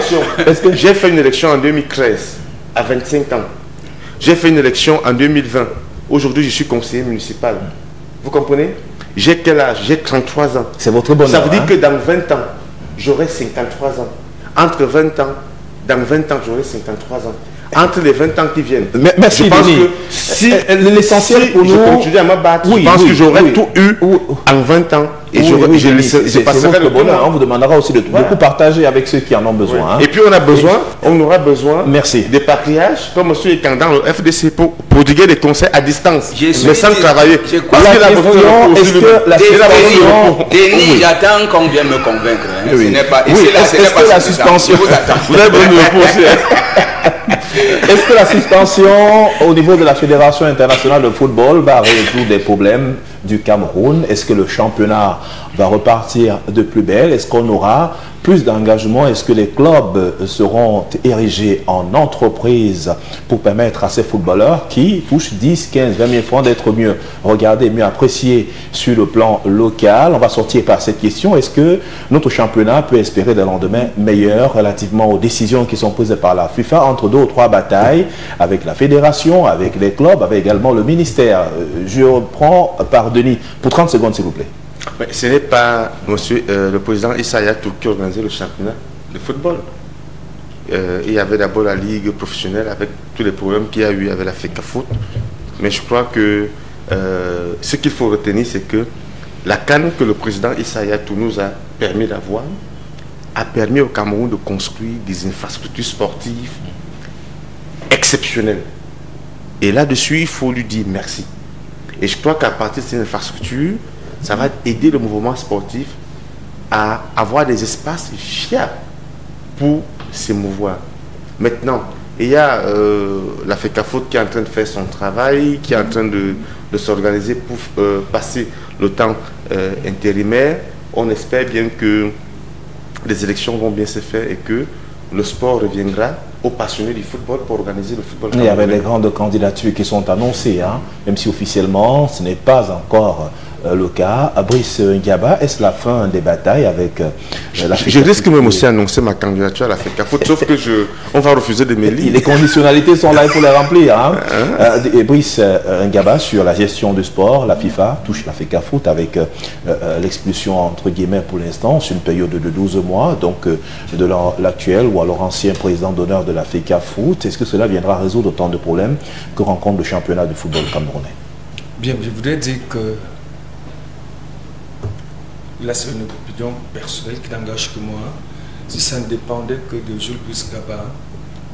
J'ai fait une élection en 2013 à 25 ans. J'ai fait une élection en 2020. Aujourd'hui, je suis conseiller municipal. Vous comprenez? J'ai quel âge? J'ai 33 ans. C'est votre bonheur. Ça veut dire que dans 20 ans, j'aurai 53 ans. Entre 20 ans, dans 20 ans, j'aurai 53 ans. Entre les 20 ans qui viennent. Merci, je pense Denis. que si l'essentiel pour nous, je continue à me battre, je pense que j'aurai tout eu en 20 ans. Et je passerai le bonheur. On vous demandera aussi de beaucoup partager avec ceux qui en ont besoin. Et puis on aura besoin des patriages, comme M. Ekanda, le FDC, pour prodiguer des conseils à distance, mais sans travailler. Denis, j'attends qu'on vienne me convaincre. Ce n'est pas... Est-ce que la suspension... Vous avez besoin de repos aussi. Est-ce que la suspension au niveau de la Fédération internationale de football va résoudre des problèmes du Cameroun? Est-ce que le championnat va repartir de plus belle? Est-ce qu'on aura plus d'engagement? Est-ce que les clubs seront érigés en entreprise pour permettre à ces footballeurs qui touchent 10, 15, 20 000 francs d'être mieux regardés, mieux appréciés sur le plan local? On va sortir par cette question. Est-ce que notre championnat peut espérer des lendemains meilleurs relativement aux décisions qui sont prises par la FIFA entre 2 ou 3 batailles avec la fédération, avec les clubs, avec également le ministère? Je reprends par Denis pour 30 secondes, s'il vous plaît. Mais ce n'est pas le président Issa Hayatou qui organisait le championnat de football. Il y avait d'abord la ligue professionnelle avec tous les problèmes qu'il y a eu avec la FECAFOOT. Mais je crois que ce qu'il faut retenir, c'est que la CAN que le président Issa Hayatou nous a permis d'avoir a permis au Cameroun de construire des infrastructures sportives exceptionnelles. Et là-dessus, il faut lui dire merci. Et je crois qu'à partir de ces infrastructures, ça va aider le mouvement sportif à avoir des espaces fiables pour s'émouvoir. Maintenant, il y a la FECAFOOT qui est en train de faire son travail, qui est en train de s'organiser pour passer le temps intérimaire. On espère bien que les élections vont bien se faire et que le sport reviendra aux passionnés du football pour organiser le football. Il y avait des grandes candidatures qui sont annoncées, hein, même si officiellement ce n'est pas encore le cas. Brice Ngaba, est-ce la fin des batailles avec la FECAFOOT? Je risque même aussi d'annoncer ma candidature à la FECAFOOT, sauf que on va refuser de m'élire. Les conditionnalités sont là, il faut les remplir. Hein. Et Brice Ngaba, sur la gestion du sport, la FIFA touche la FECAFOOT avec l'expulsion entre guillemets pour l'instant sur une période de 12 mois, donc de l'actuel ou alors ancien président d'honneur de la FECAFOOT. Est-ce que cela viendra résoudre autant de problèmes que rencontre le championnat de football camerounais? Bien, je voudrais dire que là, c'est une opinion personnelle qui n'engage que moi. si ça ne dépendait que de Jules Buscaba,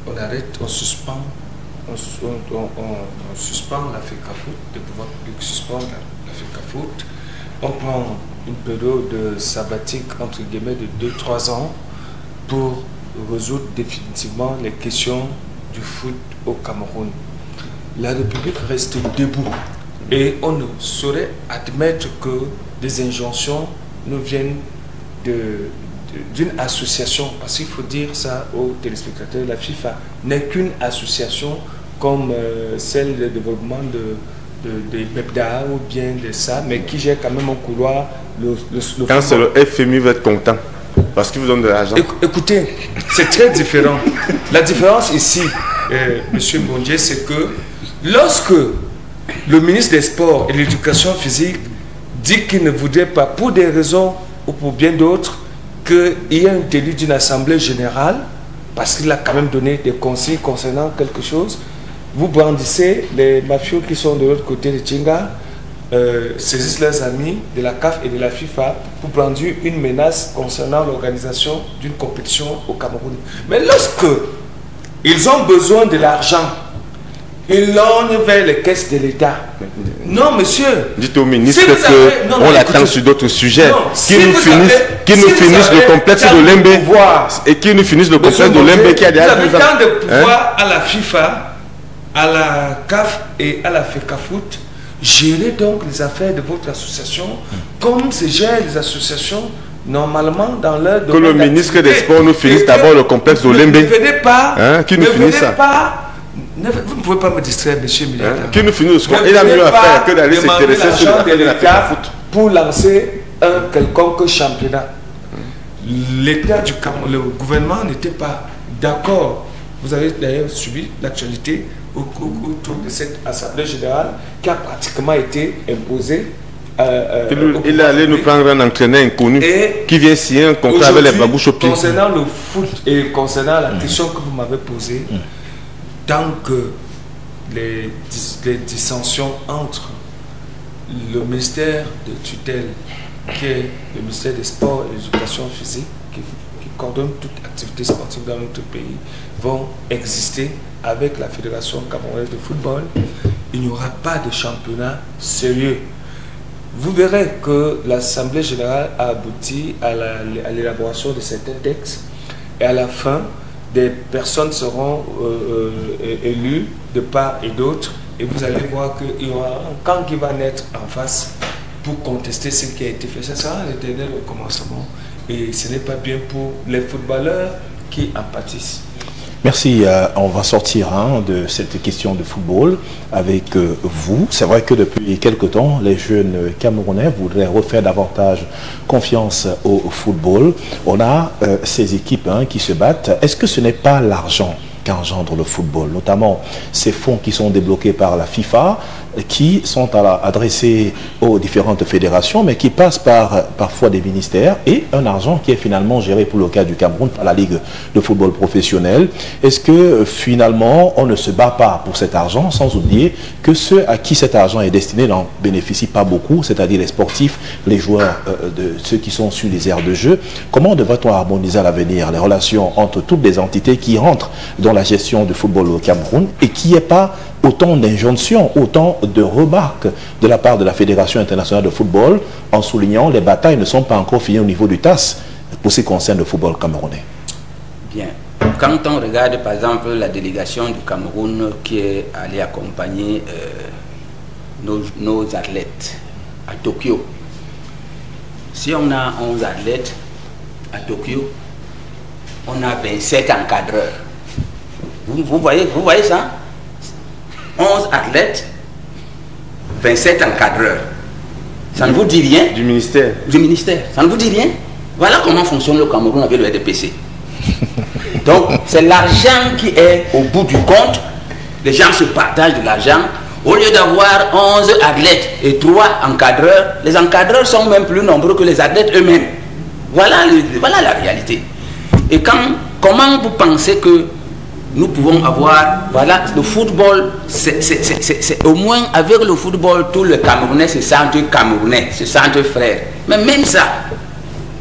on arrête, on suspend la FECAFOOT, le pouvoir public suspend la FECAFOOT. On prend une période sabbatique entre guillemets de 2-3 ans pour résoudre définitivement les questions du foot au Cameroun. La République reste debout et on ne saurait admettre que des injonctions nous viennent d'une association, parce qu'il faut dire ça aux téléspectateurs, la FIFA n'est qu'une association comme celle de développement de MEPDA ou bien de ça, mais qui gère quand même un couloir. Quand c'est le FMI, va être content, parce qu'il vous donne de l'argent. Écoutez, c'est très différent. La différence ici, Monsieur Bondier, c'est que lorsque le ministre des Sports et de l'Éducation physique dit qu'il ne voudrait pas, pour des raisons ou pour bien d'autres, qu'il y ait un délit d'une assemblée générale, parce qu'il a quand même donné des consignes concernant quelque chose, vous brandissez les mafieux qui sont de l'autre côté de Tchinga, saisissent leurs amis de la CAF et de la FIFA pour brandir une menace concernant l'organisation d'une compétition au Cameroun. Mais lorsque ils ont besoin de l'argent, ils l'ont vers les caisses de l'État. Non, monsieur. Dites au ministre qu'on l'attend sur d'autres sujets. Qu'il nous finisse le complexe de Lembe. Et qu'il nous finisse le complexe de Lembe qui a déjà... Vous avez tant de pouvoir à la FIFA, à la CAF et à la FECAFOOT. Gérez donc les affaires de votre association comme se gèrent les associations normalement dans leur domaine. Que le ministre des Sports nous finisse d'abord le complexe de Lembe. Ne venez pas. Qui nous finisse ça. Vous ne pouvez pas me distraire, monsieur Milita. Qui nous finisse. Il a mieux à faire que d'aller s'intéresser sur l'affaire de la FECAFOOT pour lancer un quelconque championnat. L'État du Cameroun, le gouvernement n'était pas d'accord. Vous avez d'ailleurs suivi l'actualité autour de cette assemblée générale qui a pratiquement été imposée. Il est allé nous prendre un entraîneur inconnu qui vient signer un contrat avec les babouches au pied. Concernant le foot et concernant la question que vous m'avez posée, tant que les dissensions entre le ministère de tutelle, qui est le ministère des Sports et de l'Éducation physique, qui coordonne toute activité sportive dans notre pays, vont exister avec la Fédération camerounaise de football, il n'y aura pas de championnat sérieux. Vous verrez que l'Assemblée générale a abouti à l'élaboration de certains textes et à la fin, des personnes seront élues de part et d'autre et vous allez voir qu'il y aura un camp qui va naître en face pour contester ce qui a été fait. Ça sera l'éternel au commencement et ce n'est pas bien pour les footballeurs qui en pâtissent. Merci. On va sortir de cette question de football avec vous. C'est vrai que depuis quelque temps, les jeunes Camerounais voudraient refaire davantage confiance au football. On a ces équipes qui se battent. Est-ce que ce n'est pas l'argent qu'engendre le football, notamment ces fonds qui sont débloqués par la FIFA, qui sont adressés aux différentes fédérations, mais qui passent par parfois des ministères, et un argent qui est finalement géré pour le cas du Cameroun par la Ligue de football professionnel. Est-ce que finalement on ne se bat pas pour cet argent, sans oublier que ceux à qui cet argent est destiné n'en bénéficient pas beaucoup, c'est-à-dire les sportifs, les joueurs, ceux qui sont sur les aires de jeu? Comment devrait-on harmoniser à l'avenir les relations entre toutes les entités qui rentrent dans la gestion du football au Cameroun et qu'il n'y ait pas autant d'injonctions, autant de remarques de la part de la Fédération internationale de football en soulignant les batailles ne sont pas encore finies au niveau du TAS pour ce qui concerne le football camerounais? Bien. Quand on regarde par exemple la délégation du Cameroun qui est allée accompagner nos athlètes à Tokyo, si on a 11 athlètes à Tokyo, on a 27 encadreurs. Vous voyez ça? 11 athlètes, 27 encadreurs. Ça ne vous dit rien? Du ministère. Du ministère. Ça ne vous dit rien? Voilà comment fonctionne le Cameroun avec le RDPC. Donc, c'est l'argent qui est au bout du compte. Les gens se partagent de l'argent. Au lieu d'avoir 11 athlètes et 3 encadreurs, les encadreurs sont même plus nombreux que les athlètes eux-mêmes. Voilà la réalité. Et comment vous pensez que nous pouvons avoir, voilà, le football, c'est au moins avec le football, tout le Camerounais se sentent Camerounais, se sentent frères. Mais même ça,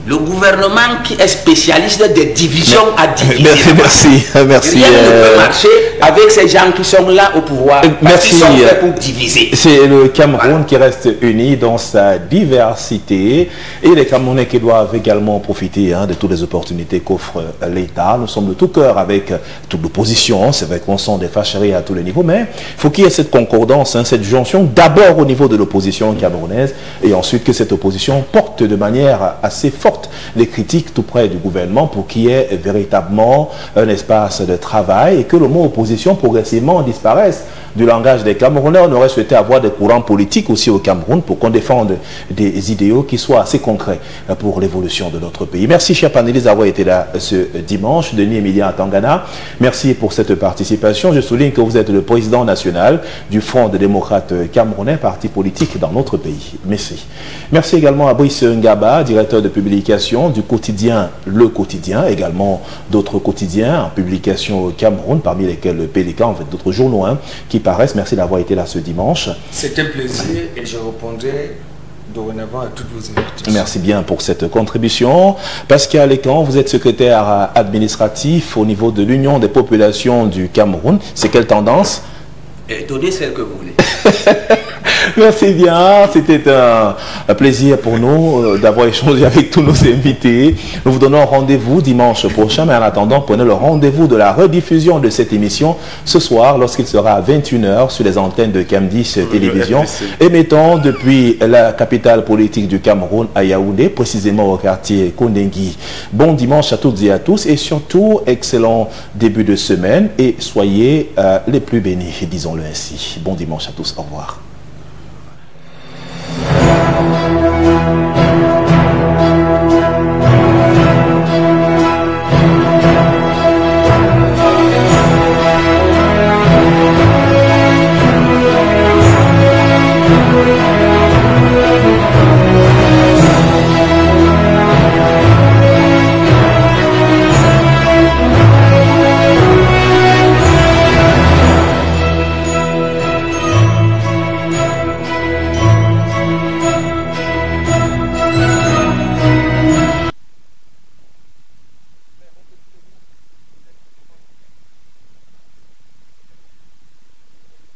le gouvernement qui est spécialiste des divisions à diviser. Merci. Rien ne peut marcher avec ces gens qui sont là au pouvoir. Merci. Qui sont faits pour diviser. C'est le Cameroun qui reste uni dans sa diversité et les Camerounais qui doivent également profiter de toutes les opportunités qu'offre l'État. Nous sommes de tout cœur avec toute l'opposition. C'est vrai qu'on sent des fâcheries à tous les niveaux, mais il faut qu'il y ait cette concordance, cette jonction d'abord au niveau de l'opposition camerounaise et ensuite que cette opposition porte de manière assez forte les critiques tout près du gouvernement pour qu'il y ait véritablement un espace de travail et que le mot opposition progressivement disparaisse du langage des Camerounais. On aurait souhaité avoir des courants politiques aussi au Cameroun pour qu'on défende des idéaux qui soient assez concrets pour l'évolution de notre pays. Merci, chers panélistes, d'avoir été là ce dimanche. Denis Emilien Tangana, merci pour cette participation. Je souligne que vous êtes le président national du Front des démocrates camerounais, parti politique dans notre pays. Merci. Merci également à Brice Ngaba, directeur de publication du quotidien Le Quotidien, également d'autres quotidiens en publication au Cameroun, parmi lesquels le Pélican, en fait d'autres journaux qui paraissent. Merci d'avoir été là ce dimanche. C'était un plaisir et je répondrai dorénavant à toutes vos invitations. Merci bien pour cette contribution. Pascal Ekan, vous êtes secrétaire administratif au niveau de l'Union des populations du Cameroun. C'est quelle tendance? Donnez celle que vous voulez. Merci bien, c'était un plaisir pour nous d'avoir échangé avec tous nos invités. Nous vous donnons rendez-vous dimanche prochain, mais en attendant, prenez le rendez-vous de la rediffusion de cette émission ce soir lorsqu'il sera à 21 h sur les antennes de Cam10 Télévision, émettant depuis la capitale politique du Cameroun à Yaoundé, précisément au quartier Kondengui. Bon dimanche à toutes et à tous et surtout, excellent début de semaine et soyez les plus bénis, disons-le ainsi. Bon dimanche à tous, au revoir.